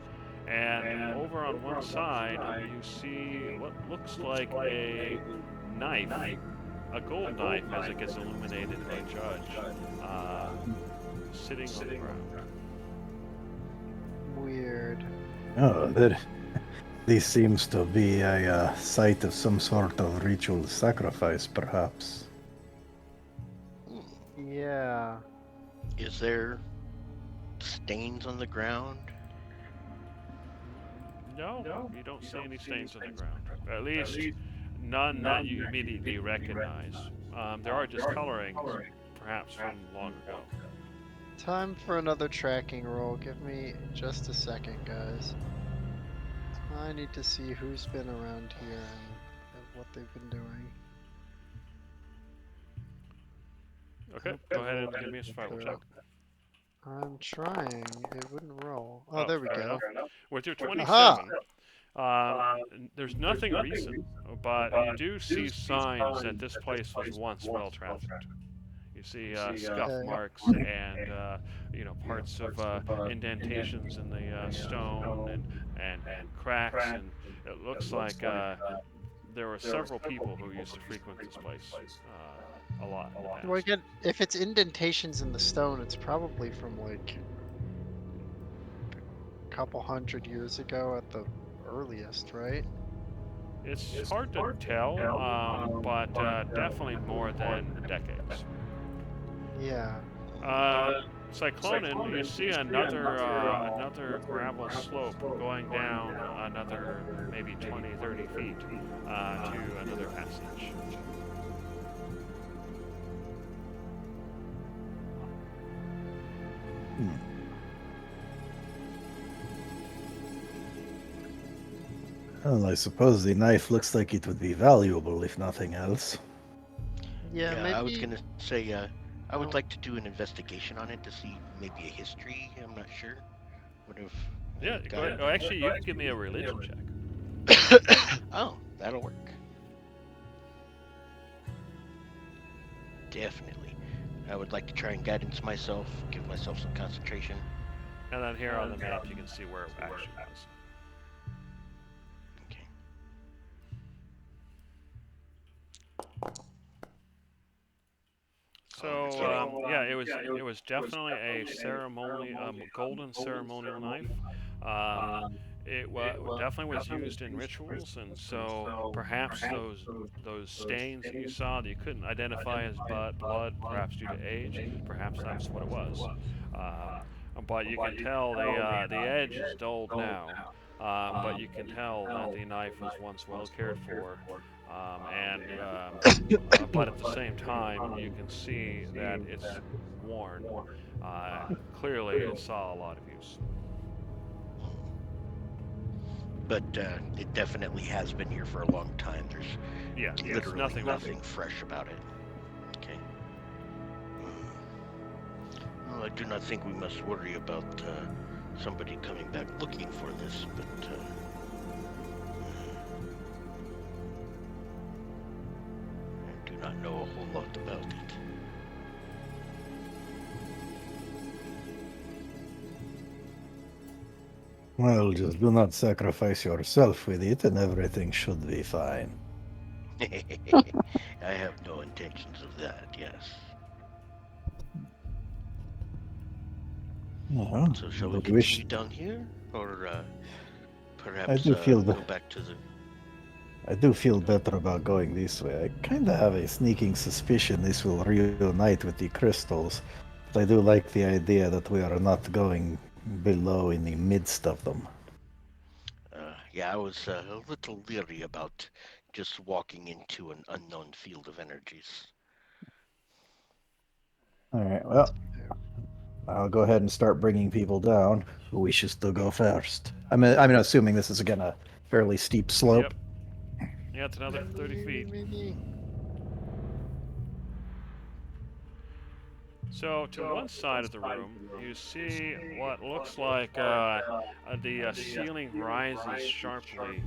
And over on one side, you see what looks like a knife, a gold knife as it gets illuminated by Judge, sitting on the ground. Weird. Oh, this seems to be a site of some sort of ritual sacrifice, perhaps. Yeah. Is there stains on the ground? No, you don't see any stains on the ground. At least none that you immediately recognize. There are discolorings, perhaps from long ago. Time for another tracking roll. Give me just a second, guys. I need to see who's been around here and what they've been doing. Okay, go ahead and give me a survival check. I'm trying. It wouldn't roll. Oh, there we fair go. enough. With your 27, there's nothing recent, but you do see signs that this place was once well trafficked. You see scuff Okay. marks and parts of indentations in the stone and cracks, and it looks like there were several people who used to frequent this place a lot. in the past. Well, again, if it's indentations in the stone, it's probably from like a couple hundred years ago at the earliest, right? It's hard to tell, but definitely more than decades. Yeah. Cyclonin, you see another gravel slope going down another maybe 20, 30 feet to another passage. Well, I suppose the knife looks like it would be valuable, if nothing else. Yeah, maybe. I was gonna say, I would Oh. like to do an investigation on it to see maybe a history. I'm not sure. Would have. Yeah, go ahead. Oh, actually, you can give me a religion check. Oh, that'll work. Definitely. I would like to try and guidance myself, give myself some concentration. And then here on the map, you can see where it actually was. Okay. So yeah, it was definitely a golden ceremonial knife. Definitely was used in rituals, and so perhaps those stains that you saw that you couldn't identify as blood, perhaps due to age, perhaps that's what it was. But you can tell the edge is dulled now. But you can tell that the knife was once well cared for, but at the same time, you can see that it's worn. Clearly, it saw a lot of use. But it definitely has been here for a long time. There's Yeah, there's literally nothing. fresh about it. Okay. Well, I do not think we must worry about somebody coming back looking for this, but I do not know a whole lot about it. Well, just do not sacrifice yourself with it, and everything should be fine. I have no intentions of that, yes. Yeah, So shall we but continue down here? Or perhaps do feel go that- back to the... I do feel better about going this way. I kind of have a sneaking suspicion this will reunite with the crystals, but I do like the idea that we are not going below in the midst of them. Yeah, I was a little leery about just walking into an unknown field of energies. All right, well, I'll go ahead and start bringing people down. Who wishes to go first? I'm assuming this is again a fairly steep slope. Yep. Yeah, it's another 30 feet. Me. So to one side of the room, you see what looks like the ceiling rises sharply,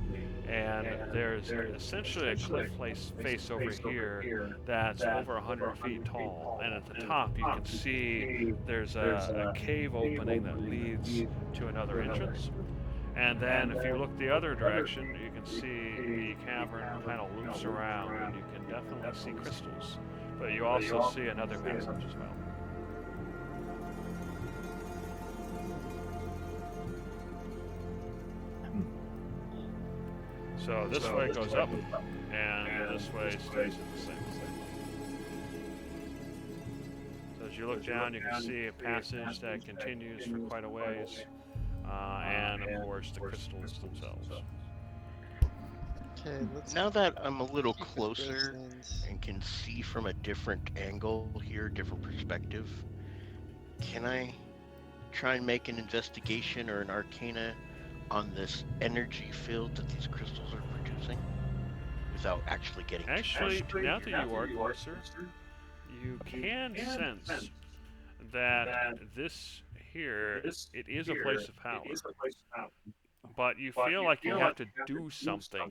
and there's essentially a face over here that's over 100 feet tall. And at the top, you can see there's a cave opening that leads to another entrance. And then if you look the other direction, you can see the cavern kind of loops around, and you can definitely see crystals. But you also see another passage as well. So this way goes up, and this way stays at the same place. So as you look down, you can see a passage that continues for quite a ways, and of course the crystals themselves. Okay, let's Now that I'm a little keep it closer business. and can see from a different angle here, different perspective, can I try and make an investigation or an arcana on this energy field that these crystals are producing without actually getting too Actually, close to now it? that you are closer, you can sense that this here, it is a place of power. But you feel like you have to do something.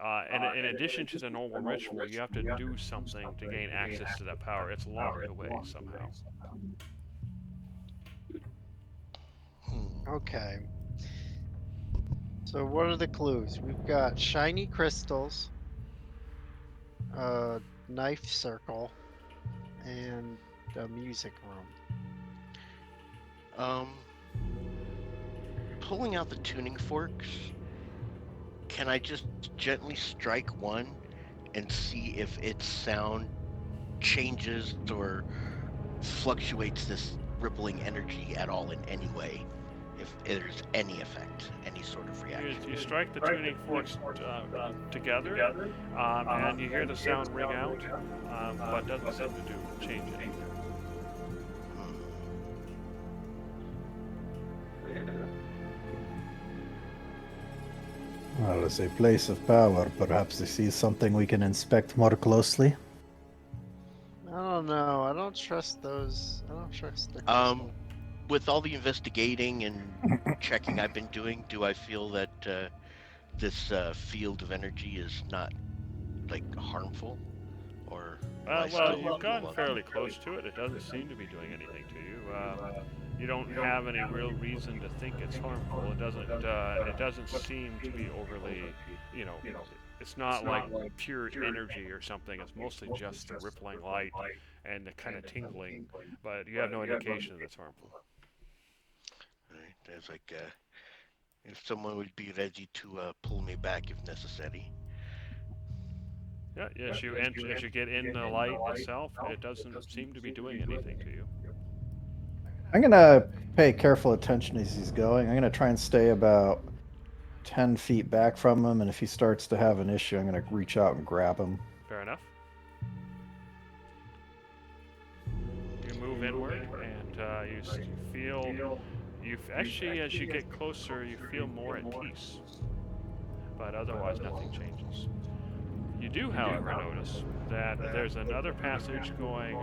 And in addition to the normal ritual, you have to do something to gain access to that power. It's locked away somehow. Okay. So what are the clues? We've got shiny crystals, a knife circle, and a music room. Pulling out the tuning forks, can I just gently strike one and see if its sound changes or fluctuates this rippling energy at all in any way? If there's any effect, any sort of reaction. You strike the tuning forks together, and you hear the sound ring out, but doesn't seem to change anything. Well, as a place of power, perhaps this is something we can inspect more closely. I don't know. I don't trust those. I don't trust the With all the investigating and checking I've been doing, do I feel that this field of energy is not like harmful, or am I Well, still you've gotten below? fairly close to it. It doesn't seem to be doing anything to you. You don't have any real reason to think it's harmful. It doesn't seem to be overly, you know, it's not like pure energy or something. It's mostly just the rippling light and the kind of tingling, but you have no indication that it's harmful. Right, there's like if someone would be ready to pull me back if necessary. Yeah, as you get in the light itself, it doesn't seem to be doing anything to you. I'm gonna pay careful attention as he's going. I'm gonna try and stay about 10 feet back from him, and if he starts to have an issue, I'm gonna reach out and grab him. Fair enough. You move inward, and you feel. You actually, as you get closer, you feel more at peace. But otherwise, nothing changes. You do, however, notice that there's another passage going,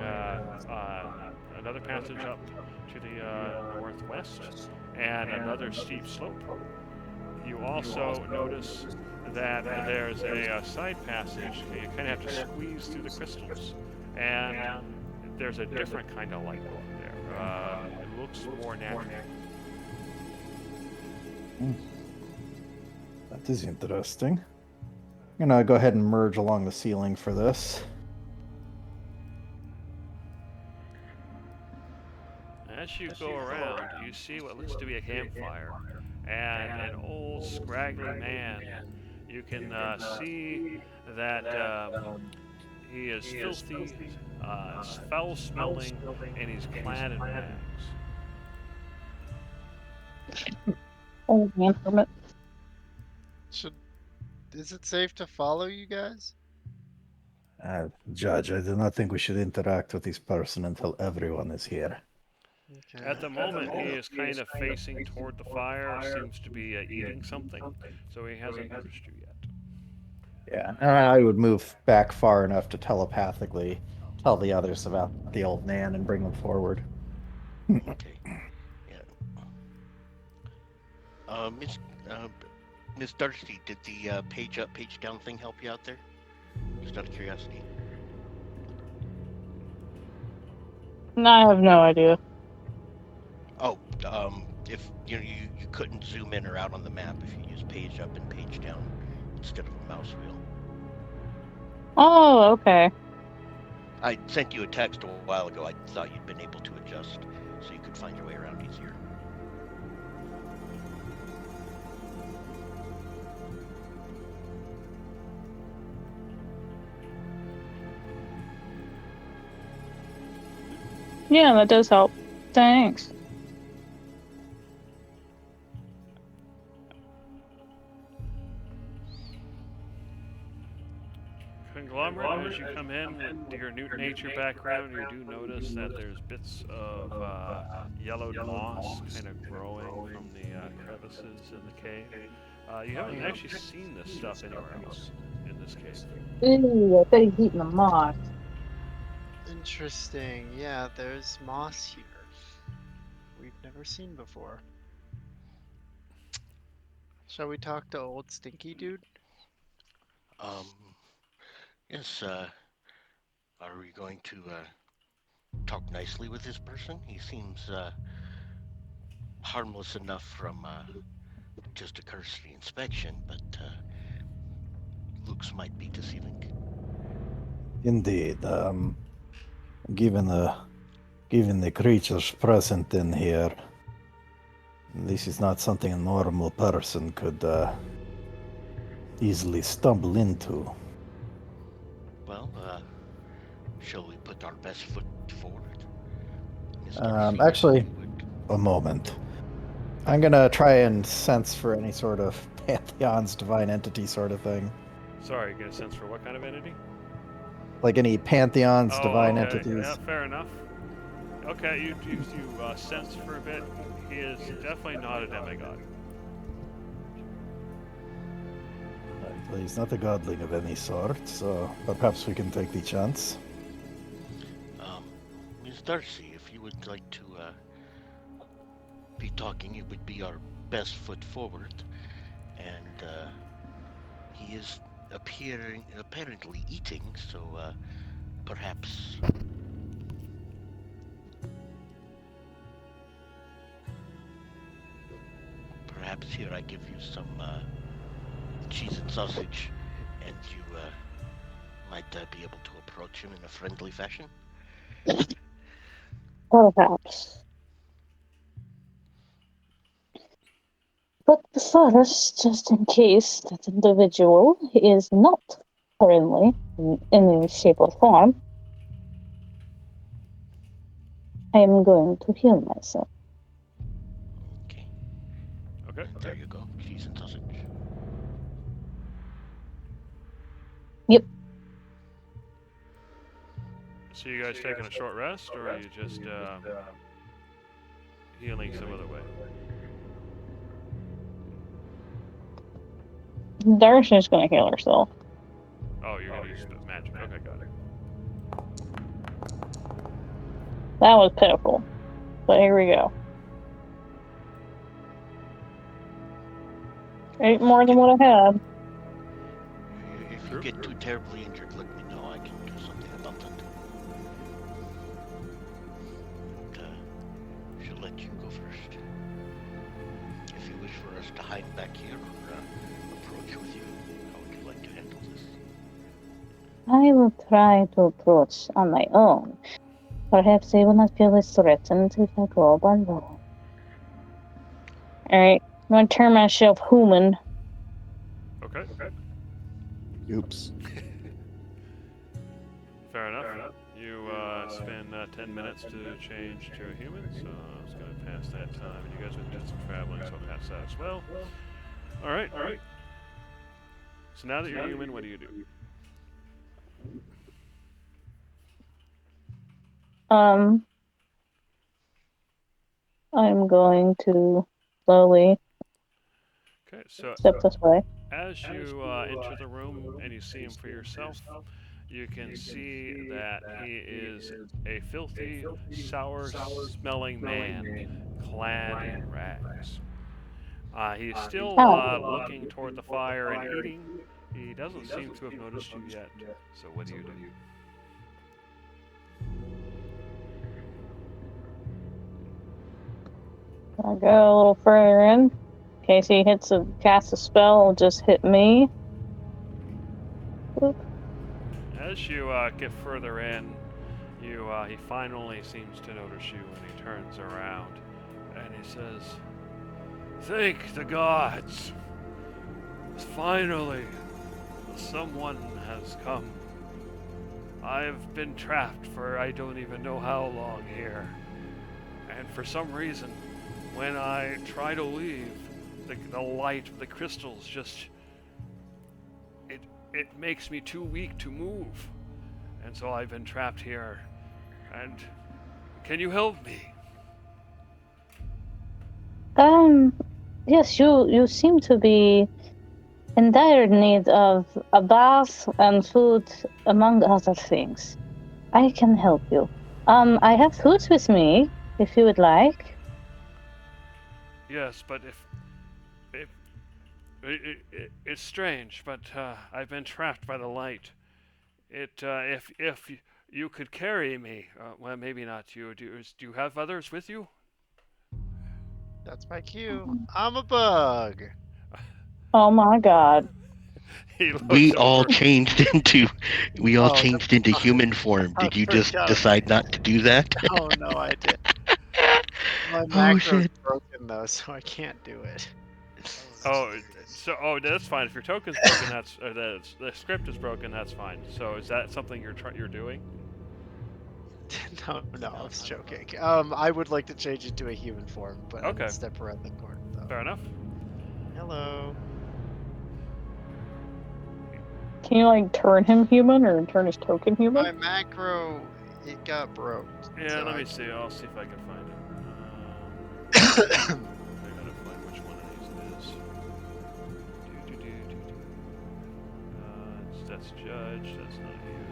another passage up to the northwest, and another steep slope. You also notice that there's a side passage. You kind of have to squeeze through the crystals, and there's a different kind of light over there. It looks more natural. That is interesting. I'm gonna go ahead and merge along the ceiling for this. As you go around, you see what looks to be a campfire, and an old, scraggly man. You can see that he is filthy, foul-smelling, and he's clad in rags. Old man hermit. Is it safe to follow you guys? Judge, I do not think we should interact with this person until everyone is here. Okay. At the moment, he is kind of facing toward the fire, seems to be eating something, so he hasn't noticed you yet. Yeah, and I would move back far enough to telepathically tell the others about the old man and bring them forward. Okay. Yeah. Miss Miss Darcy, did the page up, page down thing help you out there? Just out of curiosity. I have no idea. Oh, if you couldn't zoom in or out on the map if you use page up and page down instead of a mouse wheel. Oh, okay. I sent you a text a while ago. I thought you'd been able to adjust so you could find your way around easier. Yeah, that does help. Thanks. Conglomerate, as you come in with your new nature background, you do notice that there's bits of yellowed moss kind of growing from the crevices in the cave. You haven't actually seen this stuff anywhere else in this cave. Ooh, I bet he's eating the moss. Interesting. Yeah, there's moss here. We've never seen before. Shall we talk to old Stinky Dude? Um, yes, are we going to talk nicely with this person? He seems harmless enough from just a cursory inspection, but looks might be deceiving. Indeed. Given the creatures present in here, this is not something a normal person could easily stumble into. Well, shall we put our best foot forward? Miss Darcy, Actually, if you would. a moment. I'm gonna try and sense for any sort of Pantheon's divine entity sort of thing. Sorry, get a sense for what kind of entity? Like any Pantheon's Oh, divine okay. entities. Yeah, fair enough. Okay, you sense for a bit. He is definitely not a demigod. Well, he's not a godling of any sort, so perhaps we can take the chance. Miss Darcy, if you would like to be talking, it would be our best foot forward. And he is apparently eating, so perhaps. Perhaps here I give you some cheese and sausage, and you might be able to approach him in a friendly fashion. Perhaps. But first, just in case that individual is not friendly in any shape or form, I am going to heal myself. Okay. Okay. There you go. Cheese and sausage. Yep. So you guys taking a short rest, or are you just healing some other way? Darcy's going to heal herself. Oh, you're gonna use magic. Okay, got it. That was pitiful. But here we go. 8 more than what I had. If you True. get too terribly injured, let me know. I can do something about that. And she'll let you go first. If you wish for us to hide back here or approach with you, how would you like to handle this? I will try to approach on my own. Perhaps they will not feel as threatened if I go up alone. Alright, I'm going to turn myself human. Okay. Oops. Fair enough. You spend 10 minutes to change to a human, so I was going to pass that time. And you guys have done some traveling, so I'll pass that as well. All right. So now that you're human, what do you do? I'm going to slowly Okay, so step this way. as you enter the room and you see him for yourself, you can see that he is a filthy, sour-smelling man clad in rags. He's still Oh. looking toward the fire and eating. He doesn't seem to have noticed you yet. So what do you do? I'll go a little further in case he casts a spell. It'll just hit me. Boop. As you get further in, he finally seems to notice you, and he turns around, and he says, "Thank the gods! Finally, someone has come. I've been trapped for I don't even know how long here, and for some reason, when I try to leave, the light of the crystals just it makes me too weak to move, and so I've been trapped here. And can you help me?" Yes, you seem to be in dire need of a bath and food, among other things. I can help you. I have food with me, if you would like. Yes, but it's strange, but I've been trapped by the light. If you could carry me, well, maybe not you. Do you have others with you? That's my cue. I'm a bug. Oh my god. He looks We all over. changed into Oh, changed into no. human form. I Did you just forgot decide not to do that? Oh no, I did. My Oh macro's shit. broken though, so I can't do it. That's fine. If your token's broken, the script is broken. That's fine. So is that something you're doing? No, I was joking. I would like to change it to a human form, but I'm Okay. gonna step around the corner though. Fair enough. Hello. Can you like turn him human or turn his token My human? macro, it got broke. Yeah, so let I me see. I'll see if I can find it. I gotta find which one of these it is. That's Judge. That's not you.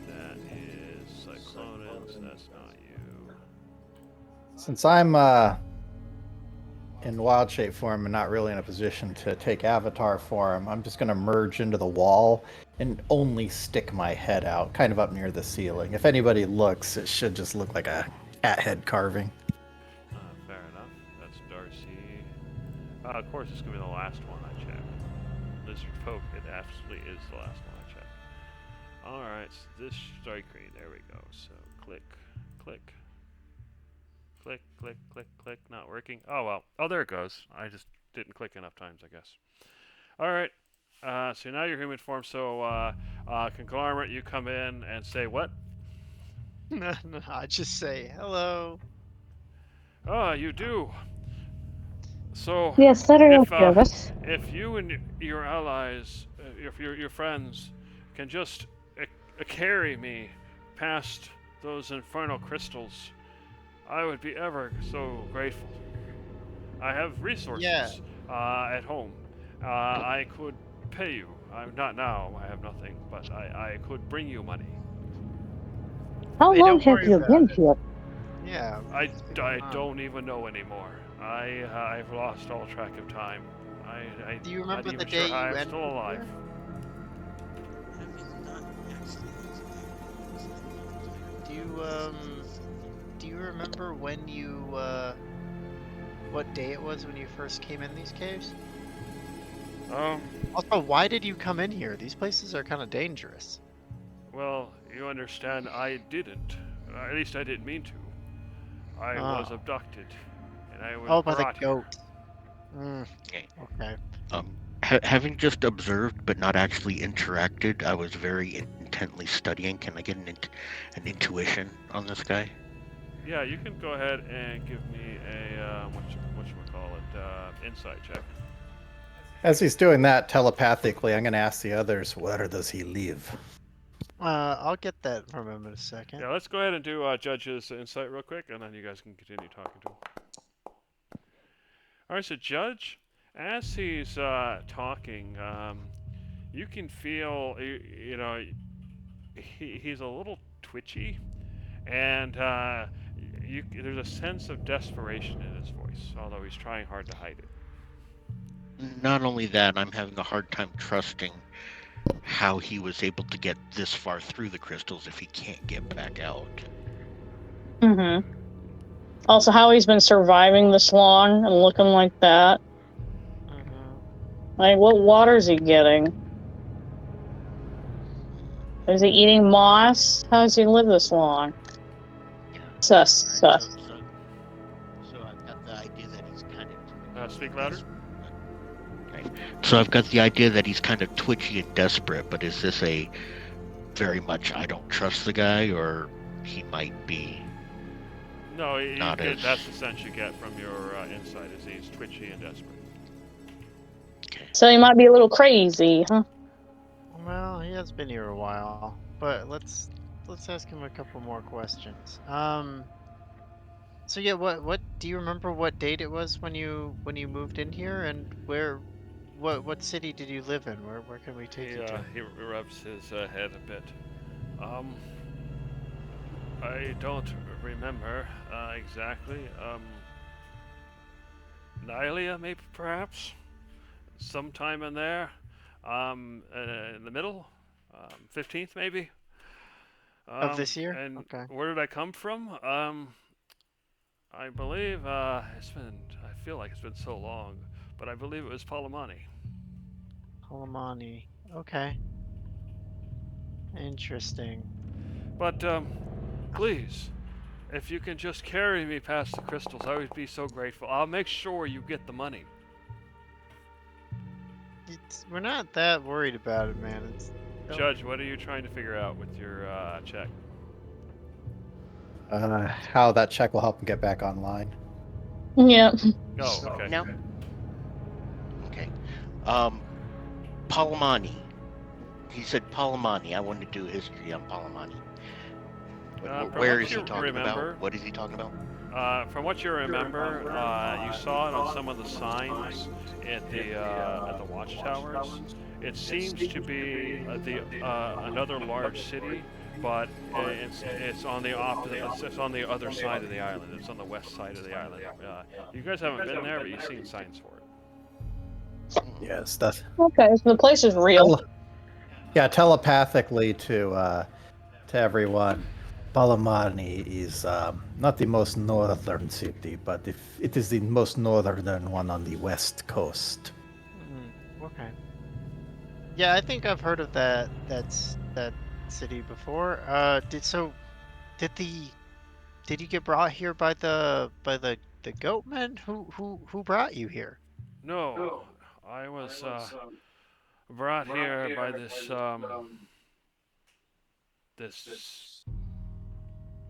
That is Cyclonus. That's not you. Since I'm in wild shape form and not really in a position to take avatar form, I'm just gonna merge into the wall and only stick my head out, kind of up near the ceiling. If anybody looks, it should just look like a cat head carving. Fair enough. That's Darcy. Of course, it's gonna be the last one I check. Lizard folk. It absolutely is the last one I check. All right, so this strike green. There we go. So click, click, click, click, click, click. Not working. Oh well. Oh, there it goes. I just didn't click enough times, I guess. All right. So now you're human form. So conglomerate, you come in and say what? No, I just say hello. Oh, you do. So Yes, that are if of us. if you and your allies, if your friends, can just carry me past those infernal crystals, I would be ever so grateful. I have resources at home. I could pay you. Not now. I have nothing, but I could bring you money. How Hey, long don't have worry you about been it. here? Yeah. I don't even know anymore. I've lost all track of time. Do you I'm remember not the even day sure you I'm entered still alive. here? Do you remember when you what day it was when you first came in these caves? Also, why did you come in here? These places are kind of dangerous. Well, you understand, I didn't. At least I didn't mean to. I was Oh. abducted, and I was Oh, by the brought here. goat. Mm, Okay. okay. Having just observed but not actually interacted, I was very intently studying. Can I get an intuition on this guy? Yeah, you can go ahead and give me a insight check. As he's doing that telepathically, I'm gonna ask the others, where does he live? I'll get that from him in a second. Yeah, let's go ahead and do Judge's insight real quick, and then you guys can continue talking to him. All right, so Judge, As he's talking, you can feel, you know, he's a little twitchy, and there's a sense of desperation in his voice, although he's trying hard to hide it. Not only that, I'm having a hard time trusting how he was able to get this far through the crystals if he can't get back out. Mm-hmm. Also, how he's been surviving this long and looking like that. Like, what water is he getting? Is he eating moss? How does he live this long? Yeah. Sus. Alright, so I've got the idea that he's kind of Speak louder. Right. So I've got the idea that he's kind of twitchy and desperate, but is this a very much I don't trust the guy, or he might be? No, Not as- that's the sense you get from your insight, is he's twitchy and desperate. Okay. So he might be a little crazy, huh? Well, he has been here a while, but let's ask him a couple more questions. So yeah, what do you remember what date it was when you moved in here, and what city did you live in? Where can we take you to? He rubs his head a bit. I don't remember exactly. Nylia, maybe, perhaps? Sometime in there. In the middle? 15th, maybe? Of this year? And Okay. where did I come from? I believe it's been, I feel like it's been so long, but I believe it was Palamani. Palamani. Okay. Interesting. But, please, if you can just carry me past the crystals, I would be so grateful. I'll make sure you get the money. We're not that worried about it, man. Judge, what are you trying to figure out with your check? How that check will help him get back online. Yeah. Oh, okay. No. Okay. Palamani. He said Palamani. I wanted to do history on Palamani. From Where what is he you talking remember- about? What is he talking about? From what you remember, you saw it on some of the signs at the watchtowers. It seems to be another large city, but it's on the opposite. It's on the other side of the island. It's on the west side of the island. You guys haven't been there, but you've seen signs for it. Yes, that's Okay, so the place is real. yeah. Telepathically to everyone, Palamani is not the most northern city, but it is the most northern one on the west coast. Okay. Yeah, I think I've heard of that city before. Did you get brought here by the goatmen? Who brought you here? No, I was brought here by this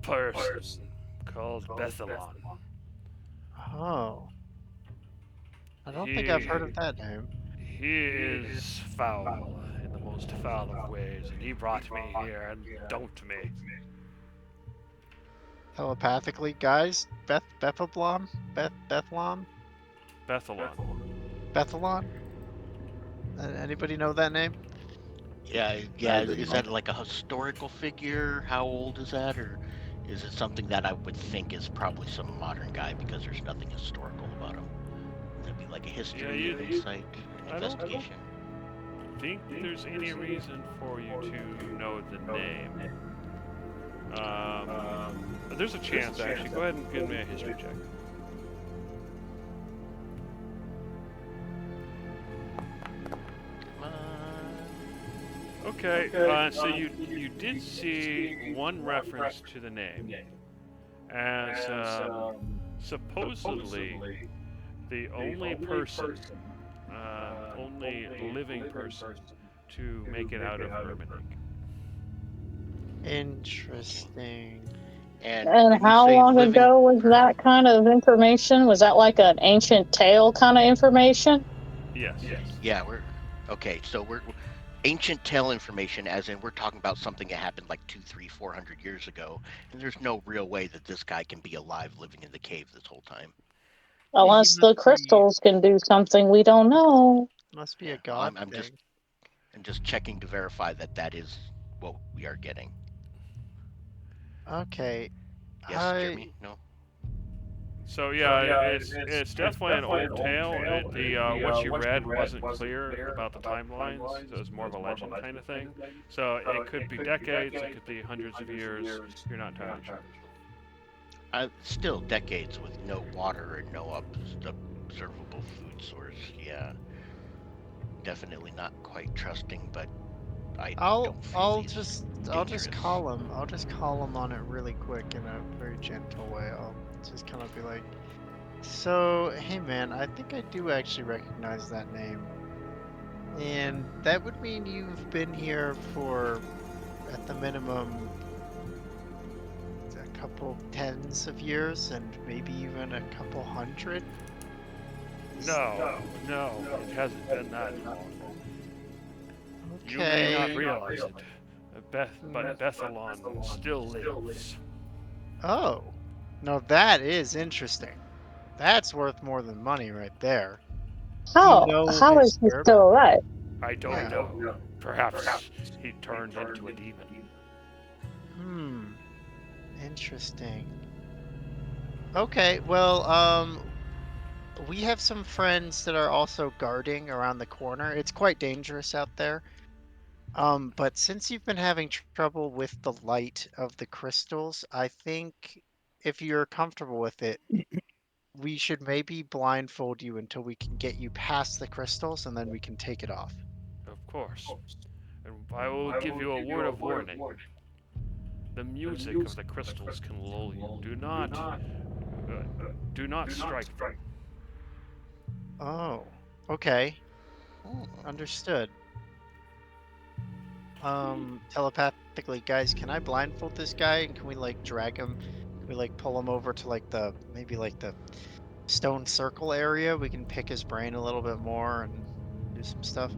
person called Bethalon. Oh. I don't think I've heard of that name. He is foul in the most foul of ways, and he brought me here and dumped me. Telepathically, guys? Bethalon? Bethalon. Bethalon? Anybody know that name? Yeah. Is that like a historical figure? How old is that, or is it something that I would think is probably some modern guy because there's nothing historical about him? That'd be like a history, insight, investigation. I don't think there's any reason for you to know the name. But there's a chance, actually. Go ahead and give me a history check. Okay, so you did see one reference to the name as supposedly the only person, only living person to make it out of Erminig. Interesting. And how long ago was that kind of information? Was that like an ancient tale kind of information? Yes. Yeah, so we're ancient tale information, as in we're talking about something that happened like 200, 300, 400 years ago, and there's no real way that this guy can be alive living in the cave this whole time. Unless the must be- crystals can do something we don't know. Must be Yeah, a god I'm thing. just checking to verify that that is what we are getting. Okay. Yes, Jeremy? No? So yeah, it's definitely an old tale. What you read wasn't clear about the timelines, so it's more of a legend kind of thing. So it could be decades, it could be hundreds of years. You're not entirely sure. Still decades with no water and no observable food source. Yeah. Definitely not quite trusting, but I don't feel I'll he's just dangerous. call him. I'll just call him on it really quick in a very gentle way. I'll just kind of be like, so, hey man, I think I do actually recognize that name. And that would mean you've been here for, at the minimum, a couple tens of years and maybe even a couple hundred? No, it hasn't been that long. You may not Okay. realize it, but Bethalon still lives. Oh, no, that is interesting. That's worth more than money right there. How? know How his is he herb? still alive? I don't Yeah. know. Perhaps he turned into a demon. Interesting. Okay, well, we have some friends that are also guarding around the corner. It's quite dangerous out there. But since you've been having trouble with the light of the crystals, I think if you're comfortable with it, we should maybe blindfold you until we can get you past the crystals and then we can take it off. Of course. And I will give you a word of warning. The music of the crystals can lull you. Do not strike them. Oh, okay. Hmm. Understood. Telepathically, guys, can I blindfold this guy and can we like drag him? Can we like pull him over to like maybe like the stone circle area? We can pick his brain a little bit more and do some stuff.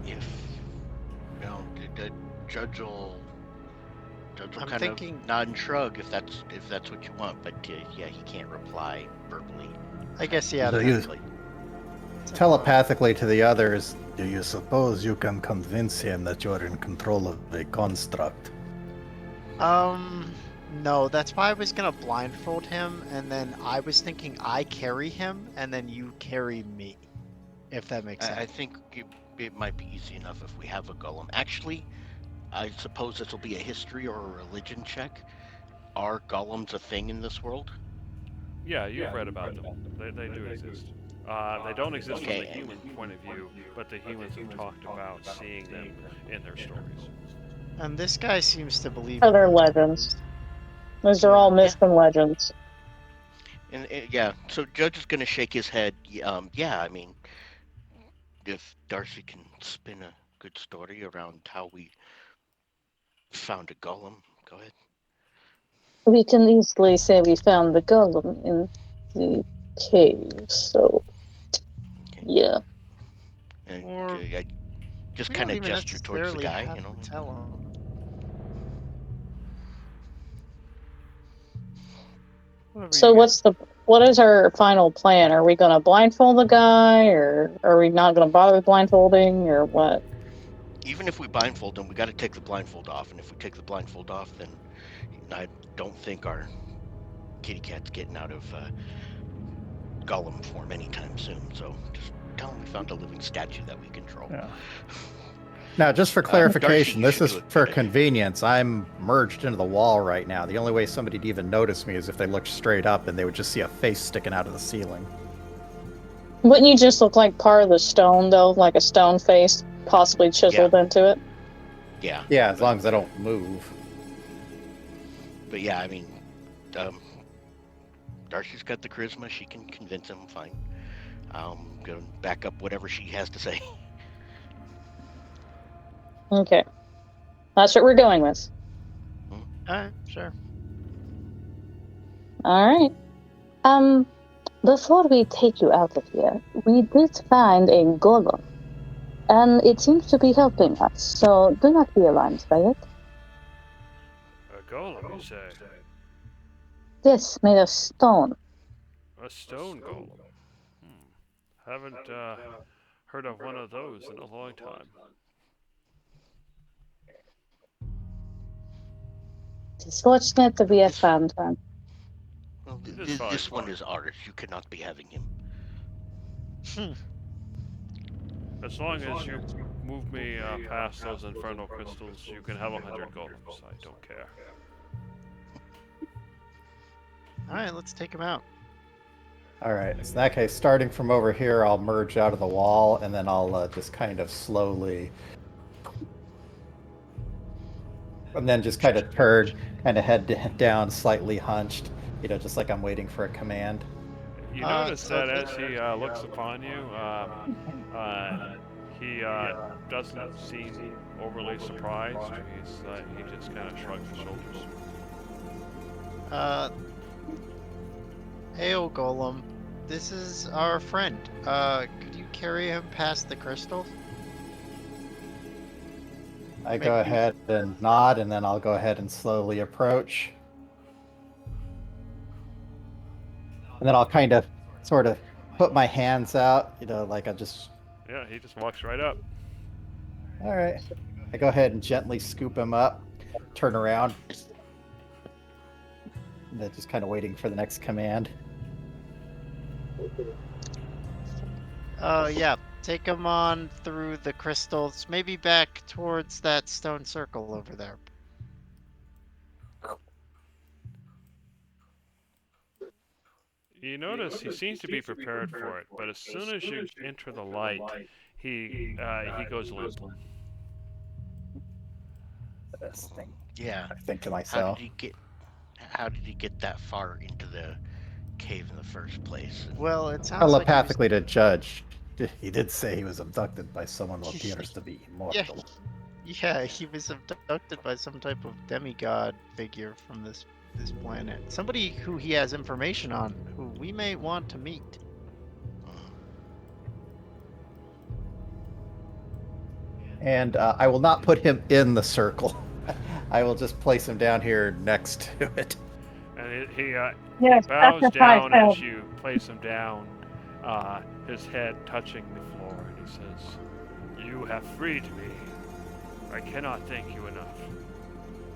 If the judge will I'm kind thinking- of nod and shrug if that's what you want, but yeah, he can't reply verbally. I guess, yeah. So then- you- Technically. Telepathically to the others, do you suppose you can convince him that you're in control of a construct? No, that's why I was gonna blindfold him, and then I was thinking I carry him, and then you carry me, if that makes sense. I think it might be easy enough if we have a golem. Actually, I suppose this will be a history or a religion check. Are golems a thing in this world? Yeah, you've read about them. They do exist. They don't exist from the Okay. human point of view, but the humans have talked about seeing them in their stories. And this guy seems to believe. Other in those legends. things. Those are all myths and legends. And yeah, so Judge is going to shake his head. Yeah, I mean, if Darcy can spin a good story around how we found a golem, go ahead. We can easily say we found the golem in the cave, so Okay. yeah. And Or I just We kind don't of even gesture towards the necessarily guy, have you know. to tell him. Whatever So you guys- what is our final plan? Are we gonna blindfold the guy, or are we not gonna bother with blindfolding, or what? Even if we blindfold him, we got to take the blindfold off. And if we take the blindfold off, then I don't think our kitty cat's getting out of golem form anytime soon. So just tell him we found a living statue that we control. Yeah. Now, just for Darcy, clarification, you this should is do it for today. convenience. I'm merged into the wall right now. The only way somebody'd even notice me is if they looked straight up and they would just see a face sticking out of the ceiling. Wouldn't you just look like part of the stone, though, like a stone face, possibly chiseled into it? Yeah. Yeah, as long as I don't move. But yeah, I mean, Darcy's got the charisma. She can convince him. Fine. Go back up whatever she has to say. Okay, that's what we're going with. Alright, sure. All right. Before we take you out of here, we did find a golem, and it seems to be helping us. So do not be alarmed by it. A golem, you say? Yes, made of stone. A stone golem. Haven't heard of one of those in a long time. It's fortunate that we have found one. Well, It is fine. this one is ours. You cannot be having him. As long as you move me past those infernal crystals, you can have 100 golems. I don't care. All right, let's take him out. All right. So in that case, starting from over here, I'll merge out of the wall, and then I'll just kind of slowly, and then just kind of turn, kind of head down, slightly hunched, just like I'm waiting for a command. You Uh, notice so that the- as he looks upon you, he doesn't seem overly surprised. He just kind of shrugs his shoulders. Hail, Golem. This is our friend. Could you carry him past the crystal? I go Maybe- ahead and nod, and then I'll go ahead and slowly approach. And then I'll kind of, sort of, put my hands out, like I just. Yeah, he just walks right up. All right. I go ahead and gently scoop him up, turn around, and then just kind of waiting for the next command. Yeah. Take him on through the crystals, maybe back towards that stone circle over there. You notice he seems to be prepared for it, but as soon as you enter the light, he goes limp. This thing, Yeah. I think to How myself. did he get? How did he get that far into the cave in the first place? Well, it sounds like he was- Telepathically to Judge, he did say he was abducted by someone who appears to be immortal. Yeah, he was abducted by some type of demigod figure from this planet. Somebody who he has information on, who we may want to meet. And I will not put him in the circle. I will just place him down here next to it. And he Yes, bows sacrifice down him. as you place him down, his head touching the floor, and he says, "You have freed me. I cannot thank you enough.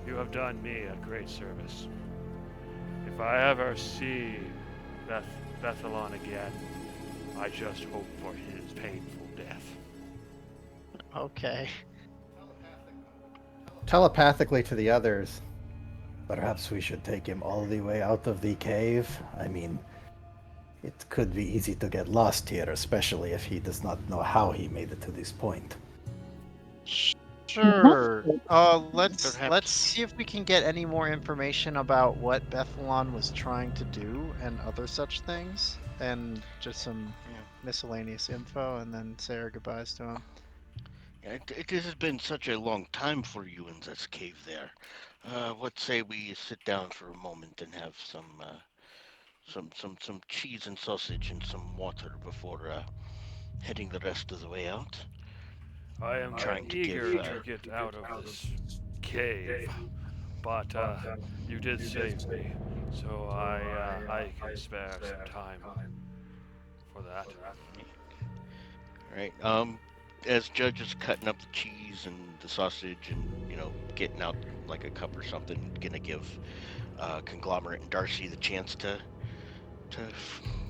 You have done me a great service. If I ever see Bethalon again, I just hope for his painful death." Okay. Telepathically to the others, perhaps we should take him all the way out of the cave. I mean, it could be easy to get lost here, especially if he does not know how he made it to this point. Sure. Let's Perhaps. see if we can get any more information about what Bethalon was trying to do and other such things, and just some miscellaneous info, and then say our goodbyes to him. It has been such a long time for you in this cave there. What say we sit down for a moment and have some cheese and sausage and some water before heading the rest of the way out? I am Trying to eager give, to get out of this cave, but you did save me, so I can spare some time for that. All right. As Judge is cutting up the cheese and the sausage and getting out like a cup or something, gonna give Conglomerate and Darcy the chance to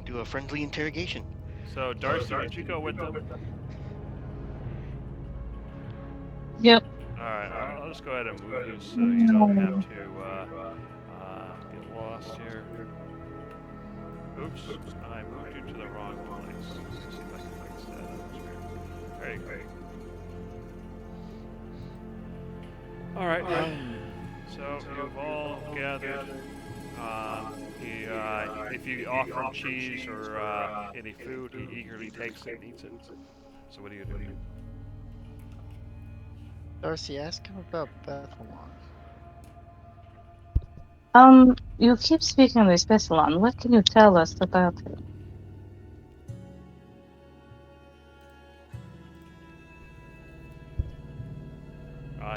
do a friendly interrogation. So Darcy, did you go with them? Yep. All right, I'll just go ahead and move you so you don't have to get lost here. Oops, I moved you to the wrong place. Let's see if I can fix that. That was weird. Very great. All right, so you've all gathered. If you offer him cheese or any food, he eagerly takes it and eats it. So what do you do? Darcy, ask him about Bethalon. You keep speaking of this Bessalon. What can you tell us about him?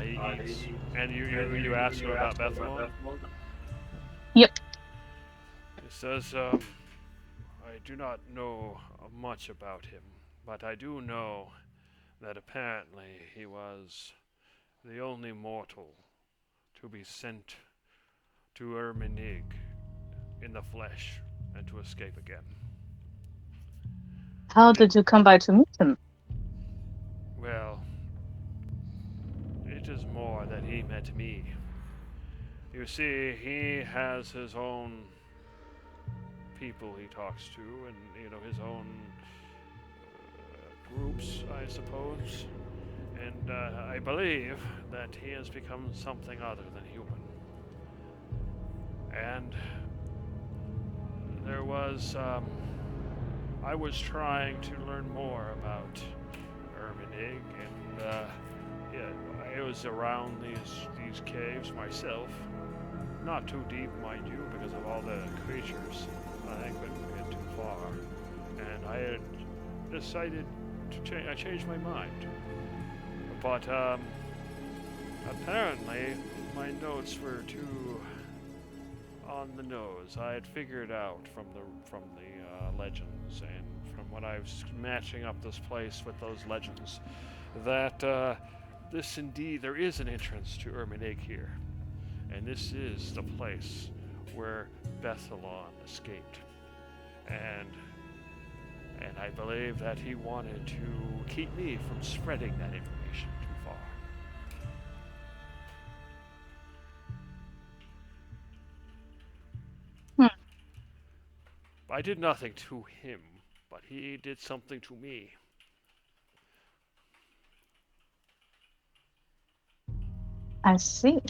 He eats, and you ask him about Bethalon? Yep. He says, I do not know much about him, but I do know that apparently he was the only mortal to be sent to Erminig in the flesh and to escape again. How did you come by to meet him? Well, it is more that he met me. You see, he has his own people he talks to, and his own groups, I suppose. And I believe that he has become something other than human. And there was, I was trying to learn more about Erminig, and I was around these caves myself. Not too deep, mind you, because of all the creatures. I couldn't get too far. And I had decided to I changed my mind. But apparently my notes were too on the nose. I had figured out from the legends, and from what I was matching up this place with those legends, that there is an entrance to Erminig here, and this is the place where Bethalon escaped, and I believe that he wanted to keep me from spreading that information too far. I did nothing to him, but he did something to me. I see.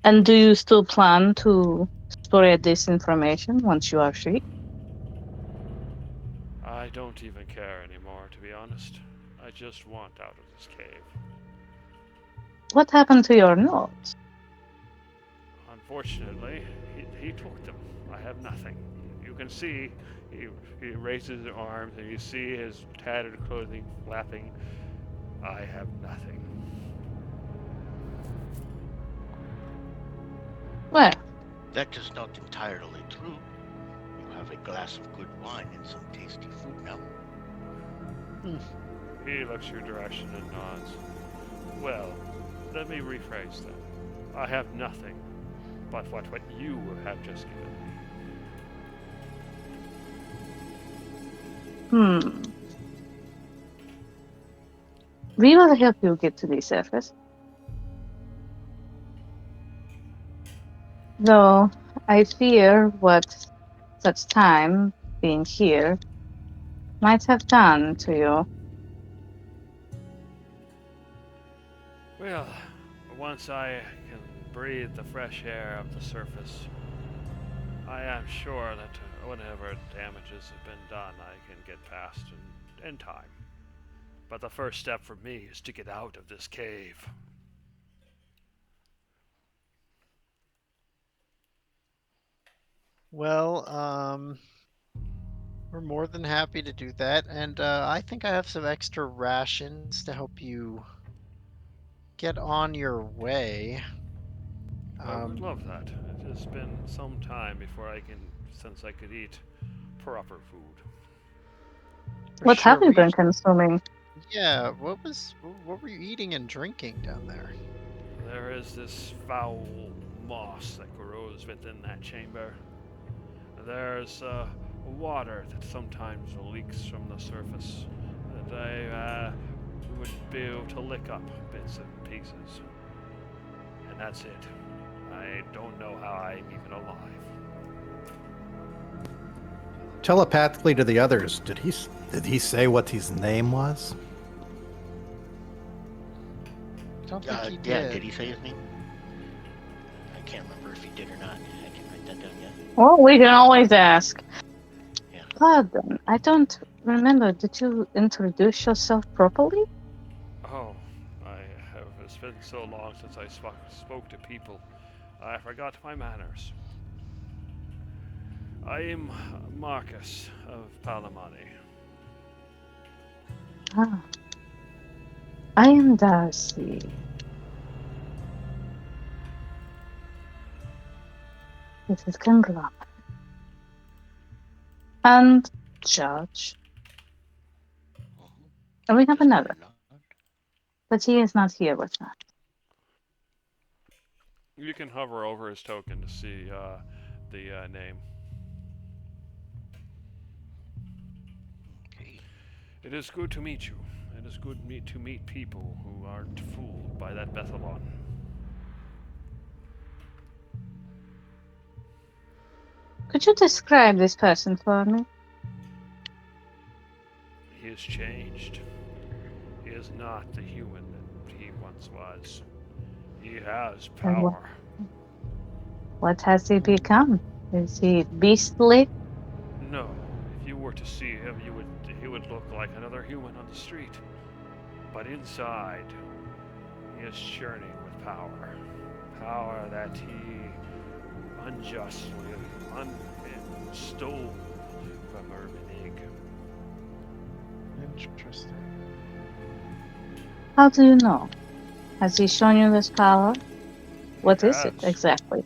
And do you still plan to spread this information once you are free? I don't even care anymore, to be honest. I just want out of this cave. What happened to your notes? Unfortunately, he took them. I have nothing. You can see, he raises his arms and you see his tattered clothing flapping. I have nothing. Well, That is not entirely true. You have a glass of good wine and some tasty food now. He looks your direction and nods. Well, let me rephrase that. I have nothing but what you have just given me. We will help you get to the surface. Though I fear what such time being here might have done to you. Well, once I can breathe the fresh air of the surface, I am sure that whatever damages have been done, I can get past in time. But the first step for me is to get out of this cave. Well, we're more than happy to do that, and I think I have some extra rations to help you get on your way. I would love that. It has been some time since I could eat proper food. What have you we- been consuming? Yeah, what were you eating and drinking down there? There is this foul moss that grows within that chamber. There's water that sometimes leaks from the surface that I would be able to lick up bits and pieces. And that's it. I don't know how I'm even alive. Telepathically to the others, did he say what his name was? I don't think he Yeah, did. did he say his name? I can't remember if he did or not. I didn't write that down yet. Well, we can always ask. Yeah. Pardon, I don't remember. Did you introduce yourself properly? Oh, it's been so long since I spoke to people. I forgot my manners. I am Marcus of Palamani. Ah. I am Darcy. This is conglomerate. And Judge. And we have Just another, nod. but he is not here with us. You can hover over his token to see the name. Okay. It is good to meet you. It is good to meet people who aren't fooled by that Bethalon. Could you describe this person for me? He has changed. He is not the human that he once was. He has And power. what has he become? Is he beastly? No, if you were to see him, he would look like another human on the street. But inside, he is churning with power. Power that he unjustly stole from Urbanig. Interesting. How do you know? Has he shown you this power? What is it has. exactly?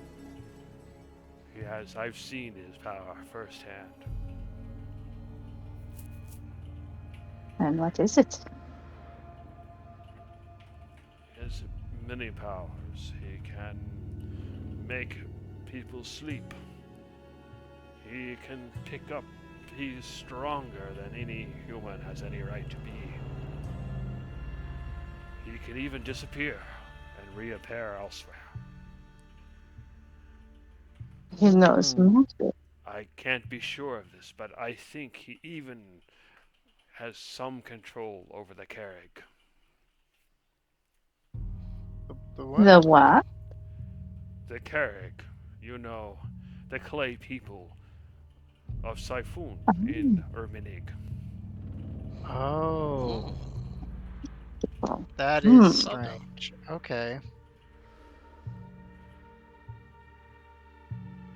He has. I've seen his power firsthand. And what is it? He has many powers. He can make people sleep. He can pick up. He's stronger than any human has any right to be. He can even disappear and reappear elsewhere. He knows magic. I can't be sure of this, but I think he even has some control over the Carrig. The what? The what? The Carrig, you know, the clay people of Siphon in Urminig. Oh, Oh. that Hmm. is strange. Okay.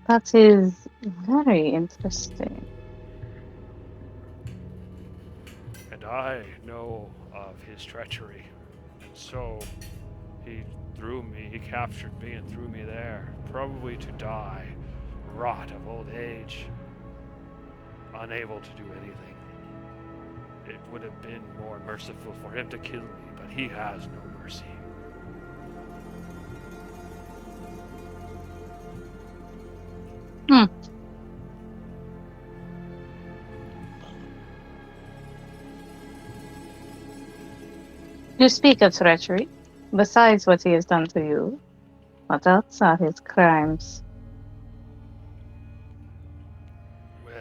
That is very interesting. And I know of his treachery. And so he captured me and threw me there, probably to die, rot of old age, unable to do anything. It would have been more merciful for him to kill me, but he has no mercy. You speak of treachery. Besides what he has done to you, what else are his crimes? Well,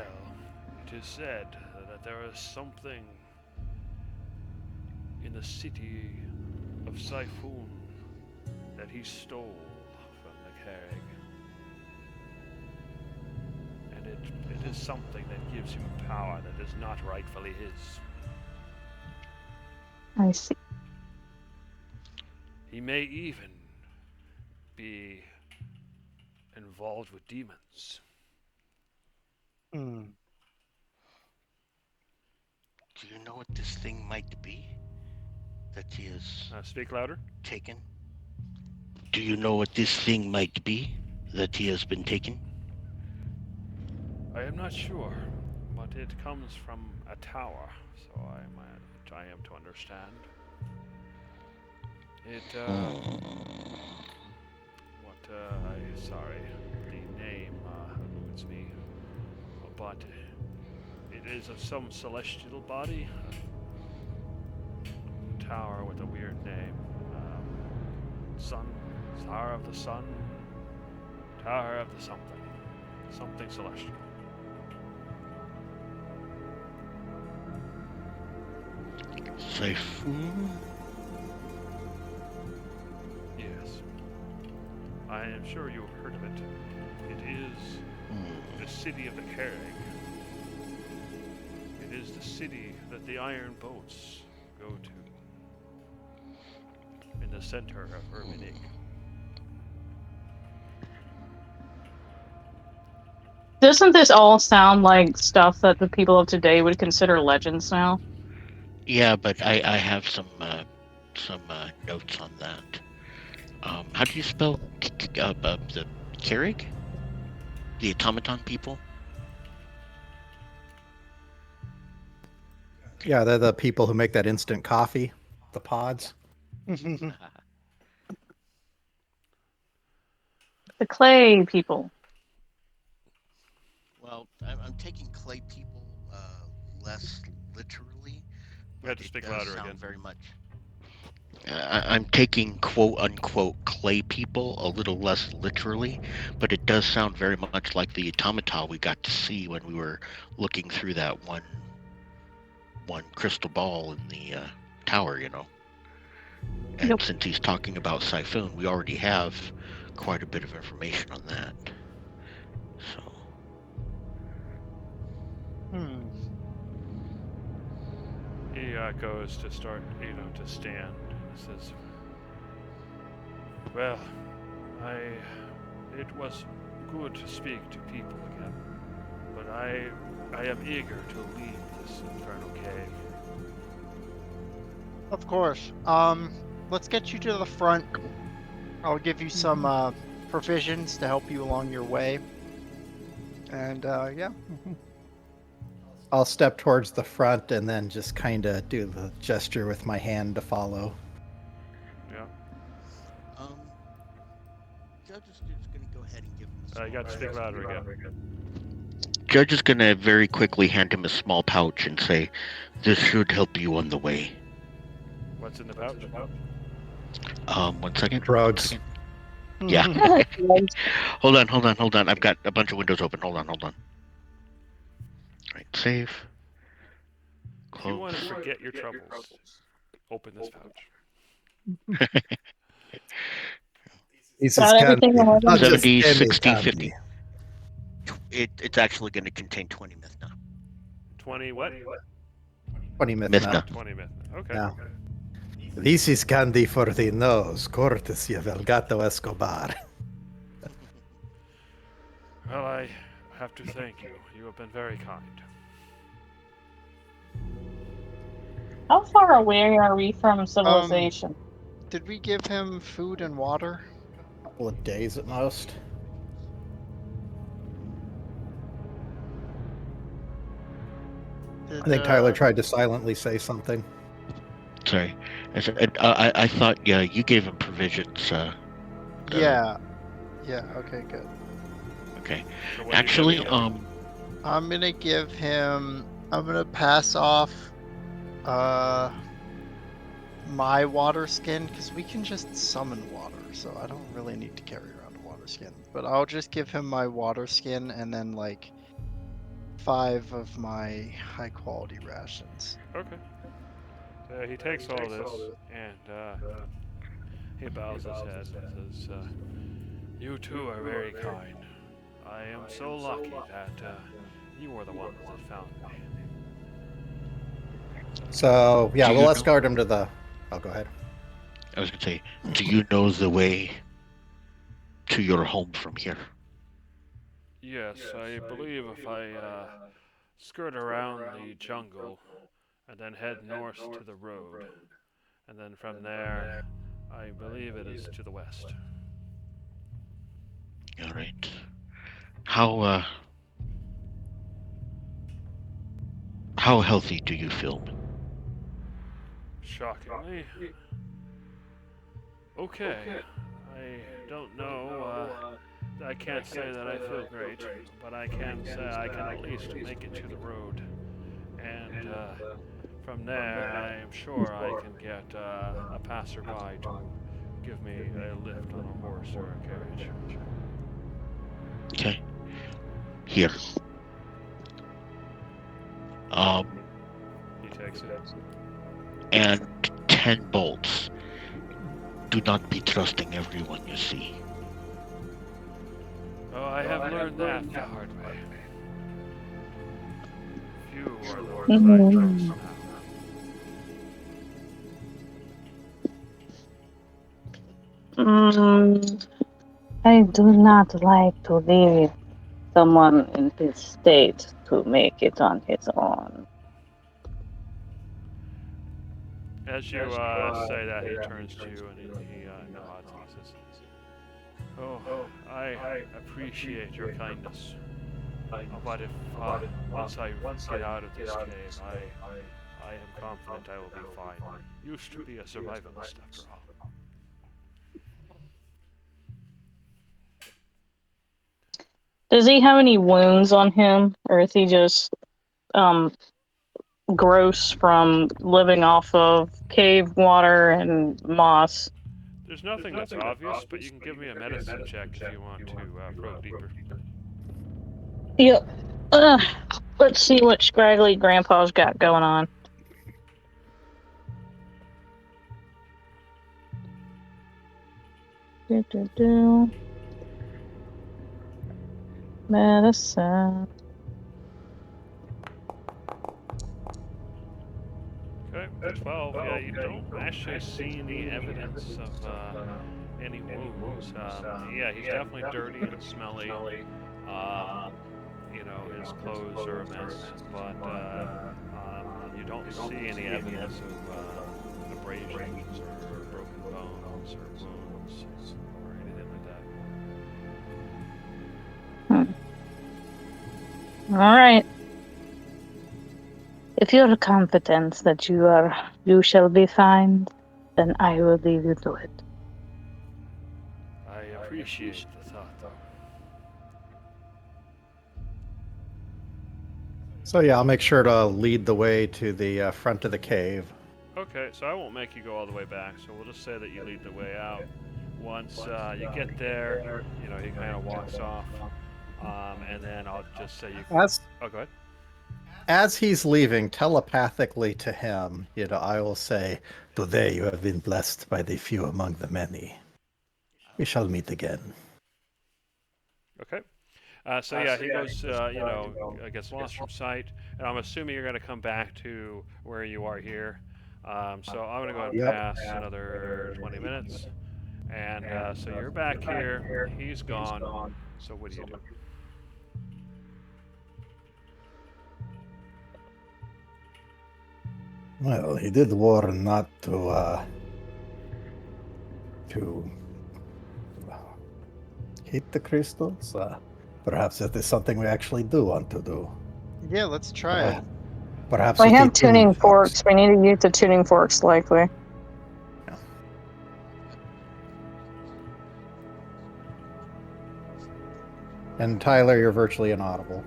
it is said that there is something in the city of Siphon that he stole from the Carrig. And it is something that gives him power that is not rightfully his. I see. He may even be involved with demons. Hmm. Do you know what this thing might be that he has Speak louder. taken? Do you know what this thing might be that he has been taken? I am not sure, but it comes from a tower, so I am to understand. It, sorry, the name eludes me, but it is of some celestial body. A tower with a weird name. Tower of the Sun, Tower of the something celestial. Siphon? Yes. I am sure you have heard of it. It is the city of the Carrig. It is the city that the iron boats go to. In the center of Urbanig. Doesn't this all sound like stuff that the people of today would consider legends now? Yeah, but I have some notes on that. How do you spell the Carrig? The automaton people? Yeah, they're the people who make that instant coffee, the pods. The clay people. Well, I'm taking clay people less literally, You have but to it speak does louder sound again. very much. I'm taking quote unquote clay people a little less literally, but it does sound very much like the automata we got to see when we were looking through that one crystal ball in the tower, you know. And Yep. since he's talking about Siphon, we already have quite a bit of information on that. So Hmm. He goes to start, to stand. He says, "Well, it was good to speak to people again, but I am eager to leave this infernal cave." Of course. Let's get you to the front. I'll give you some provisions to help you along your way. And yeah. I'll step towards the front and then just kind of do the gesture with my hand to follow. Yeah. Judge is just gonna go ahead and give him a small You got to speak louder again. Judge is gonna very quickly hand him a small pouch and say, "This should help you on the way." What's in the pouch? 1 second. Drugs. 1 second. Yeah. Hold on. I've got a bunch of windows open. Hold on. Right, save. If you want to Close. forget your troubles, open this pouch. This Got is everything candy. in order? Not just 70, candy, 60, candy. 50. It's actually going to contain 20 Mithna. 20 what? 20 Mithna. Mithna. 20 minutes. Okay. Yeah. This is candy for the nose, courtesy of El Gato Escobar. Well, I have to thank you. You have been very kind. How far away are we from civilization? Did we give him food and water? A couple of days at most. I think Tyler tried to silently say something. Sorry. I thought, yeah, you gave him provisions. Yeah. Yeah, okay, good. Okay. So what Actually, do you think? I'm gonna pass off my water skin, because we can just summon water, so I don't really need to carry around a water skin. But I'll just give him my water skin and then like 5 of my high quality rations. Okay. He takes all this and he bows his head and says, "You two are very kind. I am so lucky that you are the ones that found me." So, yeah, Do we'll you escort him to the... Oh, go ahead. I was going to say, do you know the way to your home from here? Yes, I believe if I skirt around the jungle and then head north to the road, and then from there, I believe it is to the west. All right. How healthy do you feel? Shockingly. Okay. I don't know. I can't say that I feel great, but I can say I can at least make it to the road. And from there, I am sure I can get a passerby to give me a lift on a horse or a carriage. Okay. Here. He takes it. And 10 bolts. Do not be trusting everyone you see. Oh, I have learned that the hard way. Few are the ones I trust now. I do not like to leave someone in his state to make it on his own. As you say that, he turns to you and he nods and he says, Oh, I appreciate your kindness. But if once I get out of this cave, I am confident I will be fine. Used to be a survivalist after all. Does he have any wounds on him, or is he just um gross from living off of cave water and moss? There's nothing that's obvious, but you can give me a medicine check if you want to probe deeper. Yep. Let's see what scraggly grandpa's got going on. Do. Medicine. Okay, 12. Yeah, you don't actually see any evidence of any wounds. Yeah, he's definitely dirty and smelly. You know, his clothes are a mess, but you don't see any evidence of abrasions or broken bones or wounds or anything like that. All right. If you're confident that you shall be fine, then I will leave you to it. I appreciate the thought, though. So yeah, I'll make sure to lead the way to the front of the cave. Okay, so I won't make you go all the way back, so we'll just say that you lead the way out. Once you get there, you know, he kind of walks off, and then I'll just say you... As Oh, go ahead. as he's leaving, telepathically to him, I will say, "Today you have been blessed by the few among the many. We shall meet again." Okay. So yeah, he goes, gets lost from sight, and I'm assuming you're going to come back to where you are here. So I'm going to go ahead and Yep. pass another 20 minutes, and so you're back here. He's gone. So what do you do? Well, he did warn not to keep the crystals. Perhaps that is something we actually do want to do. Yeah, let's try it. Perhaps We with have the tuning tuning forks. We need to use the tuning forks, likely. And Tyler, you're virtually inaudible.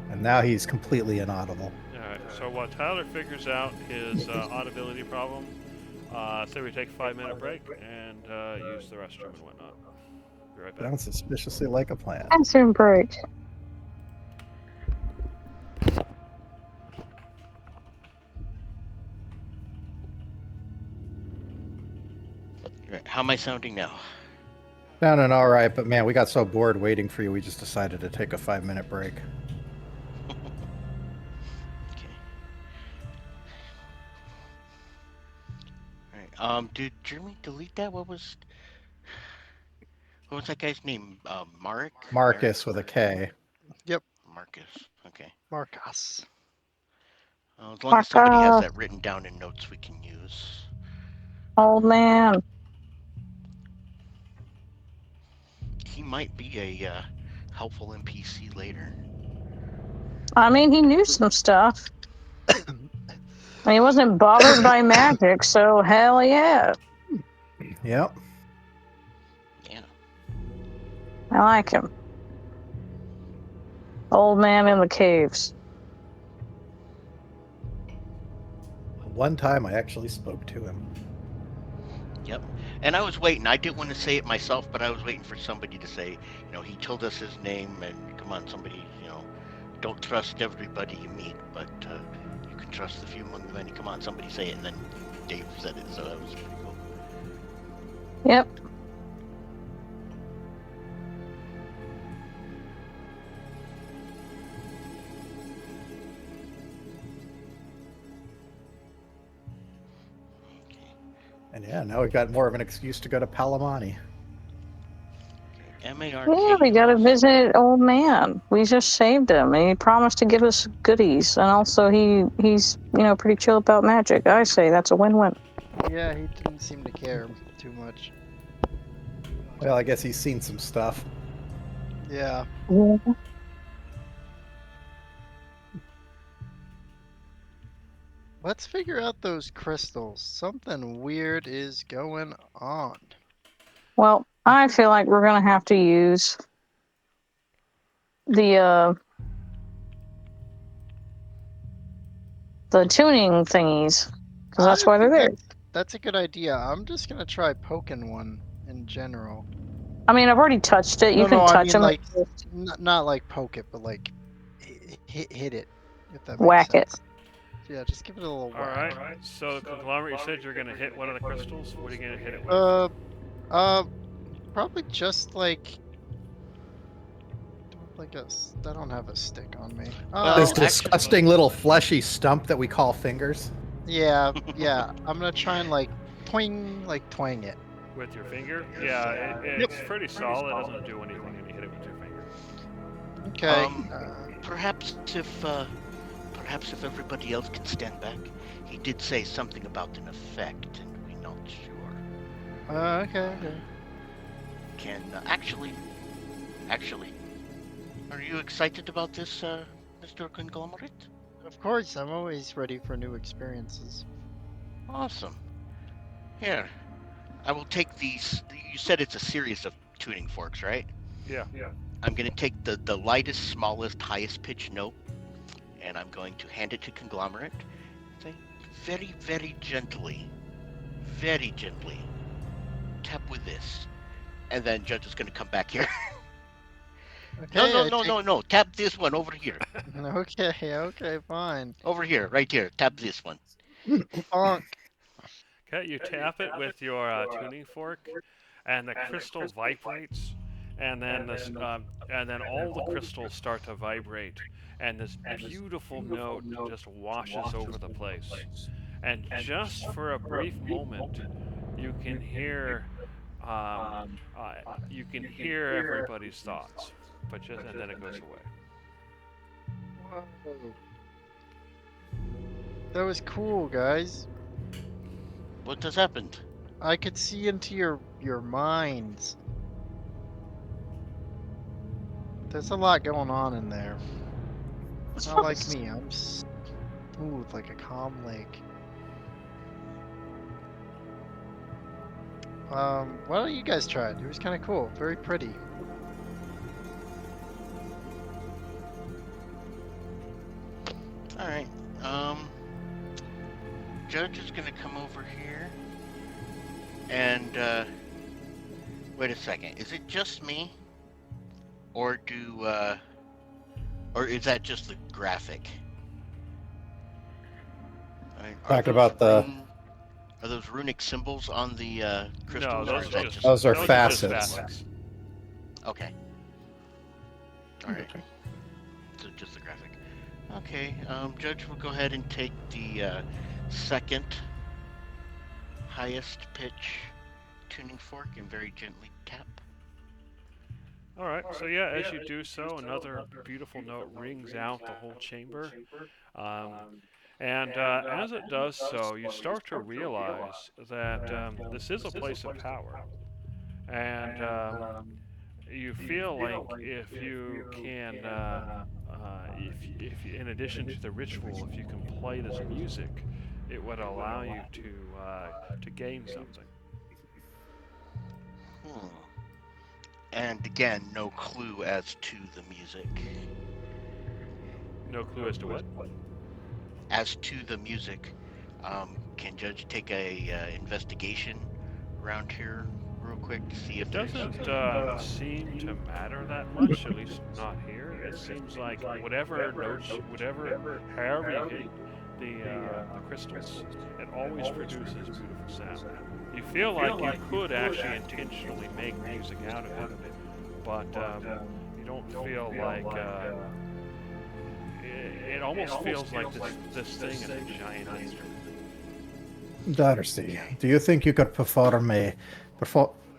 And now he's completely inaudible. Alright, so while Tyler figures out his audibility problem, say we take a 5-minute break and use the restroom and whatnot. Be right back. Sounds suspiciously like a plan. Answer break. Right, how am I sounding now? Sounding all right, but man, we got so bored waiting for you, we just decided to take a 5-minute break. Okay. All right. Did Jeremy delete that? What was that guy's name? Marcus with a K. Marcus. Okay. Marcos. As long as somebody has Marcus. that written down in notes we can use. Old man. He might be a helpful NPC later. I mean, he knew some stuff. He wasn't bothered by magic, so hell yeah. Yep. Yeah. I like him. Old man in the caves. One time I actually spoke to him. Yep. And I was waiting. I didn't want to say it myself, but I was waiting for somebody to say, he told us his name, and come on, somebody, don't trust everybody you meet, but you can trust the few among the many. Come on, somebody say it, and then Dave said it, so that was pretty cool. Yep. And yeah, now we've got more of an excuse to go to Palamani. And M-A-R-K. Yeah, we gotta visit old man. We just saved him, and he promised to give us goodies. And also, he's pretty chill about magic. I say that's a win-win. Yeah, he didn't seem to care too much. Well, I guess he's seen some stuff. Yeah. Yeah. Let's figure out those crystals. Something weird is going on. Well, I feel like we're gonna have to use the tuning thingies, because that's why they're there. That's a good idea. I'm just gonna try poking one in general. I mean, I've already touched it. You can I touch mean, them. like, not like poke it, but like hit it. If that makes Whack it. sense. Yeah, just give it a little All whack. right. So the conglomerate, you said you're gonna hit one of the crystals. What are you gonna hit it with? Probably just like I don't have a stick on me. Well, This actually- disgusting little fleshy stump that we call fingers. Yeah. I'm gonna try and like twang it. With your finger? Yeah, it's pretty solid. It doesn't do anything when you hit it with your finger. Okay. Perhaps if everybody else can stand back. He did say something about an effect, and we're not sure. Okay. Can actually, are you excited about this, Mr. Conglomerate? Of course, I'm always ready for new experiences. Awesome. Here, I will take these. You said it's a series of tuning forks, right? Yeah. I'm going to take the lightest, smallest, highest pitch note, and I'm going to hand it to Conglomerate. Say, very, very gently, tap with this. And then Judge is going to come back here. Okay, No. Tap this one over here. Okay, fine. Over here, right here. Tap this one. Bonk. Okay, you tap it with your tuning fork, and the crystal vibrates, and then all the crystals start to vibrate, and this beautiful note just washes over the place. And just for a brief moment, you can hear everybody's thoughts, and then it goes away. Whoa. That was cool, guys. What has happened? I could see into your minds. There's a lot going on in there. It's Not like fun. me. I'm smooth like a calm lake. Why don't you guys try it? It was kind of cool. Very pretty. All right. Judge is gonna come over here, and wait a second. Is it just me, or or is that just the graphic? Talking about the- Are those runic symbols on the crystals? No, or is that just... Those are just facets. Okay. All right. So just the graphic. Okay. Judge will go ahead and take the second highest pitch tuning fork and very gently tap. All right. So yeah, as you do so, another beautiful note rings out the whole chamber. And as it does so, you start to realize that this is a place of power. And you feel like if you can, if in addition to the ritual, if you can play this music, it would allow you to gain something. And again, no clue as to the music. No clue as to what? As to the music, can Judge take a investigation around here real quick to see if It there's... doesn't seem to matter that much, at least not here. It seems like however you hit the crystals, it always produces beautiful sound. You feel like you could actually intentionally make music out of it, but you don't feel like... It almost feels like this thing is a giant instrument. Darcy, do you think you could perform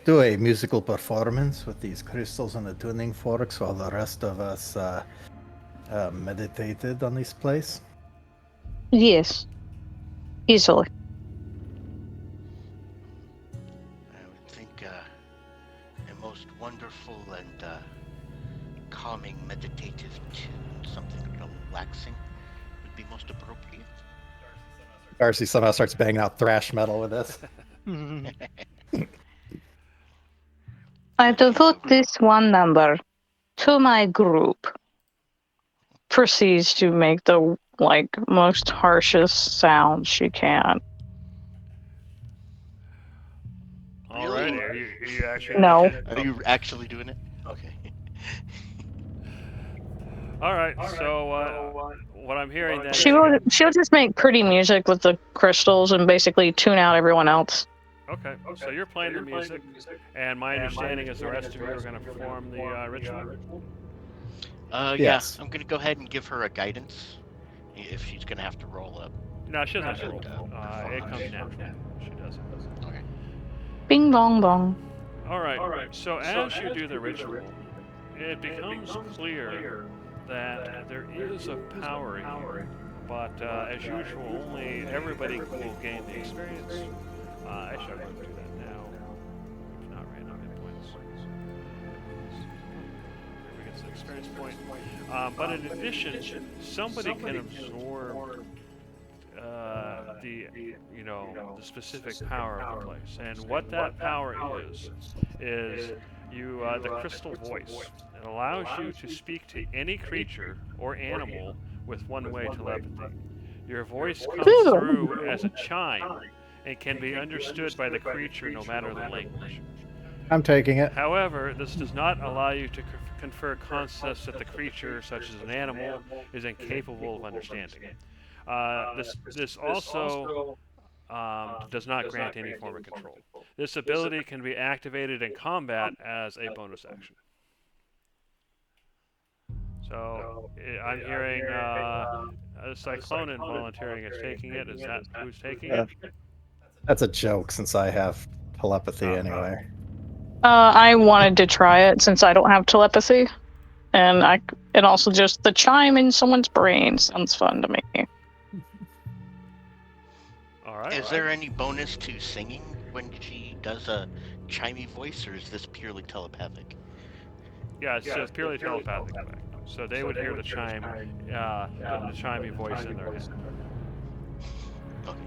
do a musical performance with these crystals and the tuning forks while the rest of us meditated on this place? Yes. Easily. I would think a most wonderful and calming meditative tune, something relaxing, would be most appropriate. Darcy somehow starts banging out thrash metal with this. I devote this one number to my group. Proceeds to make the most harshest sound she can. All Really? right. Are you actually? No. Are you actually doing it? Okay. All right. So what I'm hearing then. She'll just make pretty music with the crystals and basically tune out everyone else. Okay. So you're playing the music, and my understanding is the rest of you are going to perform the ritual. Yes. Yeah, I'm gonna go ahead and give her a guidance if she's gonna have to roll up. No, she doesn't have to roll. It comes naturally. She doesn't. Okay. Bing bong bong. All right. So as you do the ritual, it becomes clear that there is a power here, but as usual, only everybody will gain the experience. Actually, I'm going to do that now. If not random hit points. Everybody gets an experience point. But in addition, somebody can absorb the specific power of the place, and what that power is the crystal voice. It allows you to speak to any creature or animal with one-way telepathy. Your voice comes through as a chime and can be understood by the creature no matter the language. I'm taking it. However, this does not allow you to confer concepts that the creature, such as an animal, is incapable of understanding. This also does not grant any form of control. This ability can be activated in combat as a bonus action. So I'm hearing Cyclonin volunteering as taking it. Is that who's taking it? That's a joke since I have telepathy anyway. I wanted to try it since I don't have telepathy, and also just the chime in someone's brain sounds fun to me. All right. Is there any bonus to singing when she does a chimey voice, or is this purely telepathic? Yeah, it's purely telepathic effect. So they would hear the chime, the chimey voice in their head. Okay.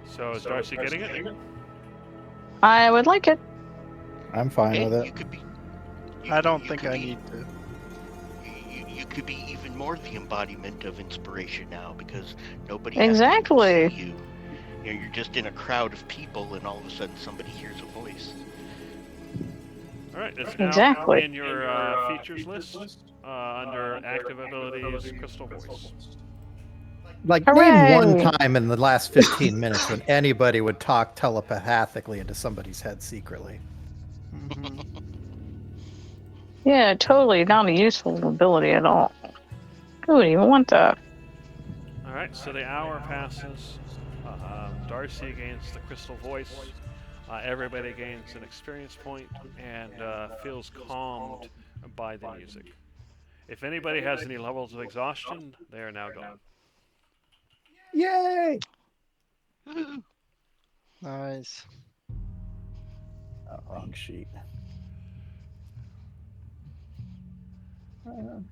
So is Darcy getting it? I would like it. I'm fine Hey, with it. you could be. I don't you think could I be- need to. You could be even more the embodiment of inspiration now because nobody Exactly. has to see you. You're just in a crowd of people, and all of a sudden somebody hears a voice. All right, it's now Exactly. in your features list under active abilities, crystal voice. Like, Hooray! name one time in the last 15 minutes when anybody would talk telepathically into somebody's head secretly. Mhm. Yeah, totally not a useful ability at all. Who would even want that? All right, so the hour passes. Darcy gains the crystal voice. Everybody gains an experience point and feels calmed by the music. If anybody has any levels of exhaustion, they are now gone. Yay! Woohoo. Nice. Oh, wrong sheet. All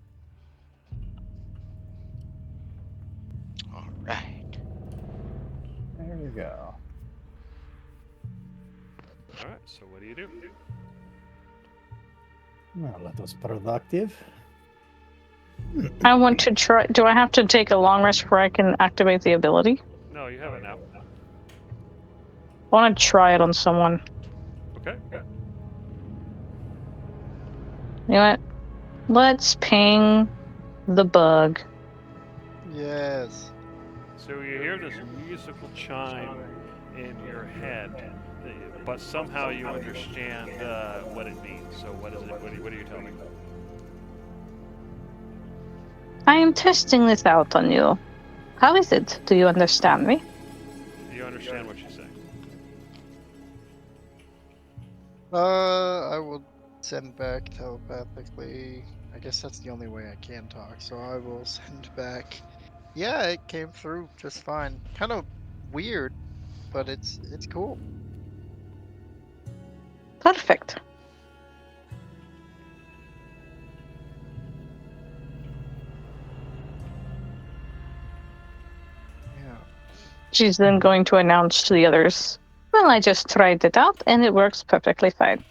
right. There we go. All right, so what do you do? Well, that was productive. I want to try. Do I have to take a long rest before I can activate the ability? No, you have it now. I want to try it on someone. Okay. You know what? Let's ping the bug. Yes. So you hear this musical chime in your head, but somehow you understand what it means. So what is it? What are you telling me? I am testing this out on you. How is it? Do you understand me? Do you understand what she's saying? I will send back telepathically. I guess that's the only way I can talk, so I will send back. Yeah, it came through just fine. Kind of weird, but it's cool. Perfect. Yeah. She's then going to announce to the others, well, I just tried it out and it works perfectly fine.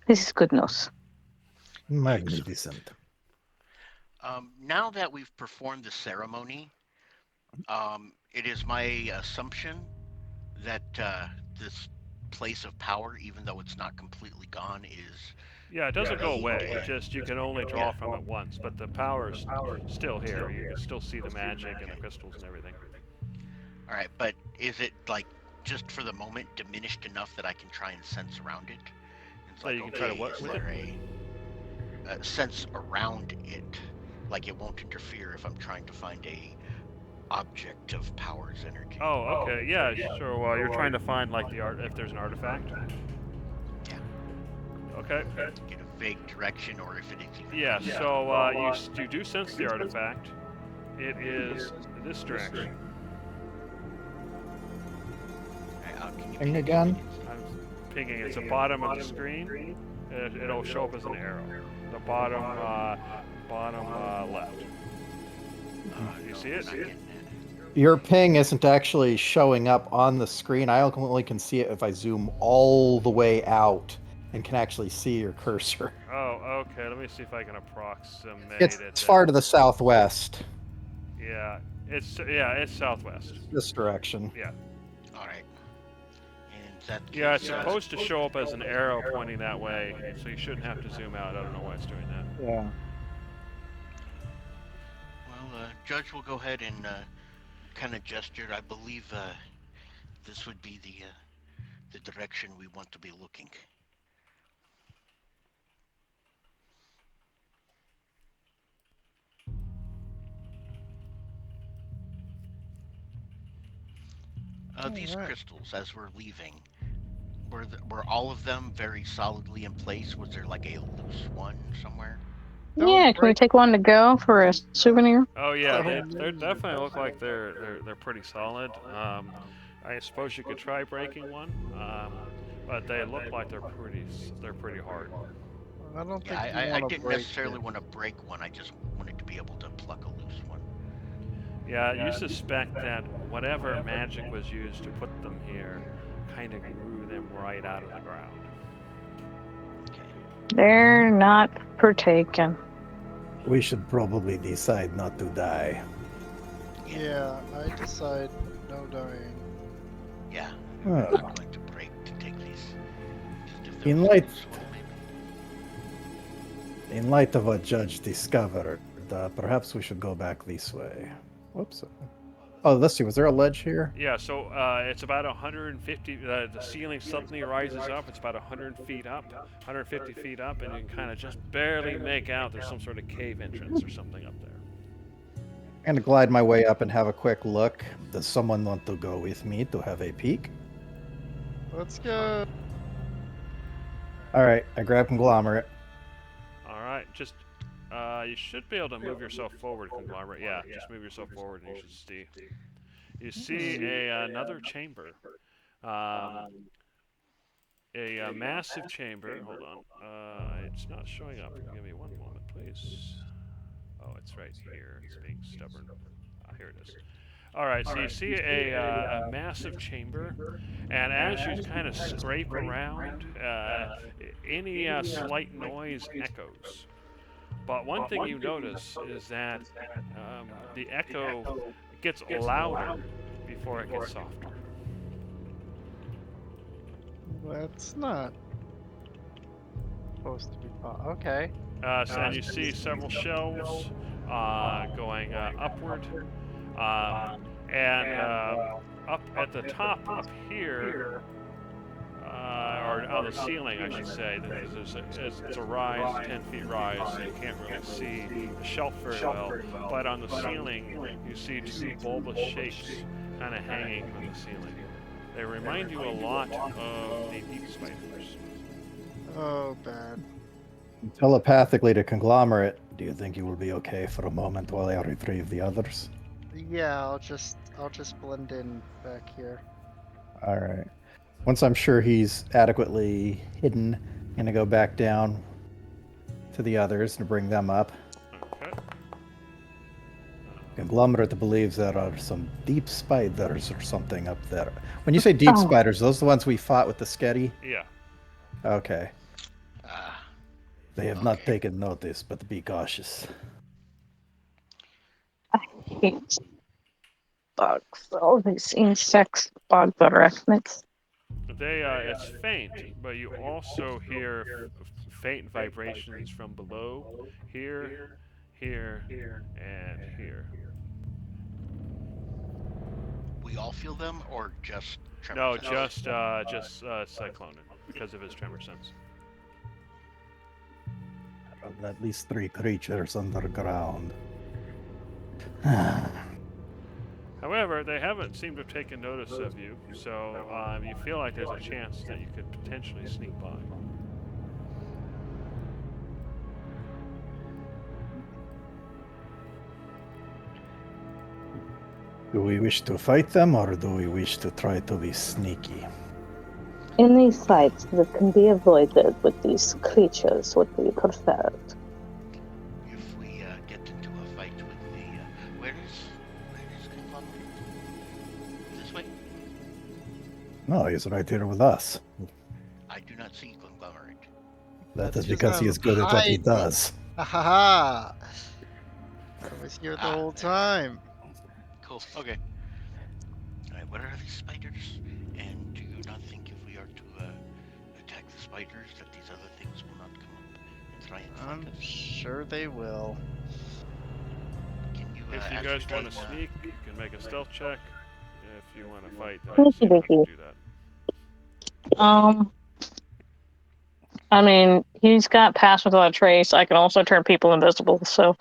This is good news. Magnificent. Now that we've performed the ceremony, it is my assumption that this place of power, even though it's not completely gone, is Yeah, it doesn't go away. remained. It just you can only draw from it once, but the power's still here. You can still see the magic and the crystals and everything. All right, but is it like just for the moment diminished enough that I can try and sense around it? It's So like, you can try to okay, what is with there a sense around it? Like it won't interfere if I'm trying to find a object of power's energy. Oh, okay, yeah, sure. Well, you're trying to find like the art if there's an artifact. Yeah. Okay. Get a vague direction, or if it is even. Yeah. So you do sense the artifact. It is this direction. Can you Ping ping again? it? I'm pinging. It's the bottom of the screen. It'll show up as an arrow. The bottom left. You see it? Not getting it. Your ping isn't actually showing up on the screen. I only can see it if I zoom all the way out and can actually see your cursor. Oh, okay. Let me see if I can approximate It's it. far to the southwest, Yeah, it's southwest. this direction. Yeah. All right. And that. Yeah, it's case, supposed to show up as an arrow pointing that way, so you shouldn't have to zoom out. I don't know why it's doing that. Yeah. Well, Judge will go ahead and kind of gesture. I believe this would be the direction we want to be looking. These Alright. crystals, as we're leaving, were all of them very solidly in place? Was there like a loose one somewhere? Don't Yeah, can we break- take one to go for a souvenir? Oh yeah, Oh, they definitely look like they're pretty solid. I suppose you could try breaking one, but they look like they're pretty hard. I don't think Yeah, you I wanna didn't break necessarily it. want to break one. I just wanted to be able to pluck a loose one. Yeah, you suspect that whatever magic was used to put them here kind of grew them right out of the ground. Okay. They're not partaken. We should probably decide not to die. Yeah, I decide no dying. Yeah, Oh. I'm not going to break to take these. Just if there In was a light- loose one, maybe. In light of what Judge discovered, perhaps we should go back this way. Whoops. Oh, let's see. Was there a ledge here? Yeah, so it's about 150. The ceiling suddenly rises up. It's about 100 feet up, 150 feet up, and you can kind of just barely make out there's some sort of cave entrance or something up there. I'm gonna glide my way up and have a quick look. Does someone want to go with me to have a peek? Let's go. All right, I grab conglomerate. All right, just you should be able to move yourself forward, conglomerate. Yeah, just move yourself forward, and you should see. You see another chamber, a massive chamber. Hold on, it's not showing up. Give me one moment, please. Oh, it's right here. It's being stubborn. Here it is. All right, so you see a massive chamber, and as you kind of scrape around, any slight noise echoes. But one thing you notice is that the echo gets louder before it gets softer. That's not supposed to be. Okay. And you see several shelves going upward, and up at the top up here, or on the ceiling, I should say, it's a rise, 10 feet rise, so you can't really see the shelf very well. But on the ceiling, you see two bulbous shapes kind of hanging from the ceiling. They remind you a lot of the deep spiders. Oh, bad. Telepathically to Conglomerate, do you think you will be okay for a moment while I retrieve the others? Yeah, I'll just blend in back here. All right. Once I'm sure he's adequately hidden, I'm gonna go back down to the others and bring them up. Okay. Conglomerate believes there are some deep spiders or something up there. When you say deep Oh. spiders, those are the ones we fought with the Sketty? Yeah. Okay. Ah, They have not Okay. taken notice, but be cautious. I hate bugs. All these insects, bugs, arachnids. It's faint, but you also hear faint vibrations from below, here, and here. we all feel them, or just Tremor No, sense? just Cyclonin because of his tremor sense. At least 3 creatures underground. However, they haven't seemed to have taken notice of you, so you feel like there's a chance that you could potentially sneak by. Do we wish to fight them or do we wish to try to be sneaky? Any fights that can be avoided with these creatures would be preferred. If we get into a fight with the, where is Conglomerate? This way? No, he's right here with us. I do not see Conglomerate. That That's is because he is good at what he hiding. does. Ha ha ha! I was here the Ah, whole there. time. Cool. Okay. Alright, what are these spiders? And do you not think if we are to attack the spiders that these other things will not come up and try and I'm fight us? sure they will. Can you If you guys want to ascertain, sneak, you can make a stealth check. If you want to fight, then I see how to do that. I mean, he's got pass without a trace. I can also turn people invisible, so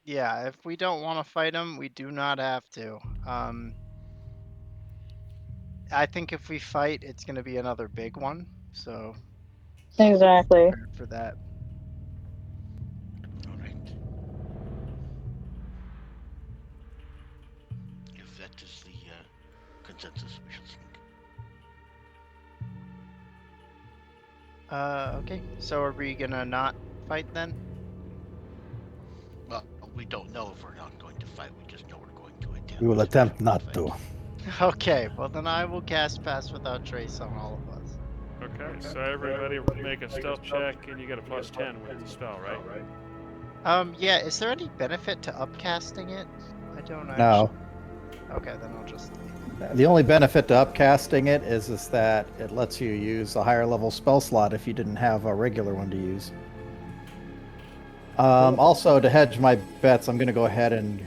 Yeah, if we don't want to fight them, we do not have to. I think if we fight, it's going to be another big one. So exactly. prepared for that. Alright. If that is the consensus, we shall sneak. Okay. So are we gonna not fight then? Well, we don't know if we're not going to fight, we just know we're going to attempt. We will attempt not fight. to. Okay. Well, then I will cast Pass Without Trace on all of us. Okay, so everybody make a stealth check, and you get a plus 10 with the spell, right? Yeah. Is there any benefit to upcasting it? I don't actually. No. Okay, then I'll just. The only benefit to upcasting it is that it lets you use a higher level spell slot if you didn't have a regular one to use. Also, to hedge my bets, I'm going to go ahead and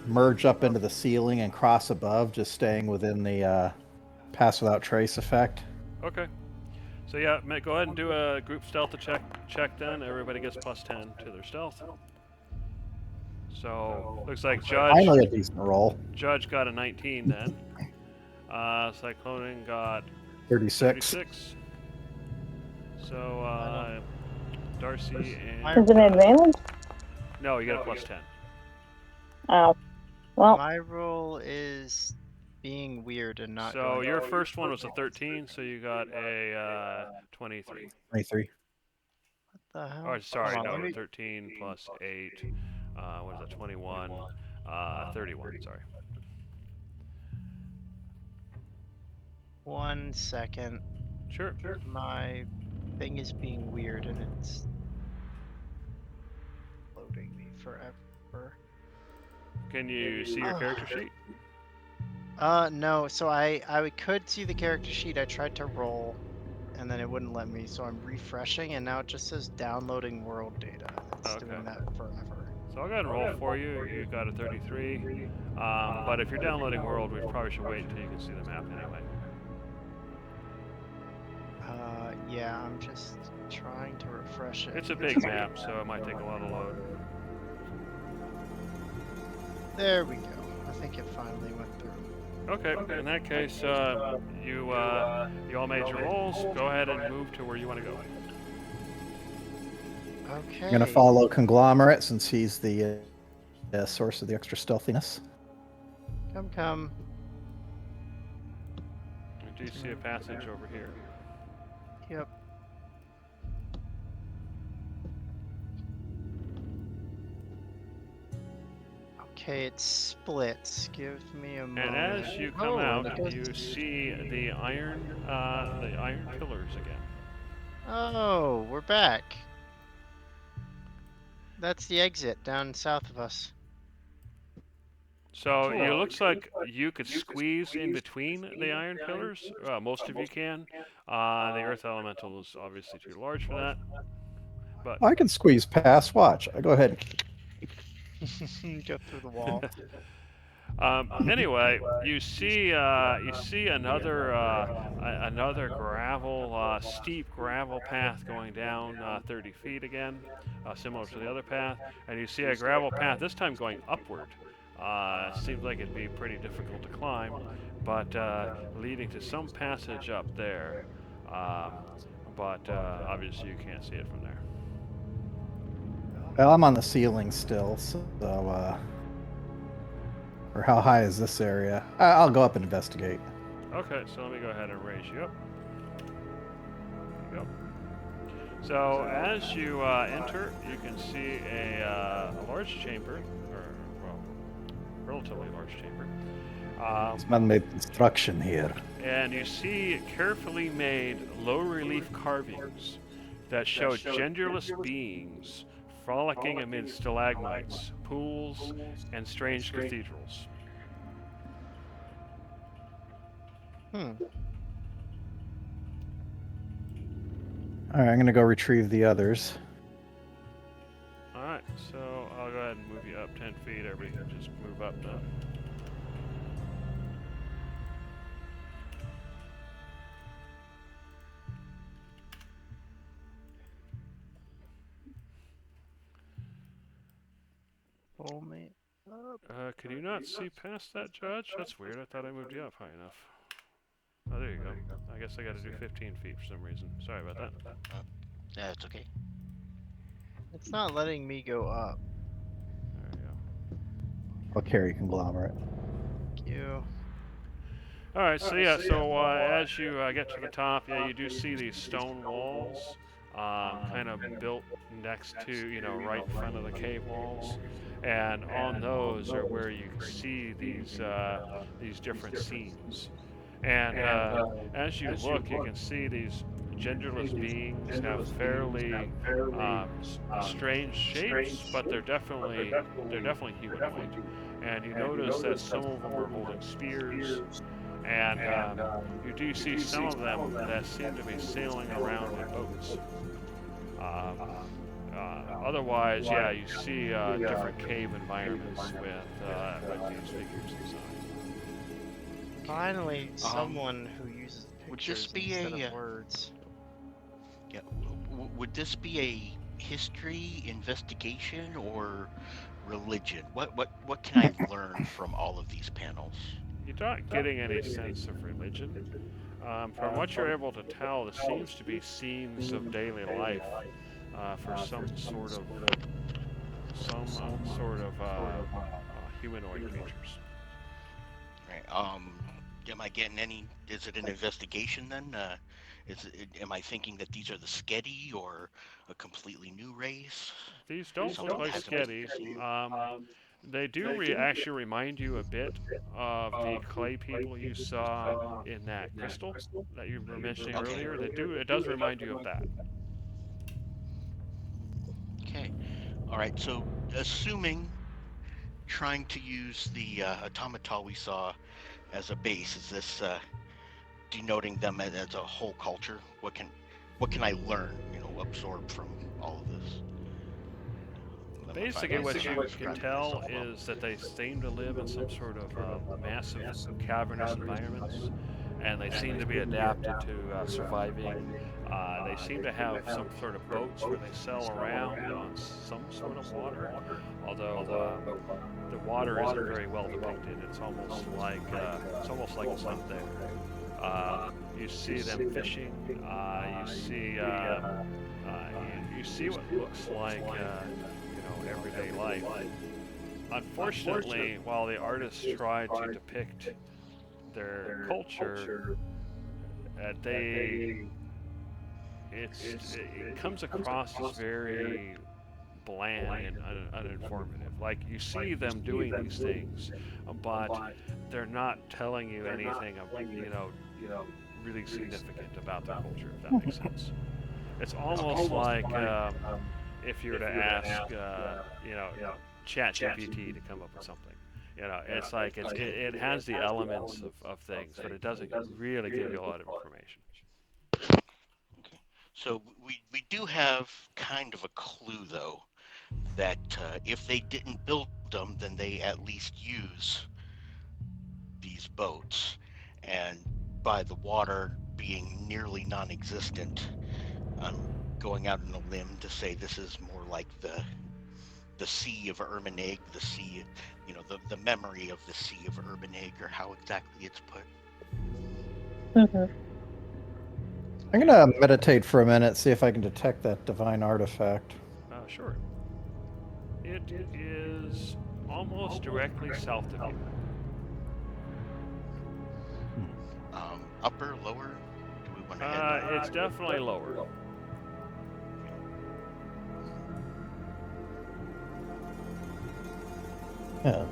merge up into the ceiling and cross above, just staying within the pass without trace effect. Okay. So yeah, go ahead and do a group stealth check then. Everybody gets plus 10 to their stealth. So looks like Finally, a decent roll. Judge got a 19 then. Cyclonin got 36. 36. So Darcy My- and Is it an advantage? no, you get a plus 10. Oh. Well, My roll is being weird and not. So going your well. first one was a 13, so you got a 23. 23. What the hell? Oh, sorry, Hold on, no, let me- 13 plus 8. What is that? 21. 31. Sorry. 1 second. Sure. My thing is being weird and it's loading me forever. Can you see your character sheet? No. So I could see the character sheet. I tried to roll, and then it wouldn't let me. So I'm refreshing, and now it just says downloading world data. It's Okay. doing that forever. So I'll go ahead and roll for you. You got a 33. But if you're downloading world, we probably should wait until you can see the map anyway. Yeah. I'm just trying to refresh it. It's a big map, so it might take a lot of load. There we go. I think it finally went through. Okay, in that case, you all made your rolls. Go ahead and move to where you want to go. Okay. I'm gonna follow Conglomerate since he's the source of the extra stealthiness. Come. I do see a passage over here. Yep. Okay, it splits. Give me a moment. And as you come Oh, out, it goes- you see the iron pillars again. Oh, we're back. That's the exit down south of us. So it looks like you could squeeze in between the iron pillars. Most of you can. The earth elemental is obviously too large for that. But I can squeeze past. Watch. I go ahead. Go through the wall. anyway, you see another gravel, steep gravel path going down 30 feet again, similar to the other path, and you see a gravel path this time going upward. Seems like it'd be pretty difficult to climb, but leading to some passage up there. But obviously you can't see it from there. Well, I'm on the ceiling still, so or how high is this area? I'll go up and investigate. Okay, so let me go ahead and raise you up. There you go. So as you enter, you can see a large chamber, or well, relatively large chamber. It's man-made construction here. And you see carefully made low-relief carvings that show genderless beings frolicking amid stalagmites, pools, and strange cathedrals. Hmm. All right, I'm gonna go retrieve the others. Alright, so I'll go ahead and move you up 10 feet. Everybody can just move up now. Pull me up. Can you not see past that, Judge? That's weird. I thought I moved you up high enough. Oh, there you go. I guess I gotta do 15 feet for some reason. Sorry about that. Yeah, it's okay. It's not letting me go up. There you go. I'll carry Conglomerate. Thank you. Alright, so yeah, so as you get to the top, yeah, you do see these stone walls, kind of built next to, right in front of the cave walls. And on those are where you can see these different scenes. And as you look, you can see these genderless beings have fairly strange shapes, but they're definitely humanoid. And you notice that some of them are holding spears, and you do see some of them that seem to be sailing around in boats. Otherwise, yeah, you see different cave environments with these figures inside. Finally, someone who uses would pictures this be instead a, of words. Yeah. Would this be a history, investigation, or religion? What can I learn from all of these panels? You're not getting any sense of religion. From what you're able to tell, this seems to be scenes of daily life for some sort of humanoid creatures. Right. Am I getting any? Is it an investigation then? Am I thinking that these are the Skedi or a completely new race? These don't Something look like hasn't been Skeddies. seen. They do actually remind you a bit of the clay people you saw in that crystal that you were mentioning Okay. earlier. It does remind you of that. Okay. All right. So, assuming trying to use the automata we saw as a base, is this denoting them as a whole culture? What can I learn? Absorb from all of this? Basically, what you can tell is that they seem to live in some sort of massive cavernous environments, and they seem to be adapted to surviving. They seem to have some sort of boats where they sail around on some sort of water, although the water isn't very well depicted. It's almost like it's not there. You see them fishing. You see what looks like everyday life. Unfortunately, while the artists tried to depict their culture, it comes across as very bland and uninformative. Like you see them doing these things, but they're not telling you anything of really significant about their culture. If that makes sense. It's almost like if you were to ask ChatGPT to come up with something. It's like it has the elements of things, but it doesn't really give you a lot of information. So we do have kind of a clue, though, that if they didn't build them, then they at least use these boats. And by the water being nearly non-existent, I'm going out on a limb to say this is more like the Sea of Erminig, the sea, the memory of the Sea of Erminig, or how exactly it's put. Mm-hmm. I'm gonna meditate for a minute, see if I can detect that divine artifact. Sure. It is almost directly south of you. Upper, lower? Do we want to head? It's definitely lower. Yeah.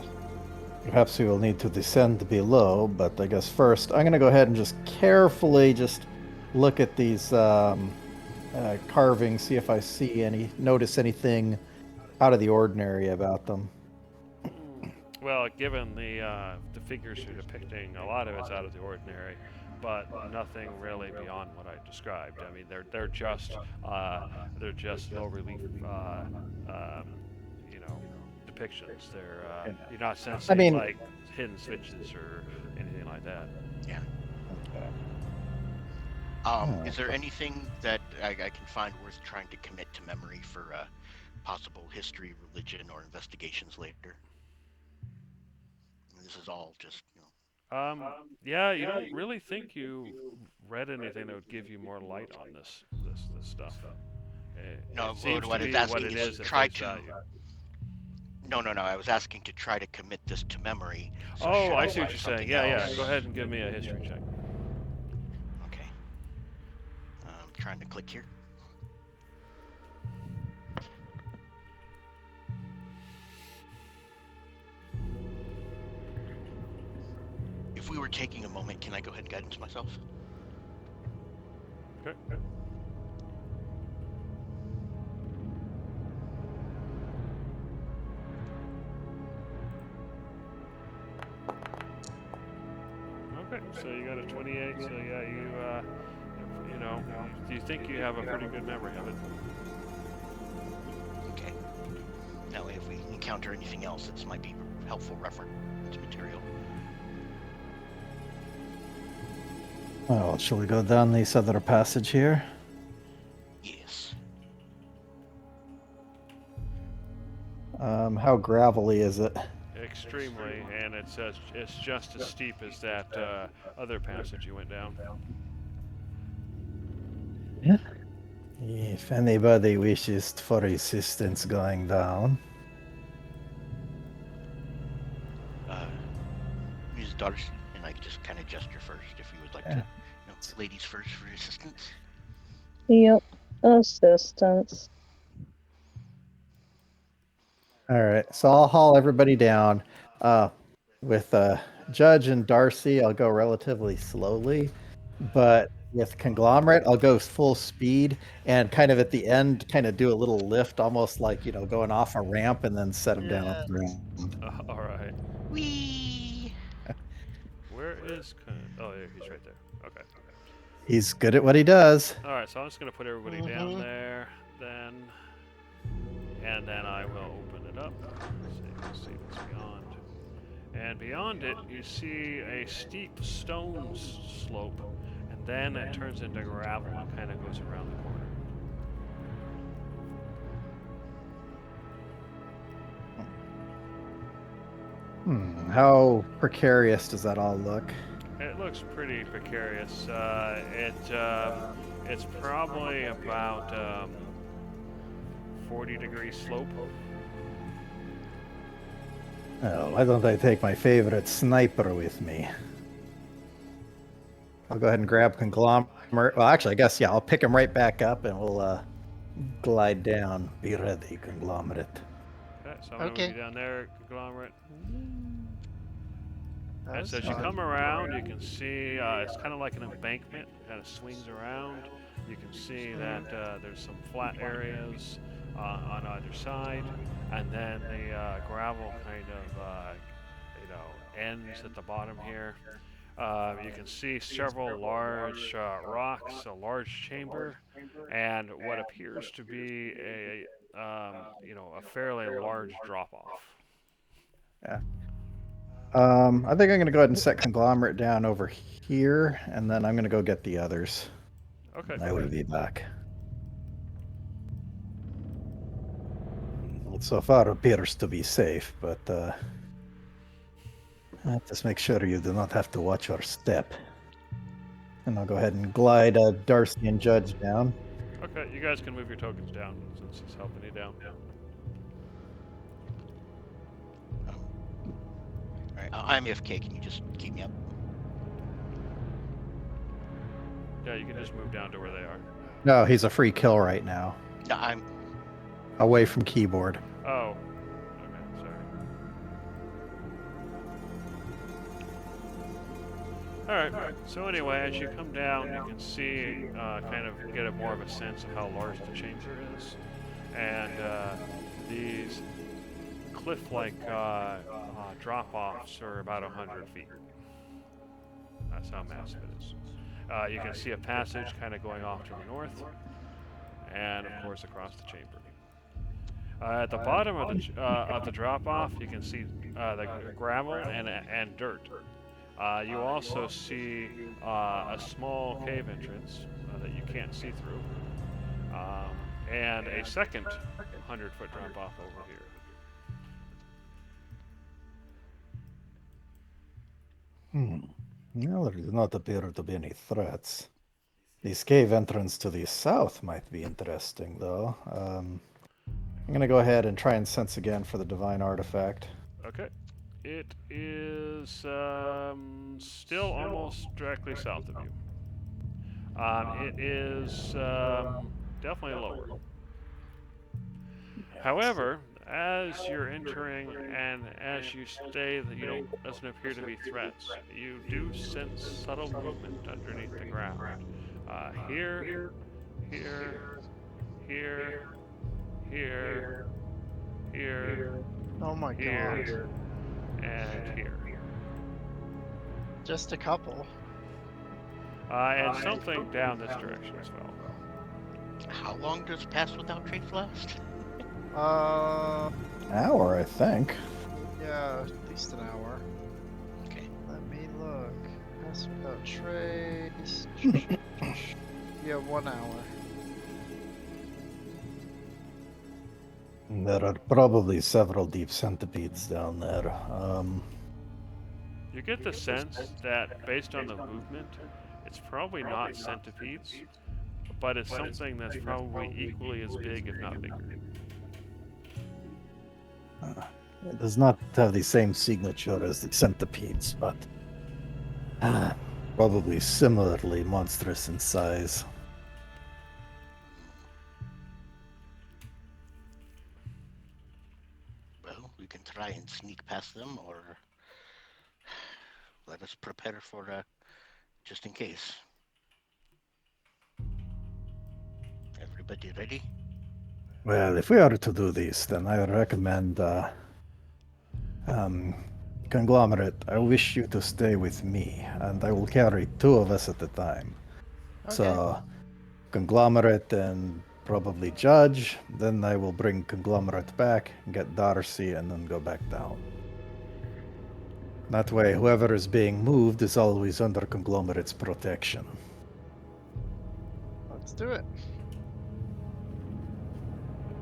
Perhaps we will need to descend below, but I guess first I'm gonna go ahead and just carefully just look at these carvings, see if I notice anything out of the ordinary about them. Well, given the figures you're depicting, a lot of it's out of the ordinary, but nothing really beyond what I described. I mean, they're just low relief, depictions. You're not sensing like hidden switches or anything like that. Yeah. Okay. Is there anything that I can find worth trying to commit to memory for possible history, religion, or investigations later? This is all just, Yeah, you don't really think you read anything that would give you more light on this stuff. No, It seems what to it's be asking what it is is at try face to. value. No. I was asking to try to commit this to memory. So Oh, I should see what you're saying. something Yeah. else- Go ahead and give me a history check. Okay. I'm trying to click here. If we were taking a moment, can I go ahead and guidance myself? Okay. Okay, so you got a 28. So yeah, you think you have a pretty good memory of it. Okay. That way, if we encounter anything else, this might be helpful reference material. Well, shall we go down this other passage here? Yes. How gravelly is it? Extremely, and it's just as steep as that other passage you went down. If anybody wishes for assistance going down, Ms. Darcy, and I just kind of gesture first if you would like to. Ladies first for assistance. Yep. Assistance. All right, so I'll haul everybody down. With Judge and Darcy, I'll go relatively slowly, but with Conglomerate, I'll go full speed and kind of at the end, kind of do a little lift, almost like going off a ramp, and then set him down off the ground. All right. Whee! Where is? Oh, yeah, he's right there. Okay. He's good at what he does. All right, so I'm just gonna put everybody down there, then, and then I will open it up. Let's see what's beyond. And beyond it, you see a steep stone slope, and then it turns into gravel and kind of goes around the corner. How precarious does that all look? It looks pretty precarious. It's probably about 40-degree slope. Oh, why don't I take my favorite sniper with me? I'll go ahead and grab Conglomerate. Well, actually, I guess, yeah, I'll pick him right back up and we'll glide down. Be ready, Conglomerate. Okay, so I'm gonna Okay. move you down there, Conglomerate. That And was so as you fun. come around, you can see it's kind of like an embankment, kind of swings around. You can see that there's some flat areas on either side, and then the gravel kind of, ends at the bottom here. You can see several large rocks, a large chamber, and what appears to be a fairly large drop-off. Yeah. I think I'm going to go ahead and set Conglomerate down over here, and then I'm going to go get the others. Okay. I will be back. It so far appears to be safe, but just make sure you do not have to watch your step. And I'll go ahead and glide Darcy and Judge down. Okay, you guys can move your tokens down since he's helping you down. Alright, I'm AFK. Can you just keep me up? Yeah, you can just move down to where they are. No, he's a free kill right now. No, I'm. Away from keyboard. Oh. Okay, sorry. Alright, so anyway, as you come down, you can see, kind of get more of a sense of how large the chamber is. And these cliff-like drop-offs are about 100 feet. That's how massive it is. You can see a passage kind of going off to the north, and of course across the chamber. At the bottom of the drop-off, you can see the gravel and dirt. You also see a small cave entrance that you can't see through, and a second 100-foot drop-off over here. Well, there do not appear to be any threats. This cave entrance to the south might be interesting, though. I'm going to go ahead and try and sense again for the divine artifact. Okay. It is still almost directly south of you. It is definitely lower. However, as you're entering and as you stay, doesn't appear to be threats. You do sense subtle movement underneath the ground. Here, here, here, here, here, Oh my here, god. and here. Just a couple. And something down this direction as well. How long does Pass Without Trace last? Hour, I think. Yeah, at least an hour. Okay. Let me look. Pass without trace. Yeah, 1 hour. There are probably several deep centipedes down there. You get the sense that based on the movement, it's probably not centipedes, but it's something that's probably equally as big, if not bigger. It does not have the same signature as the centipedes, but probably similarly monstrous in size. Well, we can try and sneak past them, or let us prepare for just in case. Everybody ready? Well, if we are to do this, then I recommend Conglomerate. I wish you to stay with me, and I will carry 2 of us at a time. Okay. So, Conglomerate and probably Judge. Then I will bring Conglomerate back, get Darcy, and then go back down. That way, whoever is being moved is always under Conglomerate's protection. Let's do it.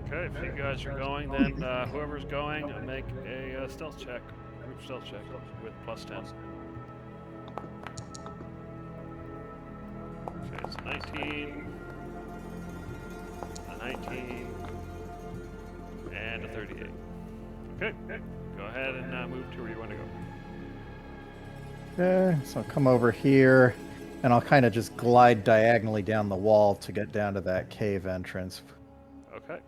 Okay, if you guys are going, then whoever's going, make a stealth check, group stealth check with +10. Okay, it's a 19, a 19, and a 38. Okay, go ahead and move to where you want to go. Okay, so I'll come over here, and I'll kind of just glide diagonally down the wall to get down to that cave entrance. Okay.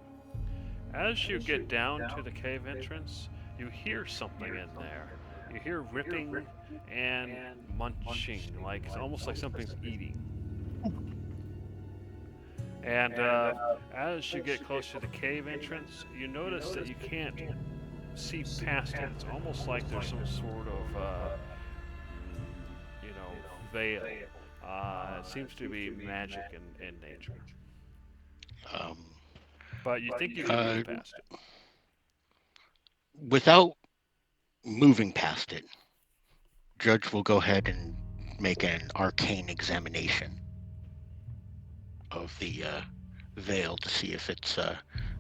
As you get down to the cave entrance, you hear something in there. You hear ripping and munching, like it's almost like something's eating. And as you get close to the cave entrance, you notice that you can't see past it. It's almost like there's some sort of, veil. It seems to be magic in nature. But you think you can move past it. Without moving past it, Judge will go ahead and make an arcane examination of the veil to see if it's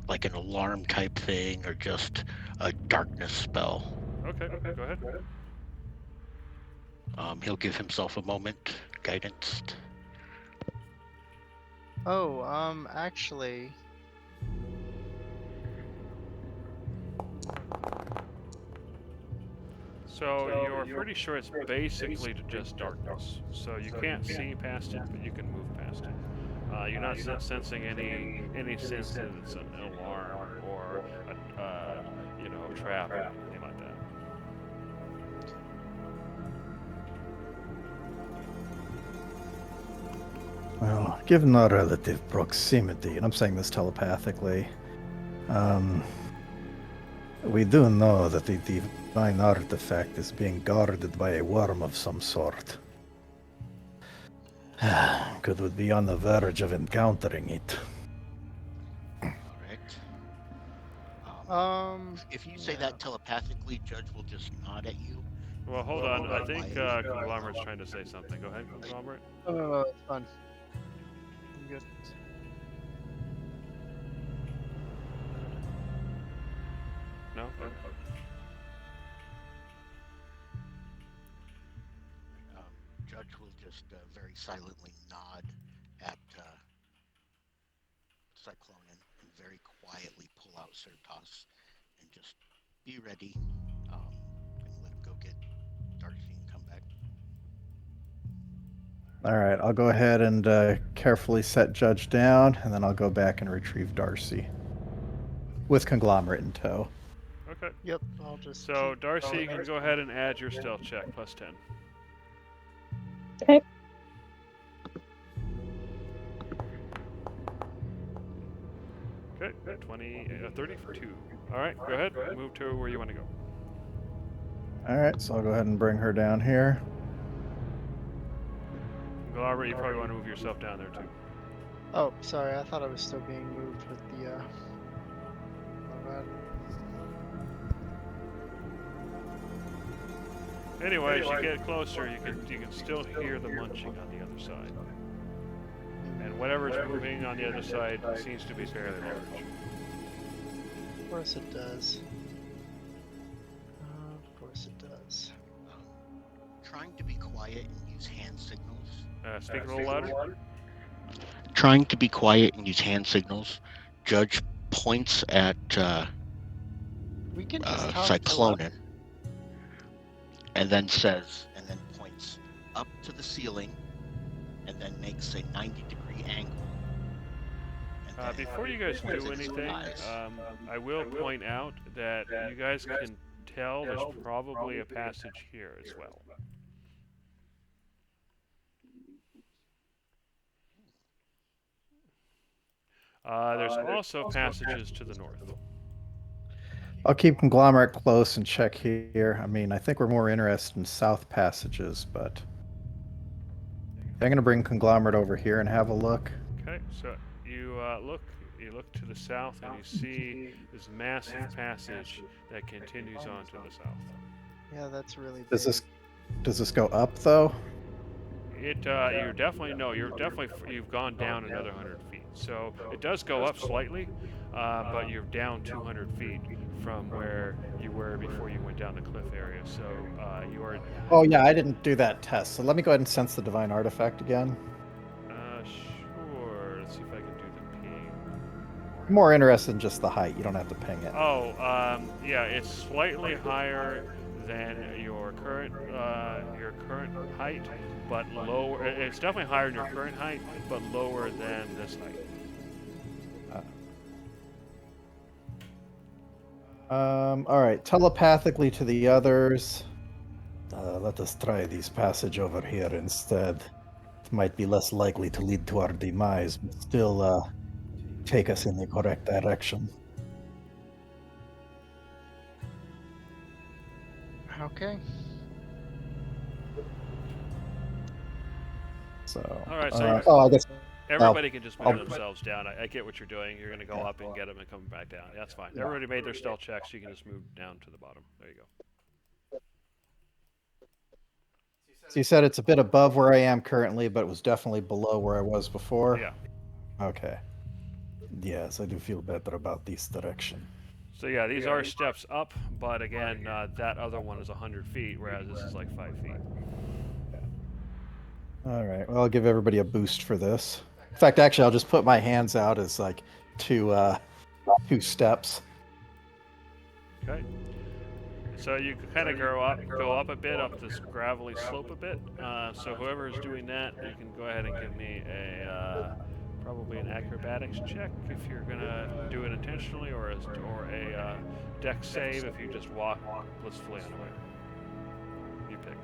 like an alarm type thing or just a darkness spell. Okay, go ahead. He'll give himself a moment, guidance. Oh, actually, So you're pretty sure it's basically just darkness. So you can't see past it, but you can move past it. You're not sensing any sense that it's an alarm or a trap or anything like that. Well, given our relative proximity, and I'm saying this telepathically, we do know that the divine artifact is being guarded by a worm of some sort. Could we be on the verge of encountering it? Alright. If you say that telepathically, Judge will just nod at you. Well, hold on. I think Conglomerate's trying to say something. Go ahead, Conglomerate. oh, it's fun. I'm good. No? Okay. Judge will just very silently nod at Cyclonin and very quietly pull out Certas and just be ready and let him go get Darcy and come back. All right, I'll go ahead and carefully set Judge down, and then I'll go back and retrieve Darcy with Conglomerate in tow. Okay. Yep, I'll just. So keep Darcy, going. you can go ahead and add your stealth check plus 10. Okay. Okay, 30 for 2. All right, go ahead. Move to where you want to go. All right, so I'll go ahead and bring her down here. Conglomerate, you probably want to move yourself down there too. Oh, sorry, I thought I was still being moved with the. My bad. Anyway, as you get closer, you can still hear the munching on the other side. And whatever's moving on the other side seems to be fairly large. Of course it does. Of course it does. Trying to be quiet and use hand signals. Speak a little louder. Trying to be quiet and use hand signals. Judge points at We can just talk Cyclonin and then points up to the ceiling and then makes a 90-degree angle. And then Before you guys points do at his anything, eyes. I will point out that you guys can tell there's probably a passage here as well. There's also passages to the north. I'll keep Conglomerate close and check here. I mean, I think we're more interested in south passages, but I'm going to bring Conglomerate over here and have a look. Okay, so you look to the south and you see this massive passage that continues on to the south. Yeah, that's really big. Does this go up though? You've gone down another 100 feet. So it does go up slightly, but you're down 200 feet from where you were before you went down the cliff area. So you are. Oh yeah, I didn't do that test. So let me go ahead and sense the divine artifact again. Sure. Let's see if I can do the ping. I'm more interested in just the height. You don't have to ping it. Oh, yeah, it's slightly higher than your current height, but lower. It's definitely higher than your current height, but lower than this height. All right, telepathically to the others. Let us try this passage over here instead. It might be less likely to lead to our demise, but still take us in the correct direction. Okay. So, All right, so I guess everybody can just move I'll- themselves down. I get what you're doing. You're going to go up and get them and come back down. That's fine. Everybody made their stealth checks. You can just move down to the bottom. There you go. so you said it's a bit above where I am currently, but it was definitely below where I was before. Yeah. Okay. Yes, I do feel better about this direction. So yeah, these are steps up, but again, that other one is 100 feet, whereas this is like 5 feet. All right. Well, I'll give everybody a boost for this. In fact, actually, I'll just put my hands out as like two steps. Okay. So you kind of go up a bit, up this gravelly slope a bit. So whoever is doing that, you can go ahead and give me a probably an acrobatics check if you're gonna do it intentionally, or a dex save if you just walk blissfully unaware. You pick.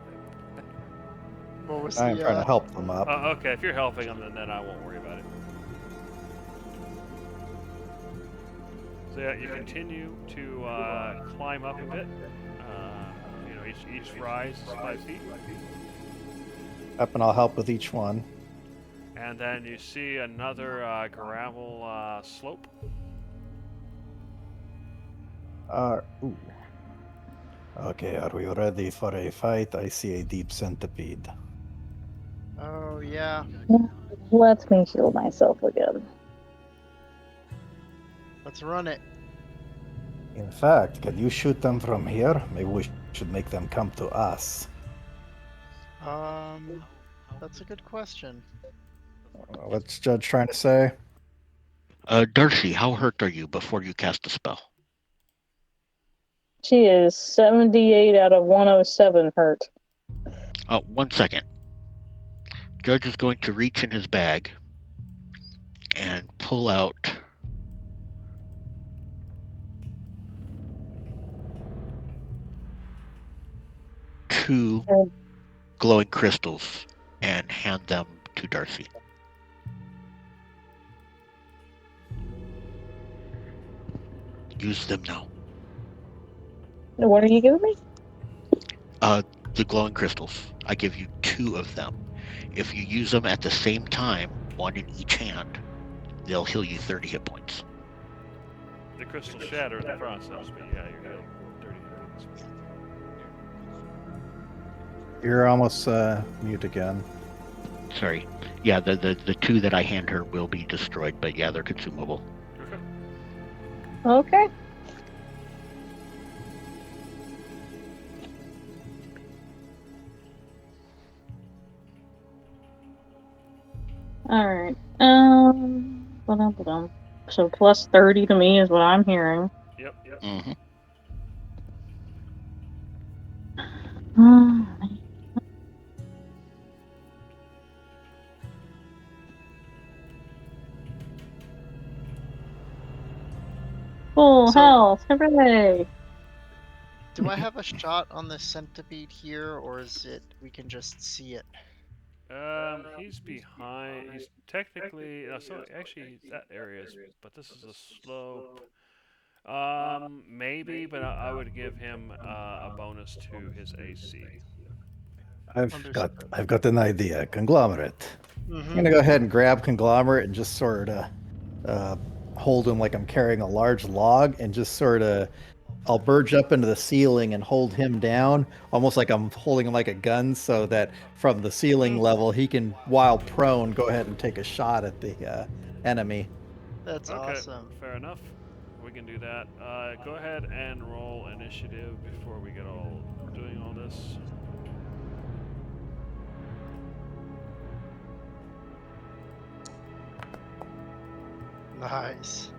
What was I'm the? trying to help them up. Okay, if you're helping them, then I won't worry about it. So yeah, you continue to climb up a bit. You know, each rise is 5 feet. Up, and I'll help with each one. And then you see another gravel slope. Ooh. Okay, are we ready for a fight? I see a deep centipede. Oh yeah. Let me heal myself again. Let's run it. In fact, can you shoot them from here? Maybe we should make them come to us. That's a good question. What's Judge trying to say? Darcy, how hurt are you before you cast the spell? She is 78 out of 107 hurt. 1 second. Judge is going to reach in his bag and pull out two glowing crystals and hand them to Darcy. Use them now. What are you giving me? The glowing crystals. I give you 2 of them. If you use them at the same time, 1 in each hand, they'll heal you 30 hit points. The crystal shatter in the process, but yeah, you're getting 30 hits. You're almost mute again. Sorry. Yeah, the 2 that I hand her will be destroyed, but yeah, they're consumable. Okay. Okay. Alright. Ba-dum-ba-dum. So plus 30 to me is what I'm hearing. Yep. Mm-hmm. Full So- health. Hooray. Do I have a shot on the centipede here, or is it we can just see it? He's behind. He's technically so actually that area is, but this is a slope. Maybe, but I would give him a bonus to his AC. I've got an idea. Conglomerate. I'm gonna go ahead and grab Conglomerate and just sort of hold him like I'm carrying a large log, and just sort of I'll burge up into the ceiling and hold him down, almost like I'm holding him like a gun, so that from the ceiling level he can, while prone, go ahead and take a shot at the enemy. That's Okay, awesome. fair enough. We can do that. Go ahead and roll initiative before we get all doing all this. Nice.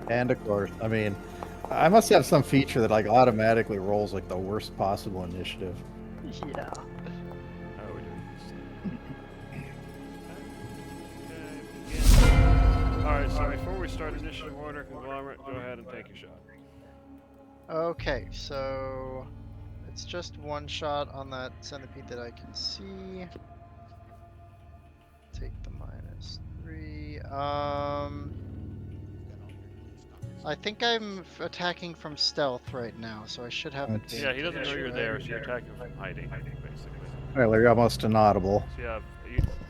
And of course, I mean, I must have some feature that like automatically rolls like the worst possible initiative. Yeah. How are we doing this? Okay, begin. Alright, so before we start initiative order, Conglomerate, go ahead and take your shot. Okay, so it's just one shot on that centipede that I can see. Take the -3. I think I'm attacking from stealth right now, so I should have That's- advantage. Yeah, he doesn't know you're right? there, so you're attacking from hiding, basically. Well, you're almost inaudible. So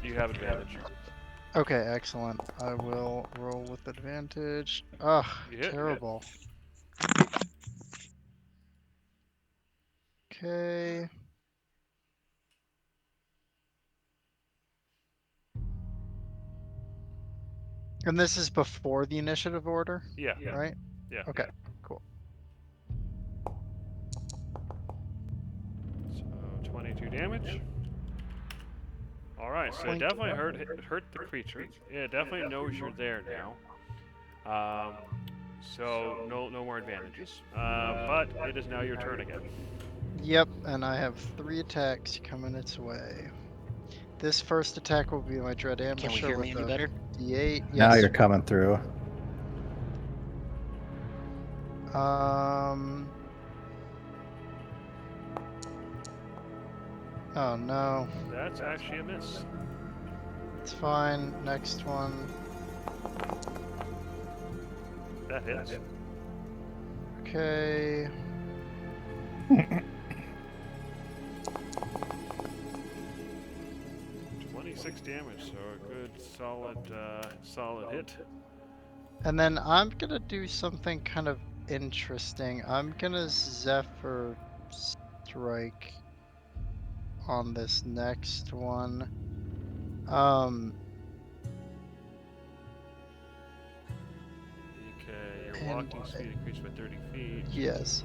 you have advantage. Okay, excellent. I will roll with advantage. Ugh, You hit. terrible. Okay. And this is before the initiative order, Yeah. right? Yeah. Okay, cool. So 22 damage. All right, so it Clink. definitely hurt the creature. It definitely knows you're there now. So no more advantages. But it is now your turn again. Yep, and I have 3 attacks coming its way. This first attack will be my Dread Ambusher Can we hear me with any a better? D8. Now Yes. you're coming through. Oh no. That's actually a miss. It's fine. Next one. That hits. Okay. Six damage, so a good solid hit. And then I'm gonna do something kind of interesting. I'm gonna Zephyr Strike on this next one. Okay, your And- walking speed increased by 30 feet. Yes.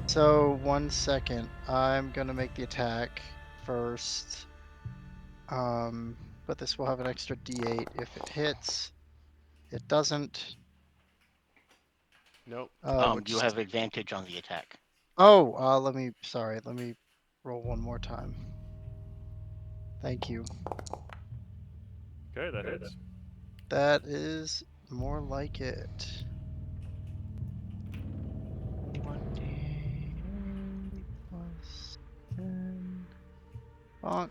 So 1 second. I'm gonna make the attack first. But this will have an extra D8 if it hits. It doesn't. Nope. Which You have advantage on the attack. Oh, let me roll one more time. Thank you. Okay, that hits. That is more like it. 1d8 plus 10. Bonk.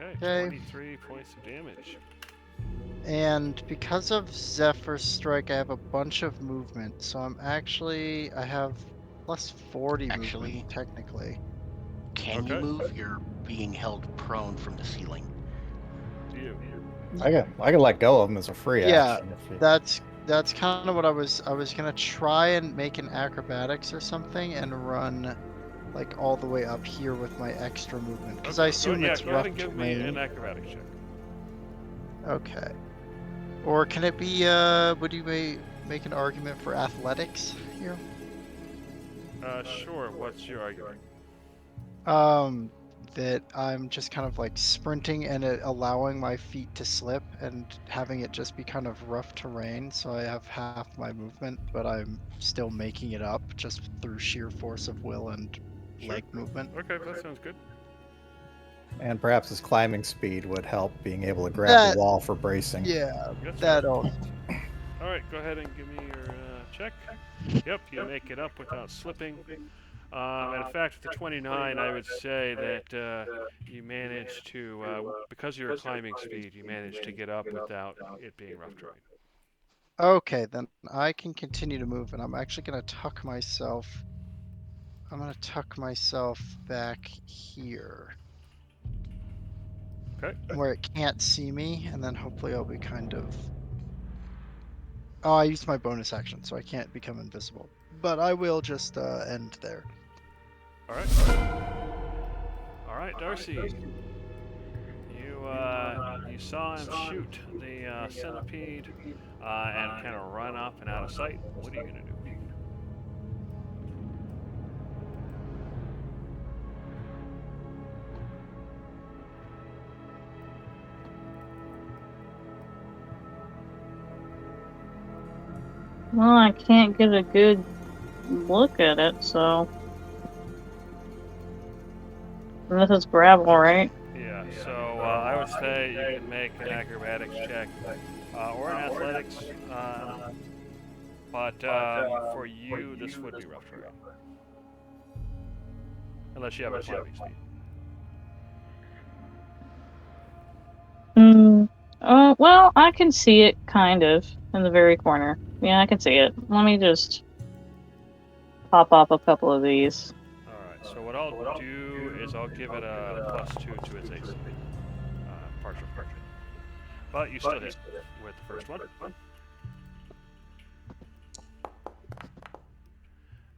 Okay, Okay. 23 points of damage. And because of Zephyr Strike, I have a bunch of movement. So I have plus 40 Actually- movement, technically. Can you Okay. move? You're being held prone from the ceiling. Do you? I can let go of him as a free Yeah, action. If you... That's kind of what I was gonna try and make an acrobatics or something and run like all the way up here with my extra movement because I assume it's go ahead rough and give me terrain. an acrobatics check. Okay. Or can it be would you make an argument for athletics here? Sure. What's your argument? That I'm just kind of like sprinting and it allowing my feet to slip and having it just be kind of rough terrain, so I have half my movement, but I'm still making it up just through sheer force of will and leg movement. Okay, that sounds good. And perhaps his climbing speed would help being able to grab That- the wall for bracing. Yeah, That's that right. all. All right, go ahead and give me your check. Yep, you make it up without slipping. And in fact, with the 29, I would say that you managed to, because of your climbing speed, you managed to get up without it being rough terrain. Okay, then I can continue to move, and I'm actually gonna tuck myself. I'm gonna tuck myself back here. Okay. Where it can't see me, and then hopefully I'll be kind of. Oh, I used my bonus action, so I can't become invisible. But I will just end there. All right. All right, Darcy. You saw him shoot the centipede and kind of run up and out of sight. What are you gonna do? Well, I can't get a good look at it, so. And this is gravel, right? Yeah. So I would say you can make an acrobatics check or an athletics, but for you this would be rough terrain, unless you have a climbing speed. Well, I can see it kind of in the very corner. Yeah, I can see it. Let me just pop off a couple of these. Alright, so what I'll do is I'll give it a +2 to its AC. Partial correction. But you still hit with the first one.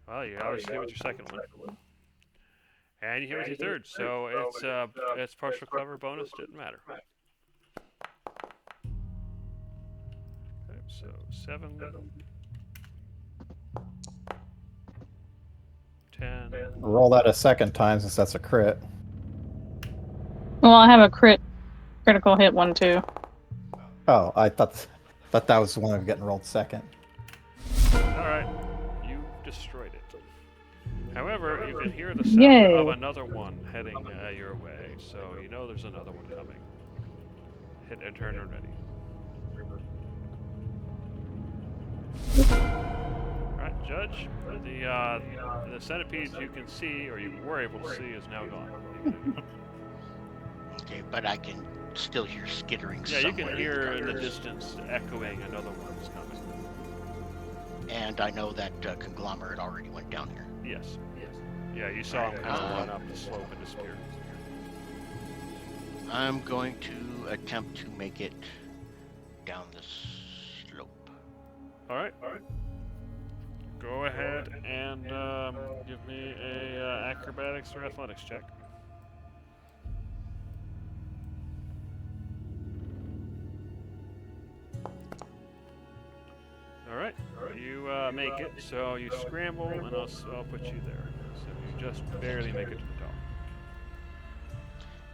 Well, you obviously hit with your second one. And you hit with your third, so it's partial cover bonus, didn't matter. Okay, so 7, 10. Roll that a second time since that's a crit. Well, I have a critical hit one too. Oh, I thought that was the one of getting rolled second. Alright, you destroyed it. However, you can hear the sound Yay. of another one heading your way, so you know there's another one coming. Hit and turn and ready. Alright, Judge, the centipede you can see, or you were able to see, is now gone. What are you gonna do? Okay, but I can still hear skittering Yeah, you somewhere can hear in the gutters. distance echoing another one is coming. And I know that conglomerate already went down here. Yes. Yeah, you saw him kind of run up the slope and disappear. I'm going to attempt to make it down the slope. Alright. Go ahead and give me a acrobatics or athletics check. Alright, you make it, so you scramble and I'll put you there. So you just barely make it to the top.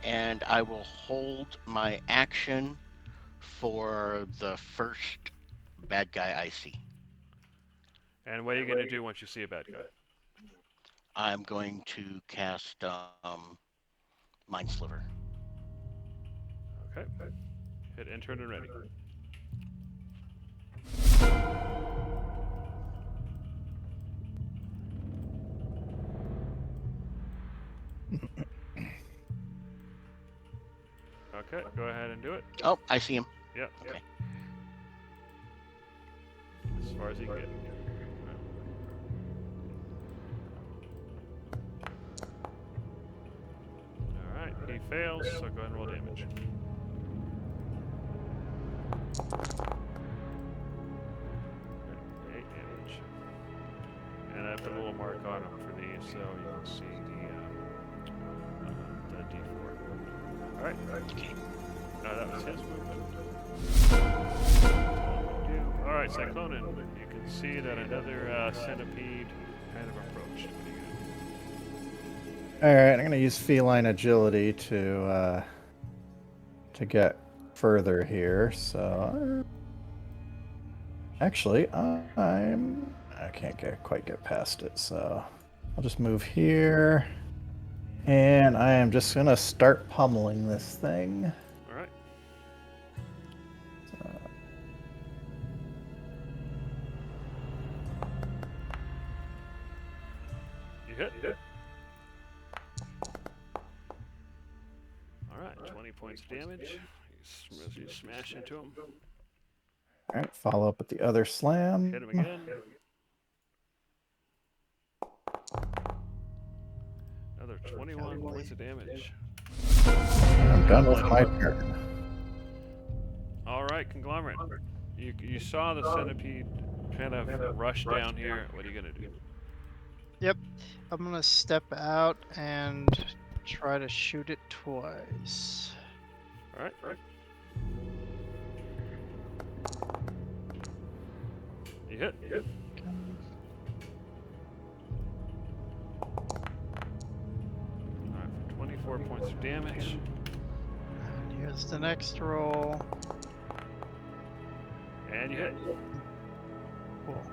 And I will hold my action for the first bad guy I see. And what are you going to do once you see a bad guy? I'm going to cast Mind Sliver. Okay. Hit enter and ready. Okay, go ahead and do it. Oh, I see him. Yep. Okay. As far as you can get. Alright, he fails, so go ahead and roll damage. Okay, 8 damage. And I put a little mark on him for these so you can see the D4. Alright. Okay. That was his movement. Alright, Cyclonin, you can see that another centipede kind of approached. What are you gonna do? All right, I'm gonna use feline agility to get further here. So actually, I can't quite get past it. So I'll just move here, and I am just gonna start pummeling this thing. Alright. You hit? Alright, 20 points of damage. You smash into him. All right, follow up with the other slam. Hit him again. Another 21 points of damage. I'm done with my turn. Alright, Conglomerate. You saw the centipede kind of rush down here. What are you going to do? I'm gonna step out and try to shoot it twice. All right. You hit. All right, for 24 points of damage. And here's the next roll. And you hit. Cool.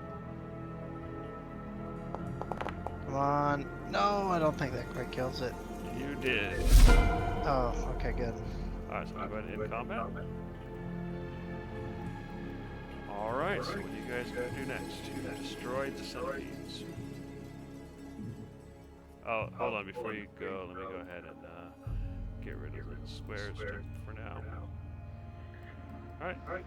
Come on. No, I don't think that quite kills it. You did. Oh, okay, good. All right, so we'll go ahead and end combat. All right, so what are you guys going to do next? You destroyed the centipedes. Oh, hold on, before you go, let me go ahead and get rid of the squares for now. All right.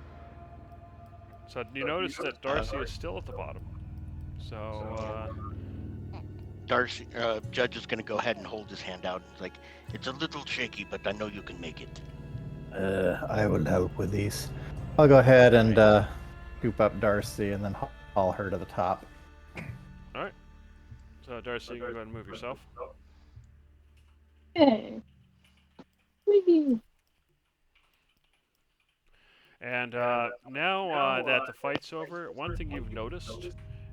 So you notice that Darcy is still at the bottom. So, Darcy, Judge is going to go ahead and hold his hand out. It's like, it's a little shaky, but I know you can make it. I will help with these. I'll go ahead and scoop up Darcy and then haul her to the top. so Darcy, you can go ahead and move yourself. Yay. Whee! And now that the fight's over, one thing you've noticed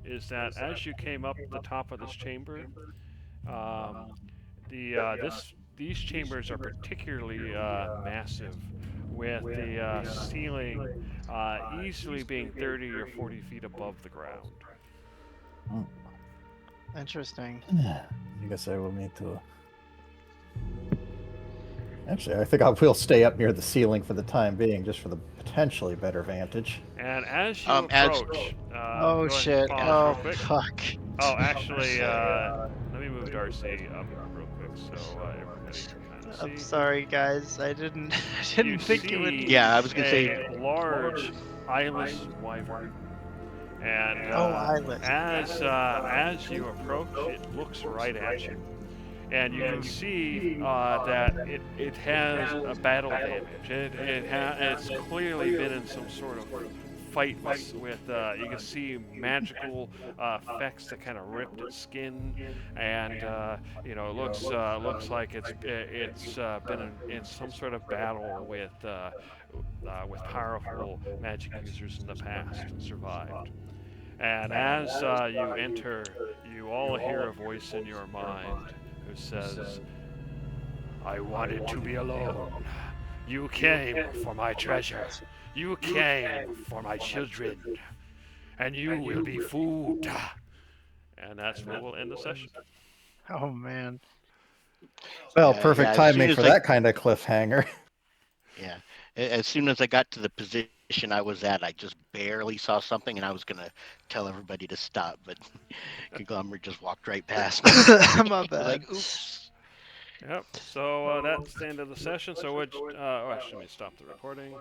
is that as you came up the top of this chamber, these chambers are particularly massive, with the ceiling easily being 30 or 40 feet above the ground. Interesting. I guess I will need to. Actually, I think I will stay up near the ceiling for the time being, just for the potentially better vantage. And as you as- approach, go Oh ahead and shit. pause Oh real quick. fuck. Oh, actually, let me move Darcy up real quick so everybody can kind of see. I'm sorry, guys. I didn't You think it would. see Yeah, I was gonna say- a large eyeless wyvern, and eyeless. as you approach, it looks right at you, and you can see that it has a battle damage. It's clearly been in some sort of fight with you can see magical effects that kind of ripped its skin, and it looks like it's been in some sort of battle with powerful magic users in the past and survived. And as you enter, you all hear a voice in your mind who says, "I wanted to be alone. You came for my treasure. You came for my children. And you will be food." And that's where we'll end the session. Oh man. Well, Yeah, perfect yeah, as soon timing as for I- that kind of cliffhanger. Yeah. As soon as I got to the position I was at, I just barely saw something, and I was gonna tell everybody to stop, but Conglomerate just walked right past me. My bad. Like, oops. Yep. So that's the end of the session. So actually, let me stop the recording.